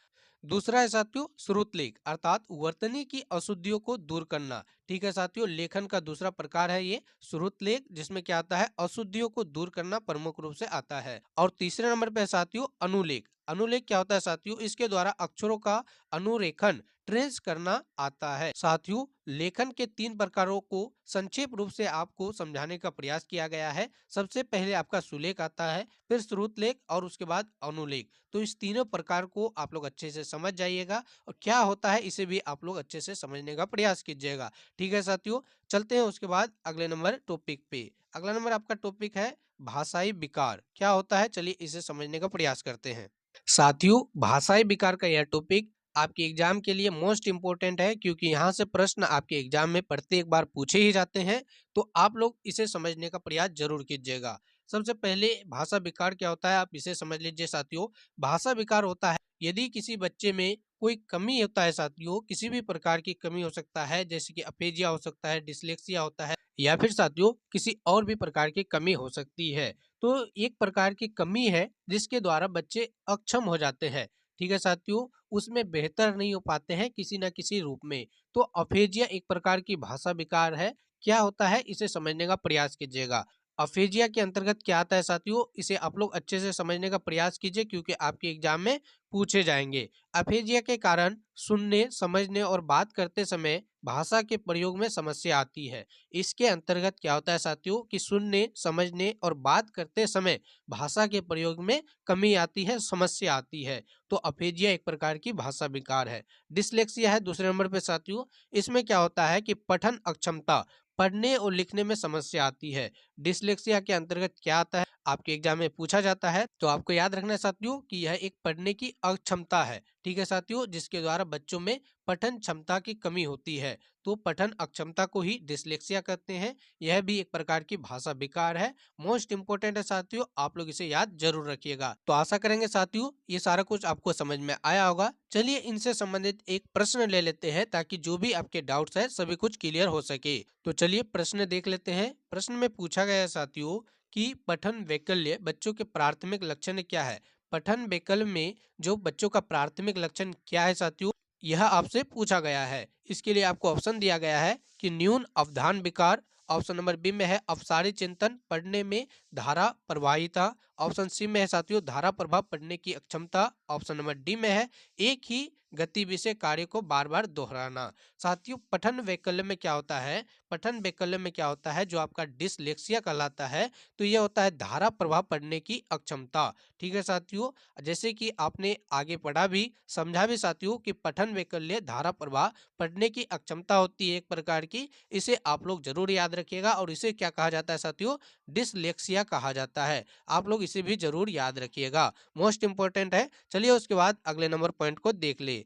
दूसरा है साथियों श्रुतलेख, अर्थात वर्तनी की अशुद्धियों को दूर करना। ठीक है साथियों, लेखन का दूसरा प्रकार है ये श्रुतलेख, जिसमें क्या आता है अशुद्धियों को दूर करना प्रमुख रूप से आता है। और तीसरे नंबर पे है साथियों अनुलेख। अनुलेख क्या होता है साथियों, इसके द्वारा अक्षरों का अनुरेखन ट्रेस करना आता है। साथियों लेखन के तीन प्रकारों को संक्षेप रूप से आपको समझाने का प्रयास किया गया है। सबसे पहले आपका सुलेख आता है, फिर श्रुतलेख और उसके बाद अनुलेख। तो इस तीनों प्रकार को आप लोग अच्छे से समझ जाइएगा और क्या होता है इसे भी आप लोग अच्छे से समझने का प्रयास कीजिएगा। ठीक है साथियों, चलते हैं उसके बाद अगले नंबर टॉपिक पे। अगला नंबर आपका टॉपिक है भाषाई विकार। क्या होता है चलिए इसे समझने का प्रयास करते हैं। साथियों भाषाई विकार का यह टॉपिक आपके एग्जाम के लिए मोस्ट इम्पोर्टेंट है, क्योंकि यहाँ से प्रश्न आपके एग्जाम में प्रत्येक बार पूछे ही जाते हैं। तो आप लोग इसे समझने का प्रयास जरूर कीजिएगा। सबसे पहले भाषा विकार क्या होता है आप इसे समझ लीजिए साथियों। भाषा विकार होता है यदि किसी बच्चे में कोई कमी होता है साथियों, किसी भी प्रकार की कमी हो सकता है, जैसे कि अपेजिया हो सकता है, डिसलेक्सिया होता है, या फिर साथियों किसी और भी प्रकार की कमी हो सकती है। तो एक प्रकार की कमी है जिसके द्वारा बच्चे अक्षम हो जाते हैं। ठीक है साथियों, उसमें बेहतर नहीं हो पाते हैं किसी न किसी रूप में। तो अफेजिया एक प्रकार की भाषा विकार है। क्या होता है इसे समझने का प्रयास कीजिएगा। अफेजिया के अंतर्गत क्या आता है साथियों, इसे आप लोग अच्छे से समझने का प्रयास कीजिए क्योंकि आपके एग्जाम में पूछे जाएंगे। अफेजिया के कारण सुनने, समझने और बात करते समय भाषा के प्रयोग में समस्या आती है। इसके अंतर्गत क्या होता है साथियों कि सुनने, समझने और बात करते समय भाषा के प्रयोग में कमी आती है, समस्या आती है। तो अफेजिया एक प्रकार की भाषा विकार है। डिसलेक्सिया है दूसरे नंबर पे साथियों। इसमें क्या होता है कि पठन अक्षमता, पढ़ने और लिखने में समस्या आती है। डिसलेक्सिया के अंतर्गत क्या आता है आपके एग्जाम में पूछा जाता है, तो आपको याद रखना है साथियों कि यह एक पढ़ने की अक्षमता है। ठीक है साथियों, जिसके द्वारा बच्चों में पठन क्षमता की कमी होती है। तो पठन अक्षमता को ही डिसलेक्सिया कहते हैं। यह भी एक प्रकार की भाषा विकार है। मोस्ट इंपोर्टेंट है साथियों, आप लोग इसे याद जरूर रखिएगा। तो आशा करेंगे साथियों ये सारा कुछ आपको समझ में आया होगा। चलिए इनसे संबंधित एक प्रश्न ले लेते हैं ताकि जो भी आपके डाउट्स है सभी कुछ क्लियर हो सके। तो चलिए प्रश्न देख लेते हैं। प्रश्न में पूछा गया है साथियों कि पठन वैकल्य बच्चों के प्राथमिक लक्षण क्या है। पठन वैकल्य में जो बच्चों का प्राथमिक लक्षण क्या है साथियों, यह आपसे पूछा गया है। इसके लिए आपको ऑप्शन दिया गया है कि न्यून अवधान विकार, ऑप्शन नंबर बी में है अपसारी चिंतन, पढ़ने में धारा प्रवाहिता, ऑप्शन सी में है साथियों धारा प्रभाव पढ़ने की अक्षमता, ऑप्शन नंबर डी में है एक ही गतिविधि से कार्य को बार बार दोहराना। साथियों पठन वैकल्य में क्या होता है, पठन वैकल्य में क्या होता है जो आपका डिसलेक्सिया कहलाता है, तो यह होता है धारा प्रभाव पढ़ने की अक्षमता। ठीक है साथियों, जैसे कि आपने आगे पढ़ा भी, समझा भी साथियों कि पठन वैकल्य धारा प्रवाह पढ़ने की अक्षमता होती है एक प्रकार की। इसे आप लोग जरूर याद रखिएगा और इसे क्या कहा जाता है साथियों, डिसलेक्सिया कहा जाता है। आप लोग इसे भी जरूर याद रखिएगा, मोस्ट इंपोर्टेंट है। चलिए उसके बाद अगले नंबर पॉइंट को देख ले।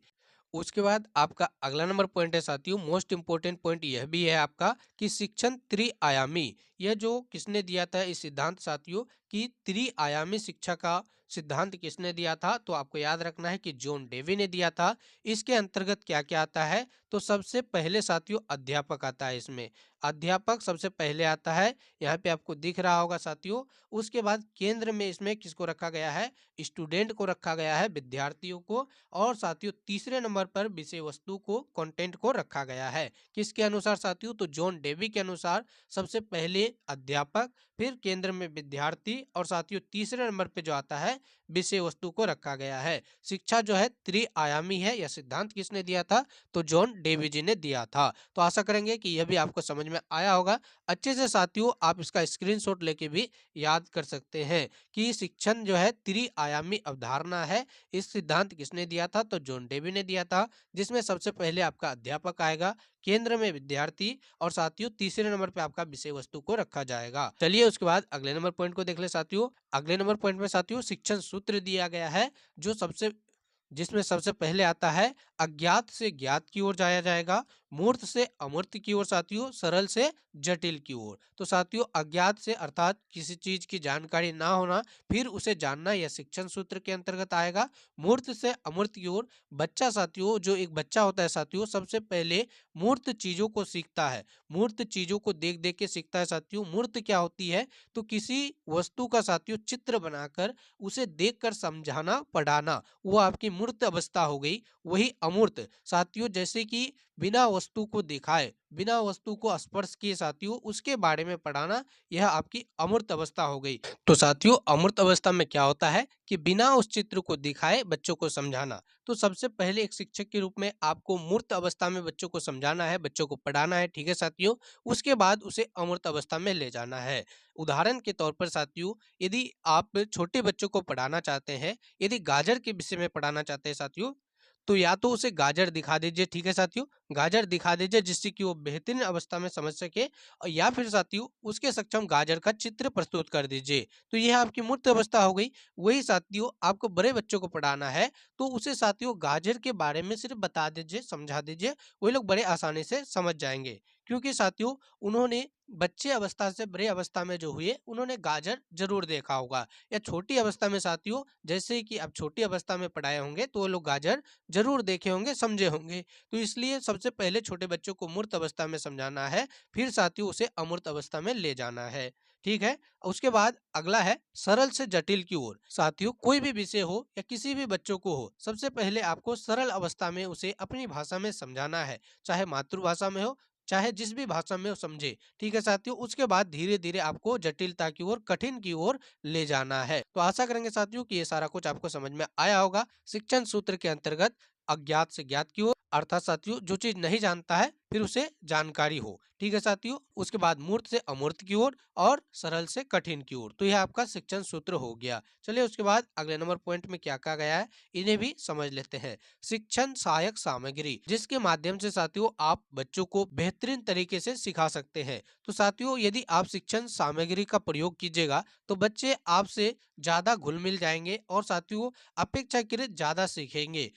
उसके बाद आपका अगला नंबर पॉइंट है साथियों, मोस्ट इंपोर्टेंट पॉइंट यह भी है आपका कि शिक्षण त्रिआयामी। यह जो किसने दिया था इस सिद्धांत साथियों कि त्रिआयामी शिक्षा का सिद्धांत किसने दिया था, तो आपको याद रखना है कि जॉन डेवी ने दिया था। इसके अंतर्गत क्या क्या आता है, तो सबसे पहले साथियों अध्यापक आता है। इसमें अध्यापक सबसे पहले आता है, यहाँ पे आपको दिख रहा होगा साथियों। उसके बाद केंद्र में इसमें किसको रखा गया है, स्टूडेंट को रखा गया है, विद्यार्थियों को। और साथियों तीसरे नंबर पर विषय वस्तु को, कंटेंट को रखा गया है। किसके अनुसार साथियों, तो जॉन डेवी के अनुसार सबसे पहले अध्यापक, फिर केंद्र में विद्यार्थी और साथियों तीसरे नंबर पे जो आता है विषय वस्तु को रखा गया है। शिक्षा जो है त्रिआयामी है, यह सिद्धांत किसने दिया था? तो जॉन डेवी जी ने दिया था। तो आशा करेंगे कि यह भी आपको समझ में आया होगा। अच्छे से साथियों आप इसका स्क्रीनशॉट लेके भी याद कर सकते हैं कि शिक्षण जो है त्रिआयामी अवधारणा है। इस सिद्धांत किसने दिया था? तो जॉन डेवी ने दिया था, जिसमें सबसे पहले आपका अध्यापक आएगा, केंद्र में विद्यार्थी और साथियों तीसरे नंबर पे आपका विषय वस्तु को रखा जाएगा। चलिए उसके बाद अगले नंबर पॉइंट को देख ले साथियों। अगले नंबर पॉइंट में साथियों शिक्षण सूत्र दिया गया है, जो सबसे जिसमें सबसे पहले आता है अज्ञात से ज्ञात की ओर जाया जाएगा, मूर्त से अमूर्त की ओर साथियों, सरल से जटिल की ओर। तो साथियों अज्ञात से अर्थात किसी चीज की जानकारी ना होना फिर उसे जानना, यह शिक्षण सूत्र के अंतर्गत आएगा। मूर्त से अमूर्त की ओर, बच्चा साथियों जो एक बच्चा होता है साथियों सबसे पहले मूर्त चीजों को सीखता है, मूर्त चीजों को देख देख के सीखता है साथियों। मूर्त क्या होती है? तो किसी वस्तु का साथियों चित्र बनाकर उसे देखकर समझाना पढ़ाना, वो आपकी मूर्त अवस्था हो गई। वही अमूर्त साथियों जैसे कि बिना वस्तु को दिखाए, बिना वस्तु को स्पर्श किए साथियों उसके बारे में पढ़ाना, यह आपकी अमूर्त अवस्था हो गई। तो साथियों अमूर्त अवस्था में क्या होता है कि बिना उस चित्र को दिखाए बच्चों को समझाना। तो सबसे पहले एक शिक्षक के रूप में आपको मूर्त अवस्था में बच्चों को समझाना है, बच्चों को पढ़ाना है, ठीक है साथियों। उसके बाद उसे अमूर्त अवस्था में ले जाना है। उदाहरण के तौर पर साथियों यदि आप छोटे बच्चों को पढ़ाना चाहते हैं, यदि गाजर के विषय में पढ़ाना चाहते हैं साथियों, तो या तो उसे गाजर दिखा दीजिए, ठीक है साथियों, गाजर दिखा दीजिए जिससे कि वो बेहतरीन अवस्था में समझ सके, और या फिर साथियों उसके सक्षम गाजर का चित्र प्रस्तुत कर दीजिए। तो यह आपकी मूर्त अवस्था हो गई। वही साथियों आपको बड़े बच्चों को पढ़ाना है, तो उसे साथियों गाजर के बारे में सिर्फ बता दीजिए, समझा दीजिए, वही लोग बड़े आसानी से समझ जाएंगे। क्योंकि साथियों उन्होंने बच्चे अवस्था से बड़े अवस्था में जो हुए उन्होंने गाजर जरूर देखा होगा, या छोटी अवस्था में साथियों जैसे कि आप छोटी अवस्था में पढ़ाए होंगे तो वो लोग गाजर जरूर देखे होंगे, समझे होंगे। तो इसलिए सबसे पहले छोटे बच्चों को मूर्त अवस्था में समझाना है, फिर साथियों उसे अमूर्त अवस्था में ले जाना है, ठीक है। उसके बाद अगला है सरल से जटिल की ओर। साथियों कोई भी विषय हो या किसी भी बच्चों को हो, सबसे पहले आपको सरल अवस्था में उसे अपनी भाषा में समझाना है, चाहे मातृभाषा में हो, चाहे जिस भी भाषा में वो समझे, ठीक है साथियों। उसके बाद धीरे धीरे आपको जटिलता की ओर, कठिन की ओर ले जाना है। तो आशा करेंगे साथियों कि ये सारा कुछ आपको समझ में आया होगा। शिक्षण सूत्र के अंतर्गत अज्ञात से ज्ञात की ओर, अर्थात साथियों जो चीज नहीं जानता है फिर उसे जानकारी हो, ठीक है साथियों। उसके बाद मूर्त से अमूर्त की ओर और सरल से कठिन की ओर। तो यह आपका शिक्षण सूत्र हो गया। चलिए उसके बाद अगले नंबर पॉइंट में क्या कहा गया है, इन्हें भी समझ लेते हैं। शिक्षण सहायक सामग्री, जिसके माध्यम से साथियों आप बच्चों को बेहतरीन तरीके से सिखा सकते हैं। तो साथियों यदि आप शिक्षण सामग्री का प्रयोग कीजिएगा तो बच्चे आपसे ज्यादा घुल मिल जाएंगे और साथियों अपेक्षाकृत ज्यादा सीखेंगे।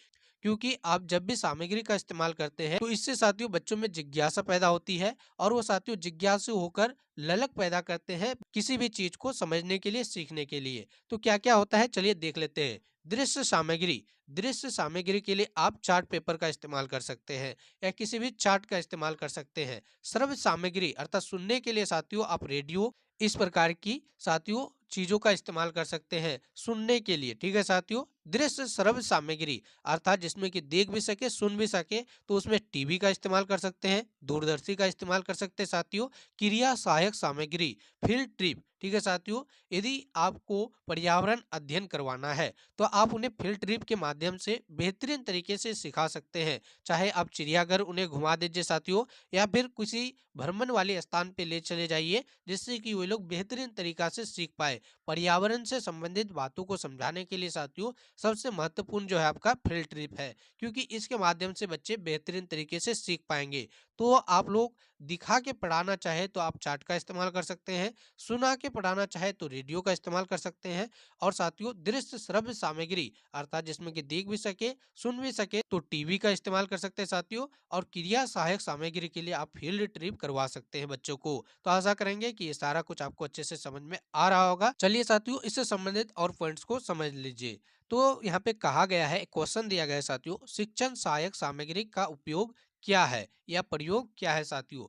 क्योंकि आप जब भी सामग्री का इस्तेमाल करते हैं तो इससे साथियों बच्चों में जिज्ञासा पैदा होती है, और वो साथियों जिज्ञासु होकर ललक पैदा करते हैं किसी भी चीज को समझने के लिए, सीखने के लिए। तो क्या क्या होता है चलिए देख लेते हैं। दृश्य सामग्री, दृश्य सामग्री के लिए आप चार्ट पेपर का इस्तेमाल कर सकते हैं या किसी भी चार्ट का इस्तेमाल कर सकते हैं। श्रव्य सामग्री अर्थात सुनने के लिए साथियों आप रेडियो, इस प्रकार की साथियों चीजों का इस्तेमाल कर सकते हैं सुनने के लिए, ठीक है साथियों। दृश्य श्रव्य सामग्री अर्थात जिसमें कि देख भी सके, सुन भी सके, तो उसमें टीवी का इस्तेमाल कर सकते हैं, दूरदर्शी का इस्तेमाल कर सकते हैं साथियों। क्रिया सहायक सामग्री, फील्ड ट्रिप, ठीक है साथियों। यदि आपको पर्यावरण अध्ययन करवाना है तो आप उन्हें फील्ड ट्रिप के माध्यम से बेहतरीन तरीके से सिखा सकते हैं। चाहे आप चिड़ियाघर उन्हें घुमा दीजिए साथियों, या फिर किसी भ्रमण वाले स्थान पे ले चले जाइए, जिससे कि वे लोग बेहतरीन तरीका से सीख पाए। पर्यावरण से संबंधित बातों को समझाने के लिए साथियों सबसे महत्वपूर्ण जो है आपका फील्ड ट्रिप है, क्योंकि इसके माध्यम से बच्चे बेहतरीन तरीके से सीख पाएंगे। तो आप लोग दिखा के पढ़ाना चाहे तो आप चार्ट का इस्तेमाल कर सकते हैं, सुना के पढ़ाना चाहे तो रेडियो का इस्तेमाल कर सकते हैं, और साथियों दृश्य श्रव्य सामग्री अर्थात जिसमें कि देख भी सके, सुन भी सके, तो टीवी का इस्तेमाल कर सकते हैं साथियों। और क्रिया सहायक सामग्री के लिए आप फील्ड ट्रिप करवा सकते हैं बच्चों को। तो आशा करेंगे कि ये सारा कुछ आपको अच्छे से समझ में आ रहा होगा। चलिए साथियों इससे संबंधित और पॉइंट्स को समझ लीजिए। तो यहाँ पे कहा गया है, क्वेश्चन दिया गया है साथियों, शिक्षण सहायक सामग्री का उपयोग क्या है या प्रयोग क्या है साथियों।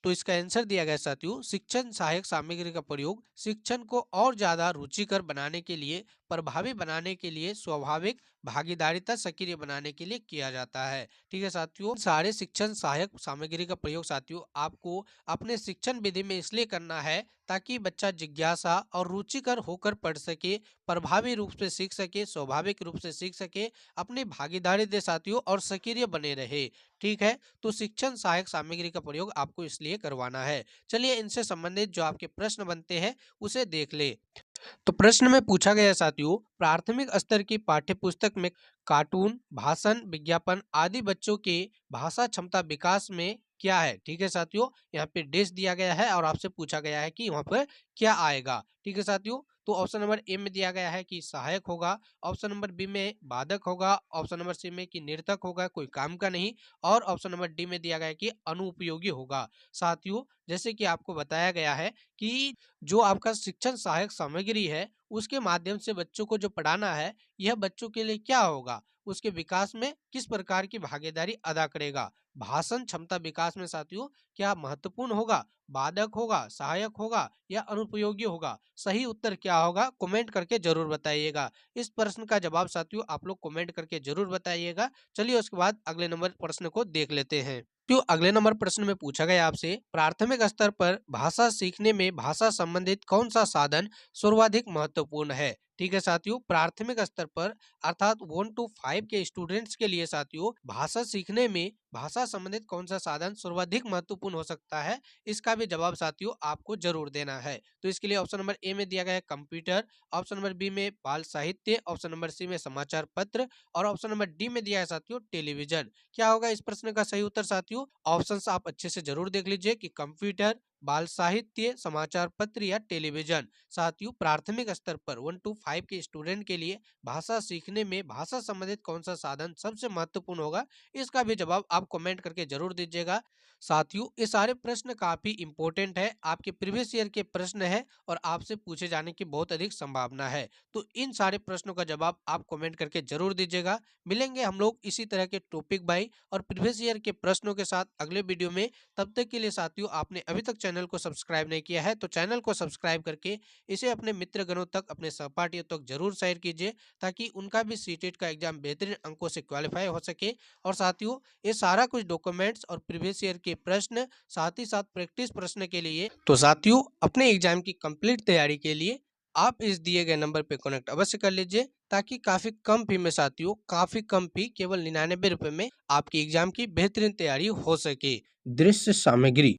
तो इसका आंसर दिया गया है साथियों, शिक्षण सहायक सामग्री का प्रयोग शिक्षण को और ज्यादा रुचिकर बनाने के लिए प्रभावी बनाने के लिए, स्वाभाविक भागीदारिता सक्रिय बनाने के लिए किया जाता है। ठीक है साथियों, सारे शिक्षण सहायक सामग्री का प्रयोग साथियों आपको अपने शिक्षण विधि में इसलिए करना है ताकि बच्चा जिज्ञासा और रुचिकर होकर पढ़ सके, प्रभावी रूप से सीख सके, स्वाभाविक रूप से सीख सके, अपनी भागीदारी दे साथियों और सक्रिय बने रहे। ठीक है, तो शिक्षण सहायक सामग्री का प्रयोग आपको इसलिए करवाना है। चलिए इनसे संबंधित जो आपके प्रश्न बनते हैं उसे देख ले। तो प्रश्न में पूछा गया साथियों, प्राथमिक स्तर की पाठ्य पुस्तक में कार्टून, भाषण, विज्ञापन आदि बच्चों के भाषा क्षमता विकास में क्या है। ठीक है साथियों, यहाँ पे डेश दिया गया है और आपसे पूछा गया है कि वहाँ पर क्या आएगा। ठीक है साथियों, तो ऑप्शन नंबर ए में दिया गया है कि सहायक होगा, ऑप्शन नंबर बी में बाधक होगा, ऑप्शन नंबर सी में कि निरर्थक होगा, कोई काम का नहीं, और ऑप्शन नंबर डी में दिया गया है कि अनुपयोगी होगा। साथियों, जैसे कि आपको बताया गया है कि जो आपका शिक्षण सहायक सामग्री है उसके माध्यम से बच्चों को जो पढ़ाना है, यह बच्चों के लिए क्या होगा, उसके विकास में किस प्रकार की भागीदारी अदा करेगा। भाषण क्षमता विकास में साथियों क्या महत्वपूर्ण होगा, बाधक होगा, सहायक होगा या अनुपयोगी होगा। सही उत्तर क्या होगा कमेंट करके जरूर बताइएगा। इस प्रश्न का जवाब साथियों आप लोग कमेंट करके जरूर बताइएगा। चलिए उसके बाद अगले नंबर प्रश्न को देख लेते हैं। तो अगले नंबर प्रश्न में पूछा गया आपसे, प्राथमिक स्तर पर भाषा सीखने में भाषा संबंधित कौन सा साधन सर्वाधिक महत्वपूर्ण है। ठीक है साथियों, प्राथमिक स्तर पर अर्थात 1 to 5 के स्टूडेंट्स के लिए साथियों भाषा सीखने में भाषा संबंधित कौन सा साधन सर्वाधिक महत्वपूर्ण हो सकता है, इसका भी जवाब साथियों आपको जरूर देना है। तो इसके लिए ऑप्शन नंबर ए में दिया गया है कंप्यूटर, ऑप्शन नंबर बी में बाल साहित्य, ऑप्शन नंबर सी में समाचार पत्र और ऑप्शन नंबर डी में दिया है साथियों टेलीविजन। क्या होगा इस प्रश्न का सही उत्तर साथियों? ऑप्शंस आप अच्छे से जरूर देख लीजिए कि कंप्यूटर, बाल साहित्य, समाचार पत्र या टेलीविजन। साथियों प्राथमिक स्तर पर 1 to 5 के स्टूडेंट के लिए भाषा सीखने में भाषा संबंधित कौन सा साधन सबसे महत्वपूर्ण होगा, इसका भी जवाब आप कमेंट करके जरूर दीजिएगा। साथियों ये सारे प्रश्न काफी इंपॉर्टेंट है, आपके प्रीवियस ईयर के प्रश्न है और आपसे पूछे जाने की बहुत अधिक संभावना है। तो इन सारे प्रश्नों का जवाब आप कमेंट करके जरूर दीजिएगा। मिलेंगे हम लोग इसी तरह के टॉपिक बाई और प्रीवियस ईयर के प्रश्नों के साथ अगले वीडियो में। तब तक के लिए साथियों आपने अभी तक चैनल को सब्सक्राइब नहीं किया है तो चैनल को सब्सक्राइब करके इसे अपने मित्रगणों तक, अपने सहपाठियों तक जरूर शेयर कीजिए ताकि उनका भी सीटेट का एग्जाम बेहतरीन अंकों से क्वालिफाई हो सके। और साथियों ये सारा कुछ डॉक्यूमेंट्स और प्रीवियस ईयर के प्रश्न साथ ही साथ प्रैक्टिस प्रश्न के लिए, तो साथियों अपने एग्जाम की कंप्लीट तैयारी के लिए आप इस दिए गए नंबर पे कनेक्ट अवश्य कर लीजिए ताकि काफी कम फी में साथियों, काफी कम फी केवल 99 रुपए में आपकी एग्जाम की बेहतरीन तैयारी हो सके। दृश्य सामग्री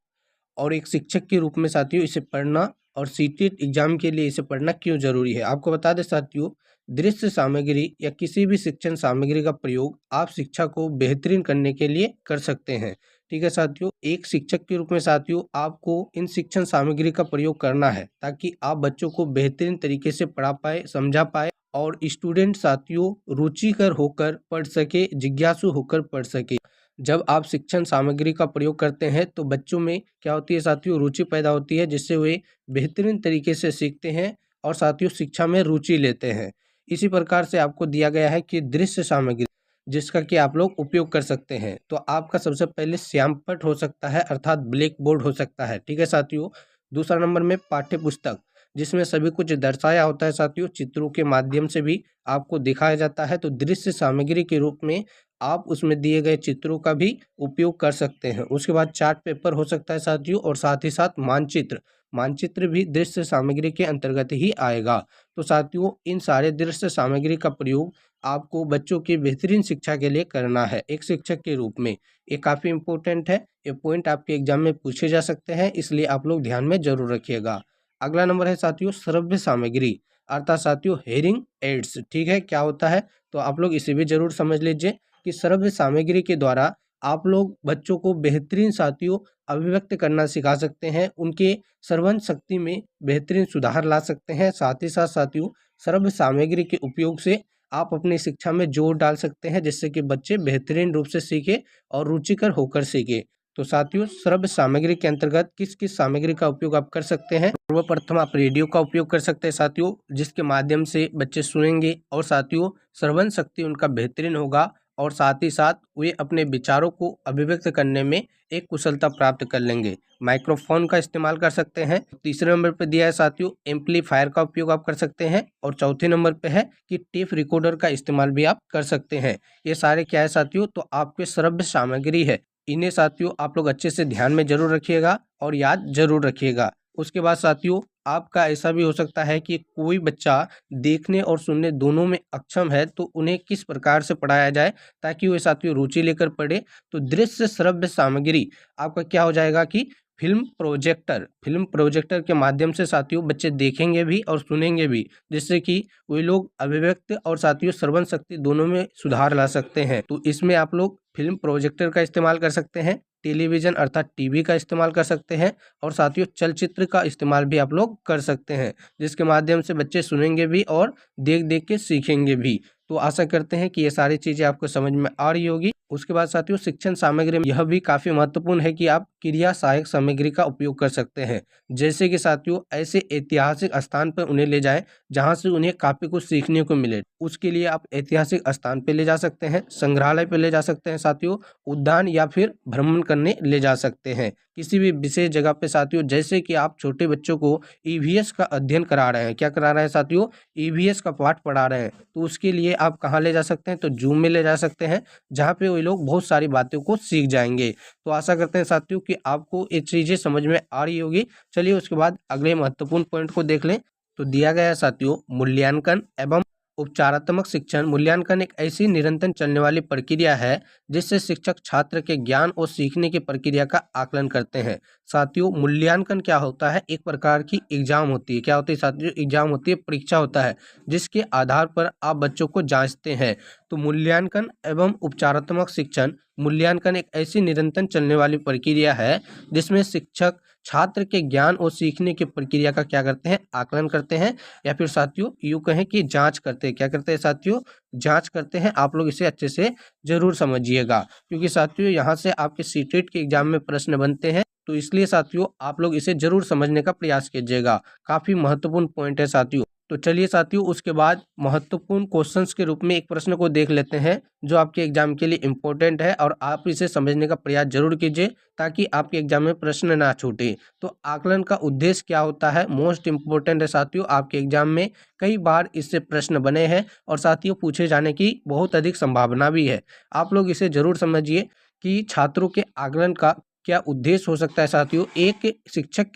और एक शिक्षक के रूप में साथियों इसे पढ़ना और सीटेट एग्जाम के लिए इसे पढ़ना क्यों जरूरी है, आपको बता दें साथियों। दृश्य सामग्री या किसी भी शिक्षण सामग्री का प्रयोग आप शिक्षा को बेहतरीन करने के लिए कर सकते हैं। ठीक है साथियों, एक शिक्षक के रूप में साथियों आपको इन शिक्षण सामग्री का प्रयोग करना है ताकि आप बच्चों को बेहतरीन तरीके से पढ़ा पाए, समझा पाए और स्टूडेंट साथियों रुचिकर होकर पढ़ सके, जिज्ञासु होकर पढ़ सके। जब आप शिक्षण सामग्री का प्रयोग करते हैं तो बच्चों में क्या होती है साथियों, रुचि पैदा होती है जिससे वे बेहतरीन तरीके से सीखते हैं और साथियों शिक्षा में रुचि लेते हैं। इसी प्रकार से आपको दिया गया है कि दृश्य सामग्री जिसका कि आप लोग उपयोग कर सकते हैं। तो आपका सबसे पहले श्यामपट हो सकता है अर्थात ब्लैक बोर्ड हो सकता है। ठीक है साथियों, दूसरा नंबर में पाठ्य पुस्तक जिसमें सभी कुछ दर्शाया होता है साथियों, चित्रों के माध्यम से भी आपको दिखाया जाता है। तो दृश्य सामग्री के रूप में आप उसमें दिए गए चित्रों का भी उपयोग कर सकते हैं। उसके बाद चार्ट पेपर हो सकता है साथियों और साथ ही साथ मानचित्र, मानचित्र भी दृश्य सामग्री के अंतर्गत ही आएगा। तो साथियों इन सारे दृश्य सामग्री का प्रयोग आपको बच्चों की बेहतरीन शिक्षा के लिए करना है एक शिक्षक के रूप में। ये काफ़ी इंपॉर्टेंट है, ये पॉइंट आपके एग्जाम में पूछे जा सकते हैं, इसलिए आप लोग ध्यान में जरूर रखिएगा। अगला नंबर है साथियों श्रव्य सामग्री अर्थात साथियों हेयरिंग एड्स। ठीक है, क्या होता है तो आप लोग इसे भी जरूर समझ लीजिए कि श्रव्य सामग्री के द्वारा आप लोग बच्चों को बेहतरीन साथियों अभिव्यक्त करना सिखा सकते हैं, उनके श्रवण शक्ति में बेहतरीन सुधार ला सकते हैं। साथ ही साथ साथियों श्रव्य सामग्री के उपयोग से आप अपनी शिक्षा में जोर डाल सकते हैं जिससे कि बच्चे बेहतरीन रूप से सीखे और रुचिकर होकर सीखे। तो साथियों श्रव्य सामग्री के अंतर्गत किस किस सामग्री का उपयोग आप कर सकते हैं। सर्वप्रथम आप रेडियो का उपयोग कर सकते हैं साथियों, जिसके माध्यम से बच्चे सुनेंगे और साथियों श्रवण शक्ति उनका बेहतरीन होगा और साथ ही साथ वे अपने विचारों को अभिव्यक्त करने में एक कुशलता प्राप्त कर लेंगे। माइक्रोफोन का इस्तेमाल कर सकते हैं। तीसरे नंबर पर दिया है साथियों एम्पलीफायर का उपयोग आप कर सकते हैं। और चौथे नंबर पे है कि टेप रिकॉर्डर का इस्तेमाल भी आप कर सकते हैं। ये सारे क्या है साथियों, तो आपके श्रव्य सामग्री है। इन्हें साथियों आप लोग अच्छे से ध्यान में जरूर रखिएगा और याद जरूर रखिएगा। उसके बाद साथियों आपका ऐसा भी हो सकता है कि कोई बच्चा देखने और सुनने दोनों में अक्षम है, तो उन्हें किस प्रकार से पढ़ाया जाए ताकि वे साथियों रुचि लेकर पढ़े। तो दृश्य श्रव्य सामग्री आपका क्या हो जाएगा कि फिल्म प्रोजेक्टर के माध्यम से साथियों बच्चे देखेंगे भी और सुनेंगे भी, जिससे कि वे लोग अभिव्यक्त और साथियों श्रवण शक्ति दोनों में सुधार ला सकते हैं। तो इसमें आप लोग फिल्म प्रोजेक्टर का इस्तेमाल कर सकते हैं, टेलीविजन अर्थात टीवी का इस्तेमाल कर सकते हैं और साथियों चलचित्र का इस्तेमाल भी आप लोग कर सकते हैं, जिसके माध्यम से बच्चे सुनेंगे भी और देख देख के सीखेंगे भी। तो आशा करते हैं कि ये सारी चीज़ें आपको समझ में आ रही होगी। उसके बाद साथियों शिक्षण सामग्री में यह भी काफ़ी महत्वपूर्ण है कि आप क्रिया सहायक सामग्री का उपयोग कर सकते हैं। जैसे कि साथियों ऐसे ऐतिहासिक स्थान पर उन्हें ले जाएं जहां से उन्हें काफ़ी कुछ सीखने को मिले। उसके लिए आप ऐतिहासिक स्थान पे ले जा सकते हैं, संग्रहालय पे ले जा सकते हैं साथियों, उद्यान या फिर भ्रमण करने ले जा सकते हैं। किसी भी विशेष जगह पे साथियों, जैसे कि आप छोटे बच्चों को ईवीएस का अध्ययन करा रहे हैं, क्या करा रहे हैं साथियों, ईवीएस का पाठ पढ़ा रहे हैं, तो उसके लिए आप कहाँ ले जा सकते हैं, तो जू में ले जा सकते हैं, जहाँ पे वे लोग बहुत सारी बातों को सीख जाएंगे। तो आशा करते हैं साथियों कि आपको ये चीज़ें समझ में आ रही होगी। चलिए उसके बाद अगले महत्वपूर्ण पॉइंट को देख लें। तो दिया गया है साथियों मूल्यांकन एवं उपचारात्मक शिक्षण। मूल्यांकन एक ऐसी निरंतर चलने वाली प्रक्रिया है जिससे शिक्षक छात्र के ज्ञान और सीखने की प्रक्रिया का आकलन करते हैं। साथियों मूल्यांकन क्या होता है, एक प्रकार की एग्जाम होती है। क्या होती है साथियों, एग्जाम होती है, परीक्षा होता है जिसके आधार पर आप बच्चों को जांचते हैं। तो मूल्यांकन एवं उपचारात्मक शिक्षण, मूल्यांकन एक ऐसी निरंतर चलने वाली प्रक्रिया है जिसमें शिक्षक छात्र के ज्ञान और सीखने की प्रक्रिया का क्या करते हैं, आकलन करते हैं, या फिर साथियों यूँ कहें कि जांच करते हैं। क्या करते हैं साथियों, जांच करते हैं। आप लोग इसे अच्छे से जरूर समझिएगा, क्योंकि साथियों यहाँ से आपके सीटेट के एग्जाम में प्रश्न बनते हैं, तो इसलिए साथियों आप लोग इसे जरूर समझने का प्रयास कीजिएगा। काफ़ी महत्वपूर्ण पॉइंट है साथियों। तो चलिए साथियों उसके बाद महत्वपूर्ण क्वेश्चंस के रूप में एक प्रश्न को देख लेते हैं जो आपके एग्जाम के लिए इम्पोर्टेंट है, और आप इसे समझने का प्रयास जरूर कीजिए ताकि आपके एग्जाम में प्रश्न ना छूटे। तो आकलन का उद्देश्य क्या होता है, मोस्ट इम्पोर्टेंट है साथियों। आपके एग्जाम में कई बार इससे प्रश्न बने हैं और साथियों पूछे जाने की बहुत अधिक संभावना भी है। आप लोग इसे जरूर समझिए कि छात्रों के आकलन का क्या उद्देश्य हो सकता है साथियों। एक शिक्षक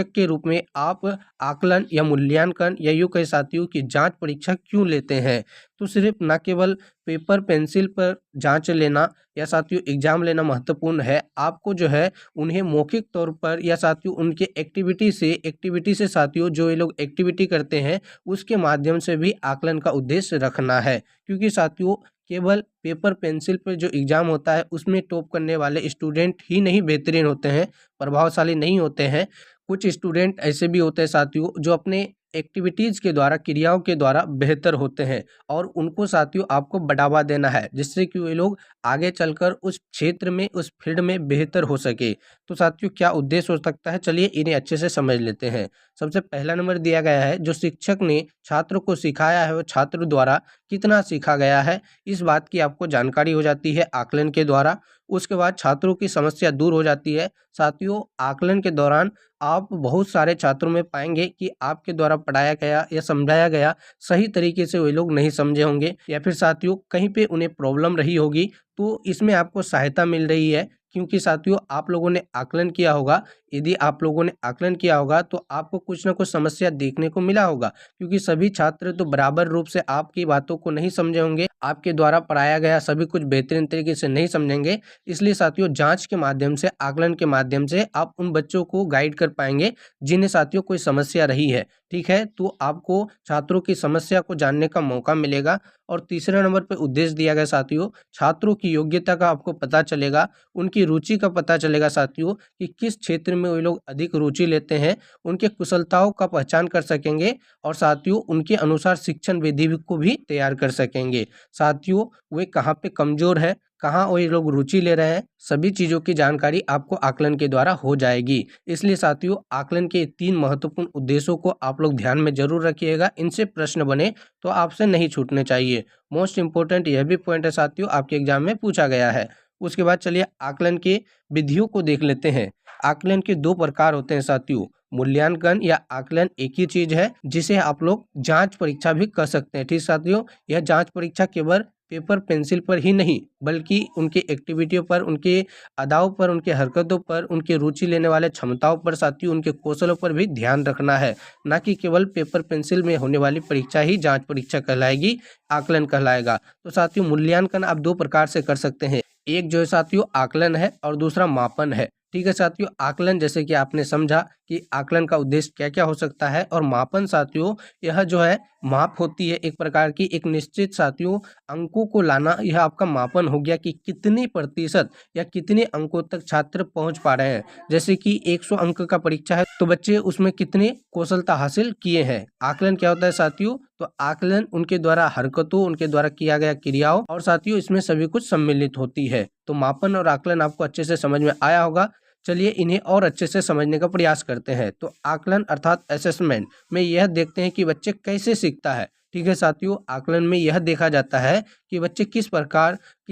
के रूप में आप आकलन या मूल्यांकन या यूँ कहे साथियों की जांच परीक्षा क्यों लेते हैं। तो सिर्फ न केवल पेपर पेंसिल पर जांच लेना या साथियों एग्जाम लेना महत्वपूर्ण है, आपको जो है उन्हें मौखिक तौर पर या साथियों उनके एक्टिविटी से साथियों जो ये लोग एक्टिविटी करते हैं उसके माध्यम से भी आकलन का उद्देश्य रखना है। क्योंकि साथियों केवल पेपर पेंसिल पर जो एग्ज़ाम होता है उसमें टॉप करने वाले स्टूडेंट ही नहीं बेहतरीन होते हैं, प्रभावशाली नहीं होते हैं। कुछ स्टूडेंट ऐसे भी होते हैं साथियों जो अपने एक्टिविटीज़ के द्वारा, क्रियाओं के द्वारा बेहतर होते हैं, और उनको साथियों आपको बढ़ावा देना है जिससे कि वे लोग आगे चलकर उस क्षेत्र में, उस फील्ड में बेहतर हो सके। तो साथियों क्या उद्देश्य हो सकता है, चलिए इन्हें अच्छे से समझ लेते हैं। सबसे पहला नंबर दिया गया है, जो शिक्षक ने छात्र को सिखाया है वो छात्र द्वारा कितना सीखा गया है, इस बात की आपको जानकारी हो जाती है आकलन के द्वारा। उसके बाद छात्रों की समस्या दूर हो जाती है। साथियों आकलन के दौरान आप बहुत सारे छात्रों में पाएंगे कि आपके द्वारा पढ़ाया गया या समझाया गया सही तरीके से वे लोग नहीं समझे होंगे, या फिर साथियों कहीं पे उन्हें प्रॉब्लम रही होगी, तो इसमें आपको सहायता मिल रही है। क्योंकि साथियों आप लोगों ने आकलन किया होगा, यदि आप लोगों ने आकलन किया होगा तो आपको कुछ ना कुछ समस्या देखने को मिला होगा, क्योंकि सभी छात्र तो बराबर रूप से आपकी बातों को नहीं समझे होंगे, आपके द्वारा पढ़ाया गया सभी कुछ बेहतरीन तरीके से नहीं समझेंगे। इसलिए साथियों जांच के माध्यम से, आकलन के माध्यम से आप उन बच्चों को गाइड कर पाएंगे जिन्हें साथियों कोई समस्या रही है। ठीक है, तो आपको छात्रों की समस्या को जानने का मौका मिलेगा। और तीसरे नंबर पर उद्देश्य दिया गया साथियों, छात्रों की योग्यता का आपको पता चलेगा, उनकी रुचि का पता चलेगा साथियों कि किस क्षेत्र में वे लोग अधिक रुचि लेते हैं, उनके कुशलताओं का पहचान कर सकेंगे, और साथियों उनके अनुसार शिक्षण विधि को भी तैयार कर सकेंगे। साथियों वे कहाँ पे कमजोर है, कहाँ वही लोग रुचि ले रहे हैं, सभी चीज़ों की जानकारी आपको आकलन के द्वारा हो जाएगी। इसलिए साथियों आकलन के 3 महत्वपूर्ण उद्देश्यों को आप लोग ध्यान में जरूर रखिएगा। इनसे प्रश्न बने तो आपसे नहीं छूटने चाहिए। मोस्ट इम्पोर्टेंट यह भी पॉइंट है साथियों, आपके एग्जाम में पूछा गया है। उसके बाद चलिए आकलन के विधियों को देख लेते हैं। आकलन के 2 प्रकार होते हैं साथियों। मूल्यांकन या आकलन एक ही चीज है जिसे आप लोग जांच परीक्षा भी कर सकते हैं। ठीक साथियों, यह जांच परीक्षा केवल पेपर पेंसिल पर ही नहीं बल्कि उनके एक्टिविटियों पर, उनके अदाओं पर, उनके हरकतों पर, उनके रुचि लेने वाले क्षमताओं पर साथियों, उनके कौशलों पर भी ध्यान रखना है। ना कि केवल पेपर पेंसिल में होने वाली परीक्षा ही जांच परीक्षा कहलाएगी, आकलन कहलाएगा। तो साथियों मूल्यांकन आप 2 प्रकार से कर सकते हैं। एक जो है साथियों आकलन है और दूसरा मापन है। ठीक है साथियों, आकलन जैसे कि आपने समझा कि आकलन का उद्देश्य क्या क्या हो सकता है, और मापन साथियों यह जो है माप होती है एक प्रकार की, एक निश्चित साथियों अंकों को लाना, यह आपका मापन हो गया कि कितने प्रतिशत या कितने अंकों तक छात्र पहुंच पा रहे हैं। जैसे कि 100 अंक का परीक्षा है तो बच्चे उसमें कितने कौशलता हासिल किए हैं। आकलन क्या होता है साथियों, तो आकलन उनके द्वारा हरकतों, उनके द्वारा किया गया क्रियाओं और साथियों इसमें सभी कुछ सम्मिलित होती है। तो मापन और आकलन आपको अच्छे से समझ में आया होगा। चलिए इन्हें और अच्छे से समझने का प्रयास करते हैं। तो आकलन अर्थात असेसमेंट में यह देखते हैं कि बच्चे कैसे सीखता है। ठीक है साथियों, आकलन में यह देखा जाता है कि बच्चे किस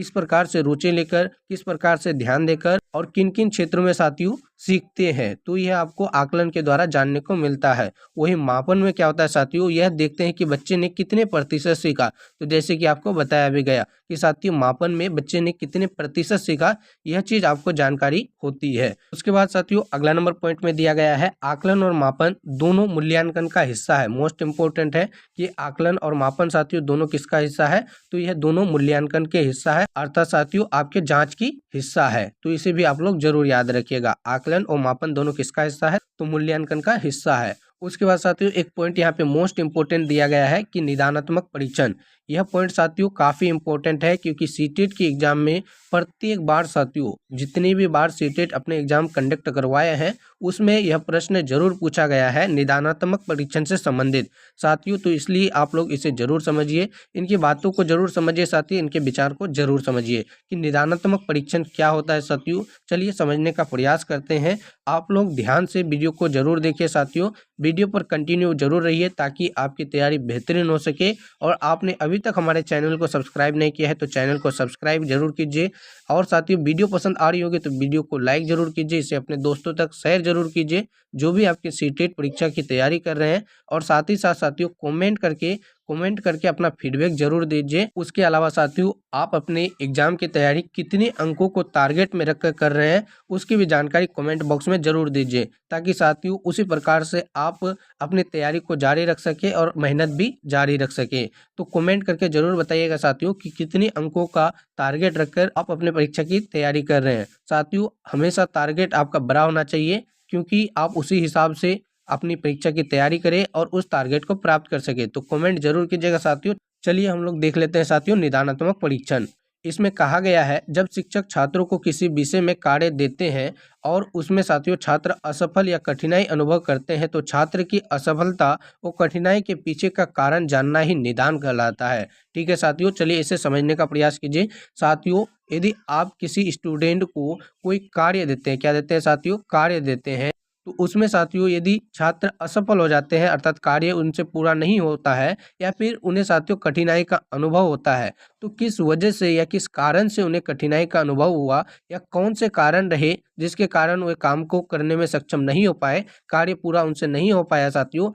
प्रकार से रुचि लेकर, किस प्रकार से ध्यान देकर और किन किन क्षेत्रों में साथियों सीखते हैं। तो यह आपको आकलन के द्वारा जानने को मिलता है। वही मापन में क्या होता है साथियों, यह देखते हैं कि बच्चे ने कितने प्रतिशत सीखा। तो जैसे कि आपको बताया भी गया कि साथियों मापन में बच्चे ने कितने प्रतिशत सीखा, यह चीज आपको जानकारी होती है। उसके बाद साथियों अगला नंबर पॉइंट में दिया गया है आकलन और मापन दोनों मूल्यांकन का हिस्सा है। मोस्ट इंपोर्टेंट है कि आकलन और मापन साथियों दोनों किसका हिस्सा है, तो यह दोनों मूल्यांकन के हिस्सा है, अर्थात साथियों आपके जांच की हिस्सा है। तो इसे भी आप लोग जरूर याद रखिएगा, आकलन और मापन दोनों किसका हिस्सा है, तो मूल्यांकन का हिस्सा है। उसके बाद साथियों एक पॉइंट यहाँ पे मोस्ट इंपोर्टेंट दिया गया है कि निदानात्मक परीक्षण। यह पॉइंट साथियों काफी इंपॉर्टेंट है क्योंकि सीटेट के एग्जाम में प्रत्येक बार साथियों जितनी भी बार सीटेट अपने एग्जाम कंडक्ट करवाए हैं उसमें यह प्रश्न जरूर पूछा गया है निदानात्मक परीक्षण से संबंधित साथियों। तो इसलिए आप लोग इसे जरूर समझिए, इनकी बातों को जरूर समझिए साथियों, इनके विचार को जरूर समझिए कि निदानात्मक परीक्षण क्या होता है साथियों। चलिए समझने का प्रयास करते हैं। आप लोग ध्यान से वीडियो को जरूर देखिए साथियों, वीडियो पर कंटिन्यू जरूर रहिए ताकि आपकी तैयारी बेहतरीन हो सके। और आपने अभी तक हमारे चैनल को सब्सक्राइब नहीं किया है तो चैनल को सब्सक्राइब जरूर कीजिए। और साथियों वीडियो पसंद आ रही होगी तो वीडियो को लाइक जरूर कीजिए, इसे अपने दोस्तों तक शेयर जरूर कीजिए जो भी आपके सीटेट परीक्षा की तैयारी कर रहे हैं। और साथ ही साथ साथियों कमेंट करके अपना फीडबैक जरूर दीजिए। उसके अलावा साथियों आप अपने एग्जाम की तैयारी कितने अंकों को टारगेट में रखकर कर रहे हैं उसकी भी जानकारी कमेंट बॉक्स में जरूर दीजिए ताकि साथियों उसी प्रकार से आप अपनी तैयारी को जारी रख सके और मेहनत भी जारी रख सके। तो कमेंट करके जरूर बताइएगा साथियों कि कितने अंकों का टारगेट रखकर आप अपने परीक्षा की तैयारी कर रहे हैं। साथियों हमेशा टारगेट आपका बड़ा होना चाहिए क्योंकि आप उसी हिसाब से अपनी परीक्षा की तैयारी करें और उस टारगेट को प्राप्त कर सके। तो कमेंट जरूर कीजिएगा साथियों। चलिए हम लोग देख लेते हैं साथियों निदानात्मक परीक्षण। इसमें कहा गया है जब शिक्षक छात्रों को किसी विषय में कार्य देते हैं और उसमें साथियों छात्र असफल या कठिनाई अनुभव करते हैं तो छात्र की असफलता और कठिनाई के पीछे का कारण जानना ही निदान कहलाता है। ठीक है साथियों, चलिए इसे समझने का प्रयास कीजिए। साथियों यदि आप किसी स्टूडेंट को कोई कार्य देते हैं, क्या देते हैं साथियों, कार्य देते हैं, तो उसमें साथियों यदि छात्र असफल हो जाते हैं अर्थात कार्य उनसे पूरा नहीं होता है या फिर उन्हें साथियों कठिनाई का अनुभव होता है तो किस वजह से या किस कारण से उन्हें कठिनाई का अनुभव हुआ या कौन से कारण रहे जिसके कारण वे काम को करने में सक्षम नहीं हो पाए, कार्य पूरा उनसे नहीं हो पाया साथियों,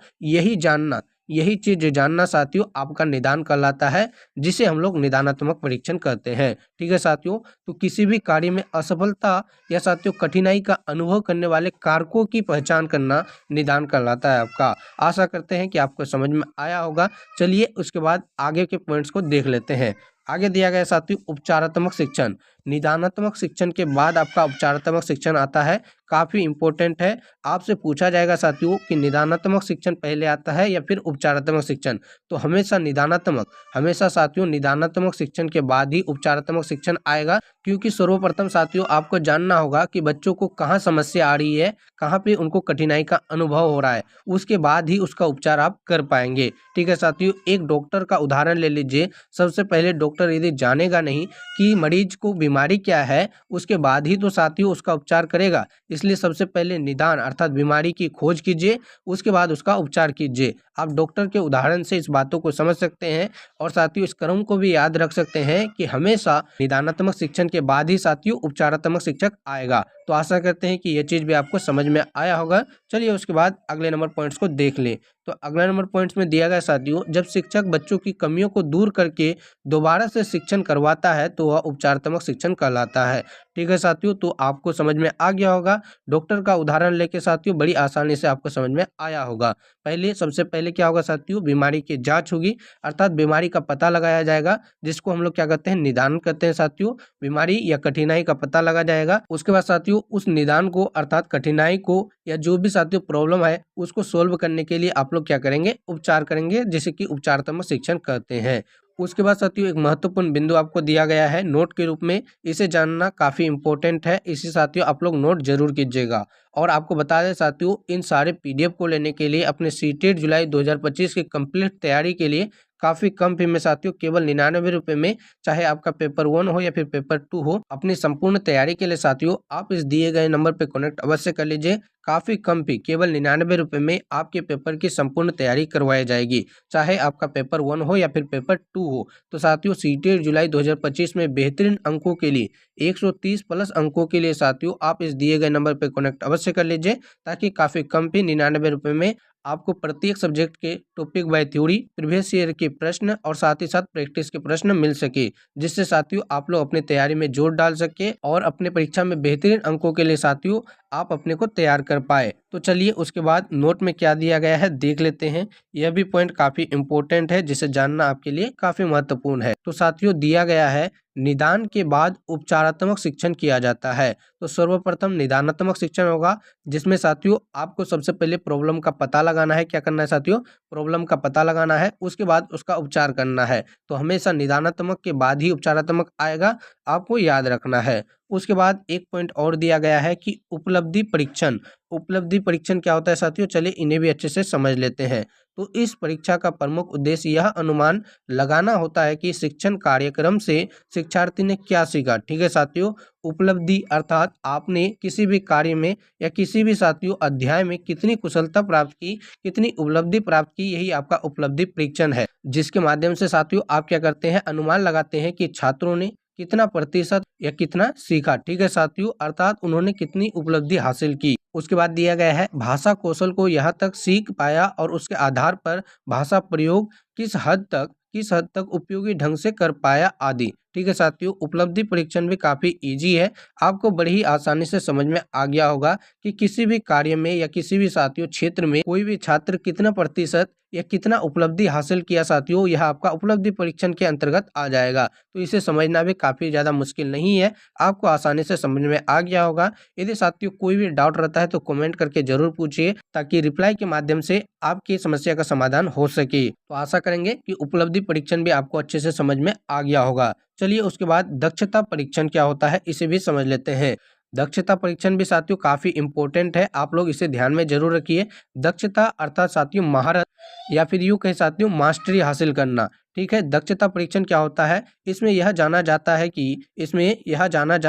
यही चीज जानना साथियों आपका निदान कहलाता है जिसे हम लोग निदानात्मक परीक्षण करते हैं। ठीक है साथियों, तो किसी भी कार्य में असफलता या साथियों कठिनाई का अनुभव करने वाले कारकों की पहचान करना निदान कहलाता है आपका। आशा करते हैं कि आपको समझ में आया होगा। चलिए उसके बाद आगे के पॉइंट्स को देख लेते हैं। आगे दिया गया साथियों उपचारात्मक शिक्षण। निदानात्मक शिक्षण के बाद आपका उपचारात्मक शिक्षण आता है। काफ़ी इम्पोर्टेंट है। आपसे पूछा जाएगा साथियों कि निदानात्मक शिक्षण पहले आता है या फिर उपचारात्मक शिक्षण, तो हमेशा साथियों निदानात्मक शिक्षण के बाद ही उपचारात्मक शिक्षण आएगा, क्योंकि सर्वप्रथम साथियों आपको जानना होगा कि बच्चों को कहाँ समस्या आ रही है, कहाँ पे उनको कठिनाई का अनुभव हो रहा है, उसके बाद ही उसका उपचार आप कर पाएंगे। ठीक है साथियों, एक डॉक्टर का उदाहरण ले लीजिए। सबसे पहले डॉक्टर यदि जानेगा नहीं कि मरीज को बीमारी क्या है, उसके बाद ही तो साथियों उसका उपचार करेगा। इसलिए सबसे पहले निदान अर्थात बीमारी की खोज कीजिए, उसके बाद उसका उपचार कीजिए। आप डॉक्टर के उदाहरण से इस बातों को समझ सकते हैं और साथियों इस क्रम को भी याद रख सकते हैं कि हमेशा निदानात्मक शिक्षण के बाद ही साथियों उपचारात्मक शिक्षक आएगा। तो आशा करते हैं कि यह चीज़ भी आपको समझ में आया होगा। चलिए उसके बाद अगले नंबर पॉइंट्स को देख लें। तो अगला नंबर पॉइंट्स में दिया गया साथियों, जब शिक्षक बच्चों की कमियों को दूर करके दोबारा से शिक्षण करवाता है तो वह उपचारात्मक शिक्षण कहलाता है। ठीक है साथियों, तो आपको समझ में आ गया होगा। डॉक्टर का उदाहरण लेके साथियों बड़ी आसानी से आपको समझ में आया होगा। सबसे पहले क्या होगा साथियों, बीमारी की जांच होगी, अर्थात बीमारी का पता लगाया जाएगा, जिसको हम लोग क्या कहते हैं, निदान करते हैं साथियों। बीमारी या कठिनाई का पता लगा जाएगा। उसके बाद साथियों उस निदान को अर्थात कठिनाई को या जो भी साथियों प्रॉब्लम है उसको सोल्व करने के लिए आप लोग क्या करेंगे, उपचार करेंगे, जिसे कि उपचारात्मक शिक्षण कहते हैं। उसके बाद साथियों एक महत्वपूर्ण बिंदु आपको दिया गया है नोट के रूप में, इसे जानना काफ़ी इंपॉर्टेंट है। इसे साथियों आप लोग नोट जरूर कीजिएगा। और आपको बता दें साथियों, इन सारे पीडीएफ को लेने के लिए अपने सीटेट जुलाई 2025 की कंप्लीट तैयारी के लिए काफ़ी कम फी में साथियों केवल 99 रुपये में, चाहे आपका पेपर 1 हो या फिर पेपर 2 हो, अपनी संपूर्ण तैयारी के लिए साथियों आप इस दिए गए नंबर पर कनेक्ट अवश्य कर लीजिए। काफ़ी कम फी केवल 99 रुपये में आपके पेपर की संपूर्ण तैयारी करवाई जाएगी, चाहे आपका पेपर 1 हो या फिर पेपर 2 हो। तो साथियों सीटेट जुलाई 2025 में बेहतरीन अंकों के लिए 130 प्लस अंकों के लिए साथियों आप इस दिए गए नंबर पर कनेक्ट अवश्य कर लीजिए, ताकि काफ़ी कम फी 99 रुपये में आपको प्रत्येक सब्जेक्ट के topic by theory, previous year के प्रश्न और साथ ही साथ प्रैक्टिस के प्रश्न मिल सके, जिससे साथियों आप लोग अपनी तैयारी में जोर डाल सके और अपने परीक्षा में बेहतरीन अंकों के लिए साथियों आप अपने को तैयार कर पाए। तो चलिए उसके बाद नोट में क्या दिया गया है देख लेते हैं। यह भी पॉइंट काफ़ी इंपॉर्टेंट है, जिसे जानना आपके लिए काफ़ी महत्वपूर्ण है। तो साथियों दिया गया है, निदान के बाद उपचारात्मक शिक्षण किया जाता है। तो सर्वप्रथम निदानात्मक शिक्षण होगा, जिसमें साथियों आपको सबसे पहले प्रॉब्लम का पता लगाना है। क्या करना है साथियों, प्रॉब्लम का पता लगाना है, उसके बाद उसका उपचार करना है। तो हमेशा निदानात्मक के बाद ही उपचारात्मक आएगा, आपको याद रखना है। उसके बाद एक पॉइंट और दिया गया है कि उपलब्धि परीक्षण। उपलब्धि परीक्षण क्या होता है साथियों, चलिए इन्हें भी अच्छे से समझ लेते हैं। तो इस परीक्षा का प्रमुख उद्देश्य यह अनुमान लगाना होता है कि शिक्षण कार्यक्रम से शिक्षार्थी ने क्या सीखा। ठीक है साथियों, उपलब्धि अर्थात आपने किसी भी कार्य में या किसी भी साथियों अध्याय में कितनी कुशलता प्राप्त की, कितनी उपलब्धि प्राप्त की, यही आपका उपलब्धि परीक्षण है, जिसके माध्यम से साथियों आप क्या करते हैं, अनुमान लगाते हैं कि छात्रों ने कितना प्रतिशत या कितना सीखा। ठीक है साथियों, अर्थात उन्होंने कितनी उपलब्धि हासिल की। उसके बाद दिया गया है भाषा कौशल को यहाँ तक सीख पाया और उसके आधार पर भाषा प्रयोग किस हद तक उपयोगी ढंग से कर पाया आदि। ठीक है साथियों, उपलब्धि परीक्षण भी काफ़ी इजी है, आपको बड़ी ही आसानी से समझ में आ गया होगा कि किसी भी कार्य में या किसी भी साथियों क्षेत्र में कोई भी छात्र कितना प्रतिशत या कितना उपलब्धि हासिल किया साथियों, यह आपका उपलब्धि परीक्षण के अंतर्गत आ जाएगा। तो इसे समझना भी काफ़ी ज़्यादा मुश्किल नहीं है, आपको आसानी से समझ में आ गया होगा। यदि साथियों कोई भी डाउट रहता है तो कमेंट करके जरूर पूछिए, ताकि रिप्लाई के माध्यम से आपकी समस्या का समाधान हो सके। तो आशा करेंगे कि उपलब्धि परीक्षण भी आपको अच्छे से समझ में आ गया होगा। चलिए उसके बाद दक्षता परीक्षण क्या होता है, इसे भी समझ लेते हैं। दक्षता परीक्षण भी साथियों काफ़ी इंपॉर्टेंट है, आप लोग इसे ध्यान में जरूर रखिए। दक्षता अर्थात साथियों महारत या फिर यूँ कहें साथियों मास्टरी हासिल करना। ठीक है, दक्षता परीक्षण क्या होता है, इसमें यह जाना जा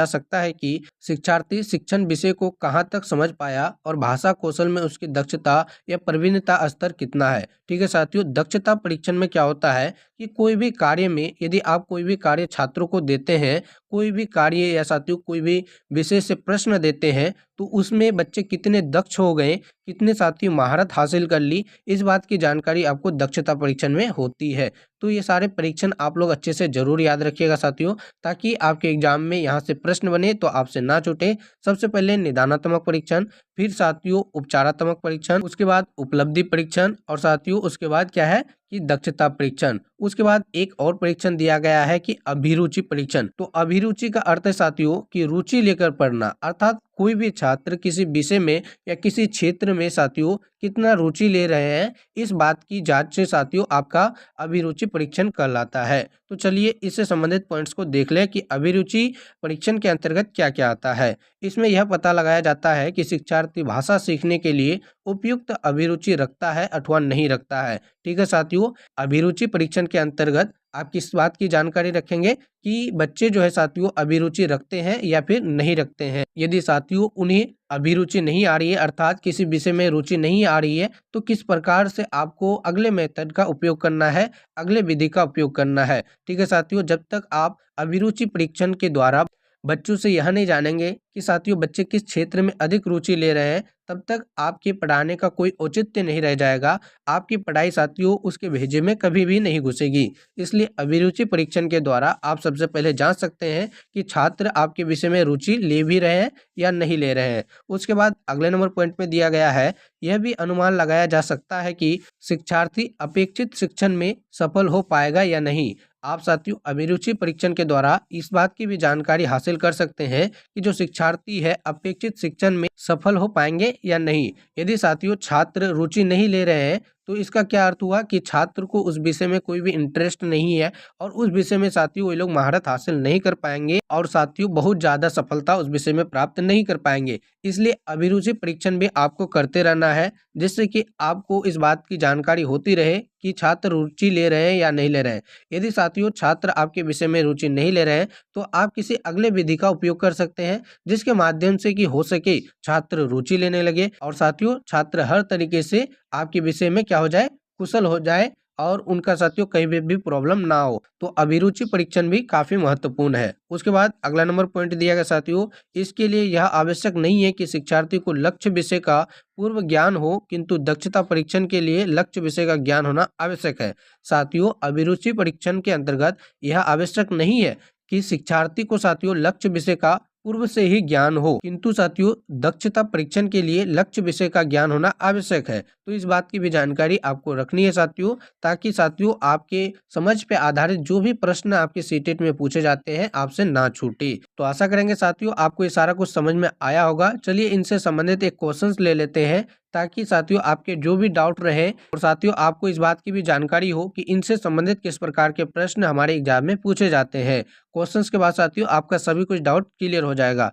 सकता है कि शिक्षार्थी शिक्षण विषय को कहाँ तक समझ पाया और भाषा कौशल में उसकी दक्षता या प्रवीणता स्तर कितना है। ठीक है साथियों, दक्षता परीक्षण में क्या होता है कि कोई भी कार्य में यदि आप कोई भी कार्य छात्रों को देते हैं, कोई भी कार्य या साथियों कोई भी विषय से प्रश्न देते हैं, तो उसमें बच्चे कितने दक्ष हो गए, कितने साथियों महारत हासिल कर ली, इस बात की जानकारी आपको दक्षता परीक्षण में होती है। तो ये सारे परीक्षण आप लोग अच्छे से जरूर याद रखिएगा साथियों, ताकि आपके एग्जाम में यहाँ से प्रश्न बने तो आपसे ना छूटे। सबसे पहले निदानात्मक परीक्षण, फिर साथियों उपचारात्मक परीक्षण, उसके बाद उपलब्धि परीक्षण और साथियों उसके बाद क्या है कि दक्षता परीक्षण। उसके बाद एक और परीक्षण दिया गया है कि अभिरुचि परीक्षण। तो अभिरुचि का अर्थ है साथियों कि रुचि लेकर पढ़ना, अर्थात कोई भी छात्र किसी विषय में या किसी क्षेत्र में साथियों कितना रुचि ले रहे हैं, इस बात की जांच से साथियों आपका अभिरुचि परीक्षण कहलाता है। तो चलिए इससे संबंधित पॉइंट्स को देख लें कि अभिरुचि परीक्षण के अंतर्गत क्या क्या आता है। इसमें यह पता लगाया जाता है कि शिक्षार्थी भाषा सीखने के लिए उपयुक्त अभिरुचि रखता है अथवा नहीं रखता है। ठीक है साथियों, अभिरुचि परीक्षण के अंतर्गत आप किस बात की जानकारी रखेंगे कि बच्चे जो है साथियों अभिरुचि रखते हैं या फिर नहीं रखते हैं। यदि साथियों उन्हें अभिरुचि नहीं आ रही है, अर्थात किसी विषय में रुचि नहीं आ रही है, तो किस प्रकार से आपको अगले मेथड का उपयोग करना है, अगले विधि का उपयोग करना है। ठीक है साथियों, जब तक आप अभिरुचि परीक्षण के द्वारा बच्चों से यह नहीं जानेंगे कि साथियों बच्चे किस क्षेत्र में अधिक रुचि ले रहे हैं, तब तक आपके पढ़ाने का कोई औचित्य नहीं रह जाएगा। आपकी पढ़ाई साथियों उसके भेजे में कभी भी नहीं घुसेगी। इसलिए अभिरुचि परीक्षण के द्वारा आप सबसे पहले जांच सकते हैं कि छात्र आपके विषय में रुचि ले भी रहे हैं या नहीं ले रहे हैं। उसके बाद अगले नंबर पॉइंट में दिया गया है, यह भी अनुमान लगाया जा सकता है कि शिक्षार्थी अपेक्षित शिक्षण में सफल हो पाएगा या नहीं। आप साथियों अभिरुचि परीक्षण के द्वारा इस बात की भी जानकारी हासिल कर सकते हैं कि जो शिक्षार्थी है अपेक्षित शिक्षण में सफल हो पाएंगे या नहीं। यदि साथियों छात्र रुचि नहीं ले रहे हैं, तो इसका क्या अर्थ हुआ कि छात्र को उस विषय में कोई भी इंटरेस्ट नहीं है और उस विषय में साथियों वो लोग महारत हासिल नहीं कर पाएंगे और साथियों बहुत ज्यादा सफलता उस विषय में प्राप्त नहीं कर पाएंगे। इसलिए अभिरुचि परीक्षण भी आपको करते रहना है, जिससे कि आपको इस बात की जानकारी होती रहे कि छात्र रुचि ले रहे हैं या नहीं ले रहे हैं। यदि साथियों छात्र आपके विषय में रुचि नहीं ले रहे हैं, तो आप किसी अगले विधि का उपयोग कर सकते हैं, जिसके माध्यम से कि हो सके छात्र रुचि लेने लगे और साथियों छात्र हर तरीके से आपके विषय में क्या हो जाए, कुशल हो जाए और उनका साथियों कहीं भी प्रॉब्लम ना हो। तो अभिरुचि परीक्षण भी काफी महत्वपूर्ण है। उसके बाद अगला नंबर पॉइंट दिया गया साथियों, इसके लिए यह आवश्यक नहीं है कि शिक्षार्थी को लक्ष्य विषय का पूर्व ज्ञान हो, किंतु दक्षता परीक्षण के लिए लक्ष्य विषय का ज्ञान होना आवश्यक है। साथियों अभिरुचि परीक्षण के अंतर्गत यह आवश्यक नहीं है कि शिक्षार्थी को साथियों लक्ष्य विषय का पूर्व से ही ज्ञान हो, किंतु साथियों दक्षता परीक्षण के लिए लक्ष्य विषय का ज्ञान होना आवश्यक है। तो इस बात की भी जानकारी आपको रखनी है साथियों, ताकि साथियों आपके समझ पे आधारित जो भी प्रश्न आपके सीटेट में पूछे जाते हैं आपसे ना छूटे। तो आशा करेंगे साथियों आपको ये सारा कुछ समझ में आया होगा। चलिए इनसे संबंधित एक क्वेश्चंस ले लेते हैं, ताकि साथियों आपके जो भी डाउट रहे और साथियों आपको इस बात की भी जानकारी हो कि इनसे संबंधित किस प्रकार के प्रश्न हमारे एग्जाम में पूछे जाते हैं। क्वेश्चंस के बाद साथियों आपका सभी कुछ डाउट क्लियर हो जाएगा।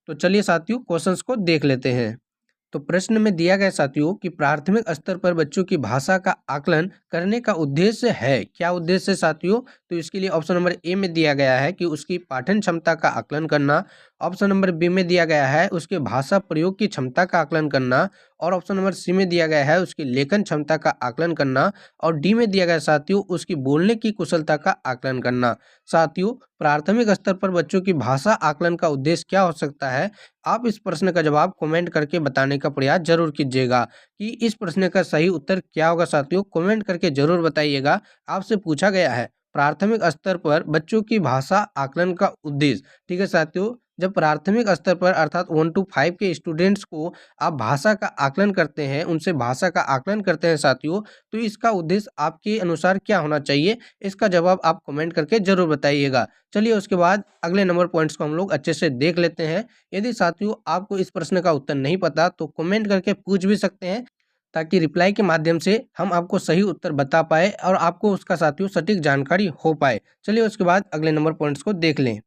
तो चलिए साथियों क्वेश्चंस को देख लेते हैं। तो प्रश्न में दिया गया साथियों कि प्राथमिक स्तर पर बच्चों की भाषा का आकलन करने का उद्देश्य है। क्या उद्देश्य है साथियों? तो इसके लिए ऑप्शन नंबर ए में दिया गया है कि उसकी पाठन क्षमता का आकलन करना। ऑप्शन नंबर बी में दिया गया है उसके भाषा प्रयोग की क्षमता का आकलन करना। और ऑप्शन नंबर सी में दिया गया है उसकी लेखन क्षमता का आकलन करना। और डी में दिया गया साथियों उसकी बोलने की कुशलता का आकलन करना। साथियों प्राथमिक स्तर पर बच्चों की भाषा आकलन का उद्देश्य क्या हो सकता है? आप इस प्रश्न का जवाब कमेंट करके बताने का प्रयास जरूर कीजिएगा कि इस प्रश्न का सही उत्तर क्या होगा। साथियों कमेंट करके जरूर बताइएगा। आपसे पूछा गया है प्राथमिक स्तर पर बच्चों की भाषा आकलन का उद्देश्य। ठीक है साथियों, जब प्राथमिक स्तर पर अर्थात 1 to 5 के स्टूडेंट्स को आप भाषा का आकलन करते हैं, उनसे भाषा का आकलन करते हैं साथियों, तो इसका उद्देश्य आपके अनुसार क्या होना चाहिए? इसका जवाब आप कमेंट करके जरूर बताइएगा। चलिए उसके बाद अगले नंबर पॉइंट्स को हम लोग अच्छे से देख लेते हैं। यदि साथियों आपको इस प्रश्न का उत्तर नहीं पता तो कमेंट करके पूछ भी सकते हैं, ताकि रिप्लाई के माध्यम से हम आपको सही उत्तर बता पाए और आपको उसका साथियों सटीक जानकारी हो पाए। चलिए उसके बाद अगले नंबर पॉइंट्स को देख लें।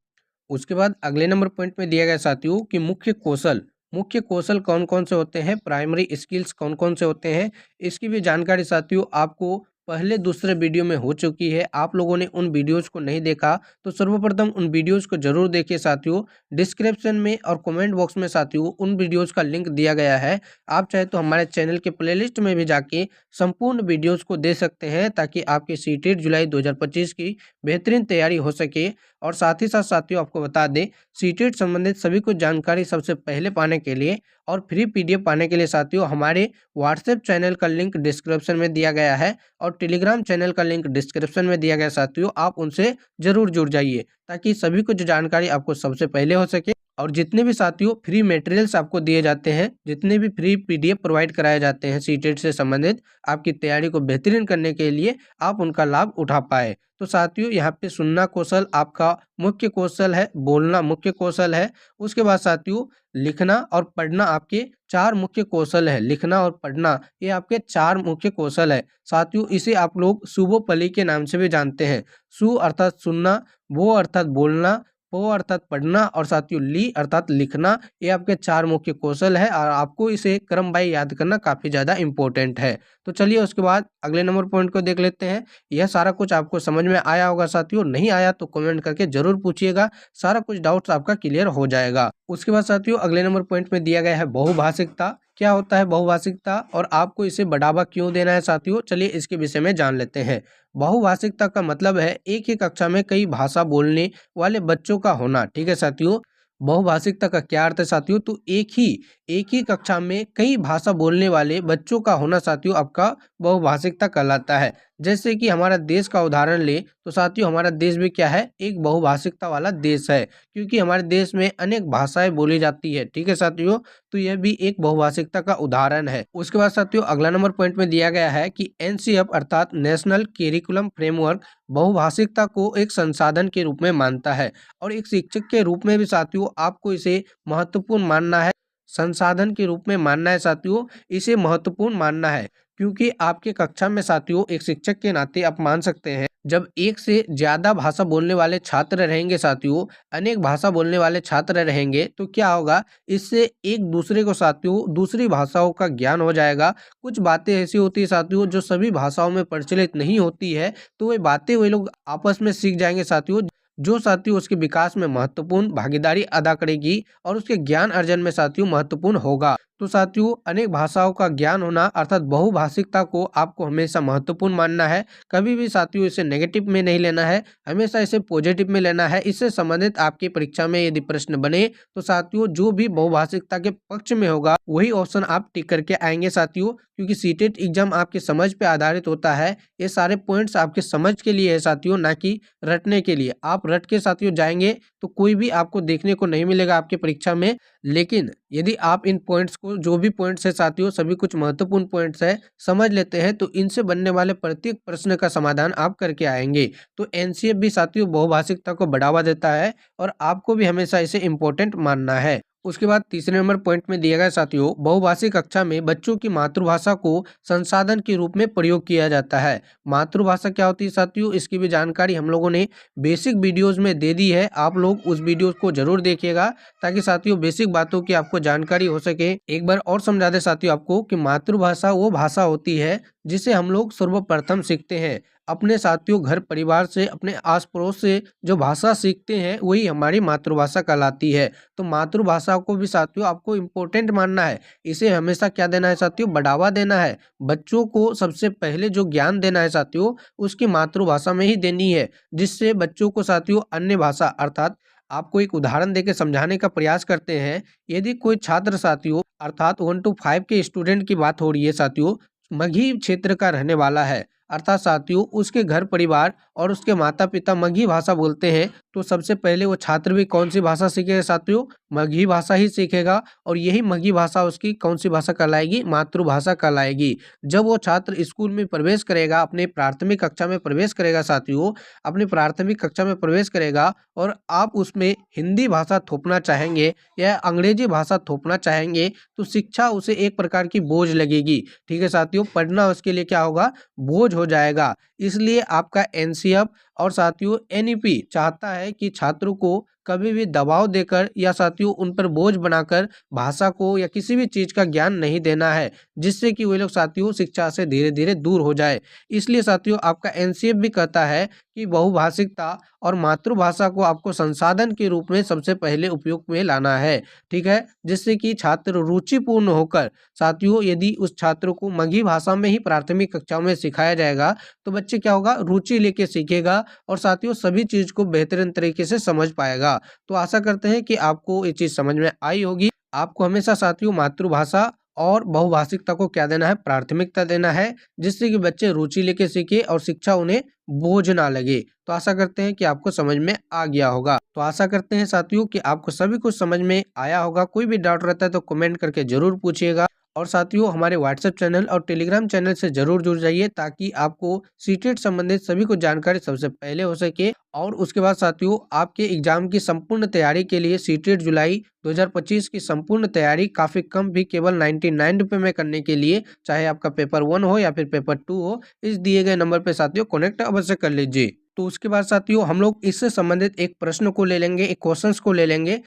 उसके बाद अगले नंबर पॉइंट में दिया गया साथियों कि मुख्य कौशल कौन कौन से होते हैं, प्राइमरी स्किल्स कौन कौन से होते हैं, इसकी भी जानकारी साथियों आपको पहले दूसरे वीडियो में हो चुकी है। आप लोगों ने उन वीडियोस को नहीं देखा तो सर्वप्रथम उन वीडियोस को जरूर देखिए साथियों। डिस्क्रिप्शन में और कमेंट बॉक्स में साथियों उन वीडियोस का लिंक दिया गया है। आप चाहे तो हमारे चैनल के प्लेलिस्ट में भी जाके संपूर्ण वीडियोस को देख सकते हैं, ताकि आपकी सीटेट जुलाई 2025 की बेहतरीन तैयारी हो सके। और साथ ही साथ साथियों आपको बता दें सीटेट संबंधित सभी कुछ जानकारी सबसे पहले पाने के लिए और फ्री पीडीएफ पाने के लिए साथियों हमारे व्हाट्सएप चैनल का लिंक डिस्क्रिप्शन में दिया गया है और टेलीग्राम चैनल का लिंक डिस्क्रिप्शन में दिया गया साथियों। आप उनसे जरूर जुड़ जाइए, ताकि सभी कुछ जानकारी आपको सबसे पहले हो सके और जितने भी साथियों फ्री मटेरियल्स आपको दिए जाते हैं, जितने भी फ्री पीडीएफ प्रोवाइड कराए जाते हैं सीटेट से संबंधित आपकी तैयारी को बेहतरीन करने के लिए, आप उनका लाभ उठा पाए। तो साथियों यहाँ पे सुनना कौशल आपका मुख्य कौशल है, बोलना मुख्य कौशल है। उसके बाद साथियों लिखना और पढ़ना आपके 4 मुख्य कौशल है। लिखना और पढ़ना ये आपके 4 मुख्य कौशल है। साथियों इसे आप लोग शुभोपली के नाम से भी जानते हैं। सु अर्थात सुनना, वो अर्थात बोलना, पो अर्थात पढ़ना और साथियों ली अर्थात लिखना, ये आपके 4 मुख्य कौशल है और आपको इसे क्रमवार याद करना काफी ज्यादा इंपॉर्टेंट है। तो चलिए उसके बाद अगले नंबर पॉइंट को देख लेते हैं। यह सारा कुछ आपको समझ में आया होगा साथियों, नहीं आया तो कमेंट करके जरूर पूछिएगा, सारा कुछ डाउट्स आपका क्लियर हो जाएगा। उसके बाद साथियों अगले नंबर पॉइंट में दिया गया है बहुभाषिकता। क्या होता है बहुभाषिकता और आपको इसे बढ़ावा क्यों देना है साथियों, चलिए इसके विषय में जान लेते हैं। बहुभाषिकता का मतलब है एक ही कक्षा में कई भाषा बोलने वाले बच्चों का होना। ठीक है साथियों, बहुभाषिकता का क्या अर्थ है साथियों, तो एक ही कक्षा में कई भाषा बोलने वाले बच्चों का होना साथियों आपका बहुभाषिकता कहलाता है। जैसे कि हमारा देश का उदाहरण ले तो साथियों हमारा देश भी क्या है, एक बहुभाषिकता वाला देश है, क्योंकि हमारे देश में अनेक भाषाएं बोली जाती है। ठीक है साथियों, तो यह भी एक बहुभाषिकता का उदाहरण है। उसके बाद साथियों अगला नंबर पॉइंट में दिया गया है कि एनसीएफ अर्थात नेशनल करिकुलम फ्रेमवर्क बहुभाषिकता को एक संसाधन के रूप में मानता है और एक शिक्षक के रूप में भी साथियों आपको इसे महत्वपूर्ण मानना है। संसाधन के रूप में मानना है साथियों, इसे महत्वपूर्ण मानना है, क्योंकि आपके कक्षा में साथियों एक शिक्षक के नाते आप मान सकते हैं जब एक से ज्यादा भाषा बोलने वाले छात्र रहेंगे साथियों, अनेक भाषा बोलने वाले छात्र रहेंगे तो क्या होगा, इससे एक दूसरे को साथियों दूसरी भाषाओं का ज्ञान हो जाएगा। कुछ बातें ऐसी होती है साथियों जो सभी भाषाओं में प्रचलित नहीं होती है, तो वे बातें वे लोग आपस में सीख जाएंगे साथियों, जो साथियों उसके विकास में महत्वपूर्ण भागीदारी अदा करेगी और उसके ज्ञान अर्जन में साथियों महत्वपूर्ण होगा। तो साथियों अनेक भाषाओं का ज्ञान होना अर्थात बहुभाषिकता को आपको हमेशा महत्वपूर्ण मानना है। कभी भी साथियों इसे नेगेटिव में नहीं लेना है, हमेशा इसे पॉजिटिव में लेना है। इससे संबंधित आपकी परीक्षा में यदि प्रश्न बने तो साथियों जो भी बहुभाषिकता के पक्ष में होगा वही ऑप्शन आप टिक करके आएंगे साथियों, क्योंकि सीटेट एग्जाम आपके समझ पे आधारित होता है। ये सारे पॉइंट्स आपके समझ के लिए है साथियों, ना कि रटने के लिए। आप रट के साथियों जाएंगे तो कोई भी आपको देखने को नहीं मिलेगा आपके परीक्षा में, लेकिन यदि आप इन पॉइंट्स को, जो भी पॉइंट्स है साथियों सभी कुछ महत्वपूर्ण पॉइंट्स है, समझ लेते हैं तो इनसे बनने वाले प्रत्येक प्रश्न का समाधान आप करके आएंगे। तो एनसीएफ भी साथियों बहुभाषिकता को बढ़ावा देता है और आपको भी हमेशा इसे इम्पोर्टेंट मानना है। उसके बाद तीसरे नंबर पॉइंट में दिया गया साथियों बहुभाषिक कक्षा में बच्चों की मातृभाषा को संसाधन के रूप में प्रयोग किया जाता है। मातृभाषा क्या होती है साथियों, इसकी भी जानकारी हम लोगों ने बेसिक वीडियोस में दे दी है, आप लोग उस वीडियो को जरूर देखिएगा ताकि साथियों बेसिक बातों की आपको जानकारी हो सके। एक बार और समझा दे साथियों आपको कि मातृभाषा वो भाषा होती है जिसे हम लोग सर्वप्रथम सीखते हैं अपने साथियों घर परिवार से, अपने आस पड़ोस से जो भाषा सीखते हैं वही हमारी मातृभाषा कहलाती है। तो मातृभाषा को भी साथियों आपको इम्पोर्टेंट मानना है, इसे हमेशा क्या देना है साथियों, बढ़ावा देना है। बच्चों को सबसे पहले जो ज्ञान देना है साथियों उसकी मातृभाषा में ही देनी है, जिससे बच्चों को साथियों अन्य भाषा अर्थात आपको एक उदाहरण देकर समझाने का प्रयास करते हैं। यदि कोई छात्र साथियों अर्थात 1 to 5 के स्टूडेंट की बात हो रही है साथियों, मगही क्षेत्र का रहने वाला है अर्थात साथियों उसके घर परिवार और उसके माता पिता मगही भाषा बोलते हैं, तो सबसे पहले वो छात्र भी कौन सी भाषा सीखेगा साथियों, मगही भाषा ही सीखेगा और यही मगही भाषा उसकी कौन सी भाषा कहलाएगी, मातृभाषा कहलाएगी। जब वो छात्र स्कूल में प्रवेश करेगा, अपने प्राथमिक कक्षा में प्रवेश करेगा साथियों, अपनी प्राथमिक कक्षा में प्रवेश करेगा और आप उसमें हिंदी भाषा थोपना चाहेंगे या अंग्रेजी भाषा थोपना चाहेंगे तो शिक्षा उसे एक प्रकार की बोझ लगेगी। ठीक है साथियों, पढ़ना उसके लिए क्या होगा, बोझ हो जाएगा। इसलिए आपका एनसीएफ और साथियों एनईपी चाहता है कि छात्रों को कभी भी दबाव देकर या साथियों उन पर बोझ बनाकर भाषा को या किसी भी चीज का ज्ञान नहीं देना है, जिससे कि वे लोग साथियों शिक्षा से धीरे धीरे दूर हो जाए। इसलिए साथियों आपका एनसीएफ भी कहता है कि बहुभाषिकता और मातृभाषा को आपको संसाधन के रूप में सबसे पहले उपयोग में लाना है। ठीक है, जिससे कि छात्र रुचिपूर्ण होकर साथियों यदि उस छात्र को मगही भाषा में ही प्राथमिक कक्षाओं में सिखाया जाएगा तो बच्चे क्या होगा, रुचि लेके सीखेगा और साथियों सभी चीज को बेहतरीन तरीके से समझ पाएगा। तो आशा करते हैं कि आपको ये चीज समझ में आई होगी। आपको हमेशा साथियों मातृभाषा और बहुभाषिकता को क्या देना है, प्राथमिकता देना है, जिससे कि बच्चे रुचि लेके सीखे और शिक्षा उन्हें बोझ ना लगे। तो आशा करते हैं कि आपको समझ में आ गया होगा। तो आशा करते हैं साथियों कि आपको सभी कुछ समझ में आया होगा। कोई भी डाउट रहता है तो कमेंट करके जरूर पूछिएगा। और साथियों हमारे व्हाट्सएप चैनल और टेलीग्राम चैनल से जरूर जुड़ जाइए ताकि आपको सीटेट संबंधित सभी कुछ जानकारी सबसे पहले हो सके। और उसके बाद साथियों आपके एग्जाम की संपूर्ण तैयारी के लिए सीटेट जुलाई 2025 की संपूर्ण तैयारी काफ़ी कम भी केवल 99 रुपये में करने के लिए, चाहे आपका पेपर 1 हो या फिर पेपर 2 हो, इस दिए गए नंबर पर साथियों कनेक्ट अवश्य कर लीजिए। तो उसके बाद साथियों हम लोग इससे संबंधित एक प्रश्न को ले लेंगे, एक क्वेश्चंस को ले लेंगे,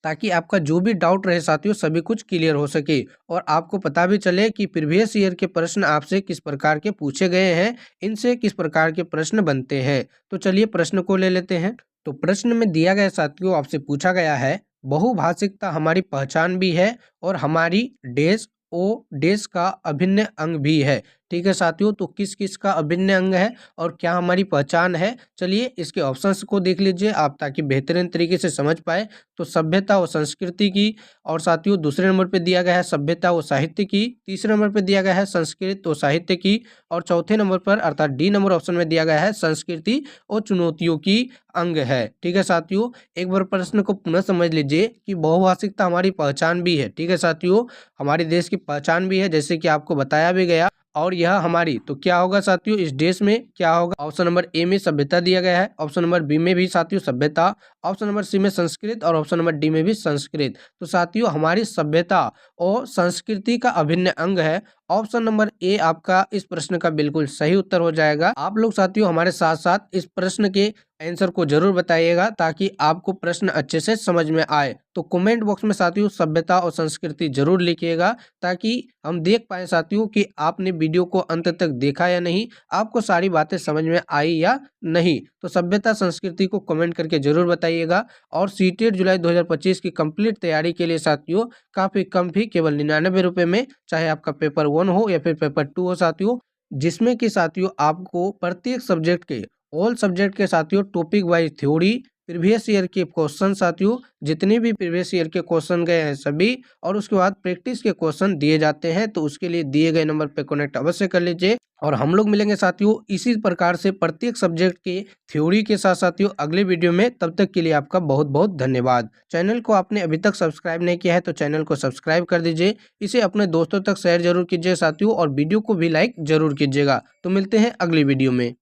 ताकि आपका जो भी डाउट रहे साथियों सभी कुछ क्लियर हो सके और आपको पता भी चले कि प्रीवियस ईयर के प्रश्न आपसे किस प्रकार के पूछे गए हैं, इनसे किस प्रकार के प्रश्न बनते हैं। तो चलिए प्रश्न को ले लेते हैं। तो प्रश्न में दिया गया साथियों आपसे पूछा गया है, बहुभाषिकता हमारी पहचान भी है और हमारी देश का अभिन्न अंग भी है। ठीक है साथियों, तो किस किस का अभिन्न अंग है और क्या हमारी पहचान है, चलिए इसके ऑप्शंस को देख लीजिए आप ताकि बेहतरीन तरीके से समझ पाए। तो सभ्यता व संस्कृति की, और साथियों दूसरे नंबर पे दिया गया है सभ्यता व साहित्य की, तीसरे नंबर पे दिया गया है संस्कृत व साहित्य की, और चौथे नंबर पर अर्थात डी नंबर ऑप्शन में दिया गया है संस्कृति और चुनौतियों की अंग है। ठीक है साथियों, एक बार प्रश्न को पुनः समझ लीजिए कि बहुभाषिकता हमारी पहचान भी है। ठीक है साथियों, हमारे देश की पहचान भी है जैसे कि आपको बताया भी गया, और यह हमारी, तो क्या होगा साथियों इस देश में क्या होगा, ऑप्शन नंबर ए में सभ्यता दिया गया है, ऑप्शन नंबर बी में भी साथियों सभ्यता, ऑप्शन नंबर सी में संस्कृत और ऑप्शन नंबर डी में भी संस्कृत। तो साथियों हमारी सभ्यता और संस्कृति का अभिन्न अंग है। ऑप्शन नंबर ए आपका इस प्रश्न का बिल्कुल सही उत्तर हो जाएगा। आप लोग साथियों हमारे साथ साथ इस प्रश्न के आंसर को जरूर बताइएगा ताकि आपको प्रश्न अच्छे से समझ में आए। तो कमेंट बॉक्स में साथियों सभ्यता और संस्कृति जरूर लिखिएगा ताकि हम देख पाए साथियों कि आपने वीडियो को अंत तक देखा या नहीं, आपको सारी बातें समझ में आई या नहीं। तो सभ्यता संस्कृति को कमेंट करके जरूर बताइएगा। और सीटेट जुलाई 2025 की कंप्लीट तैयारी के लिए साथियों काफी कम भी केवल 99 रुपये में, चाहे आपका पेपर 1 हो या फिर पेपर 2 हो साथियों, जिसमें कि साथियों आपको प्रत्येक सब्जेक्ट के, ऑल सब्जेक्ट के साथियों topic wise theory, previous year के क्वेश्चन साथियों, जितने भी प्रीवियस ईयर के क्वेश्चन गए हैं सभी, और उसके बाद प्रैक्टिस के क्वेश्चन दिए जाते हैं। तो उसके लिए दिए गए नंबर पे कनेक्ट अवश्य कर लीजिए। और हम लोग मिलेंगे साथियों इसी प्रकार से प्रत्येक सब्जेक्ट के थ्योरी के साथ साथियों अगले वीडियो में। तब तक के लिए आपका बहुत बहुत धन्यवाद। चैनल को आपने अभी तक सब्सक्राइब नहीं किया है तो चैनल को सब्सक्राइब कर दीजिए, इसे अपने दोस्तों तक शेयर जरूर कीजिए साथियों, और वीडियो को भी लाइक जरूर कीजिएगा। तो मिलते हैं अगली वीडियो में।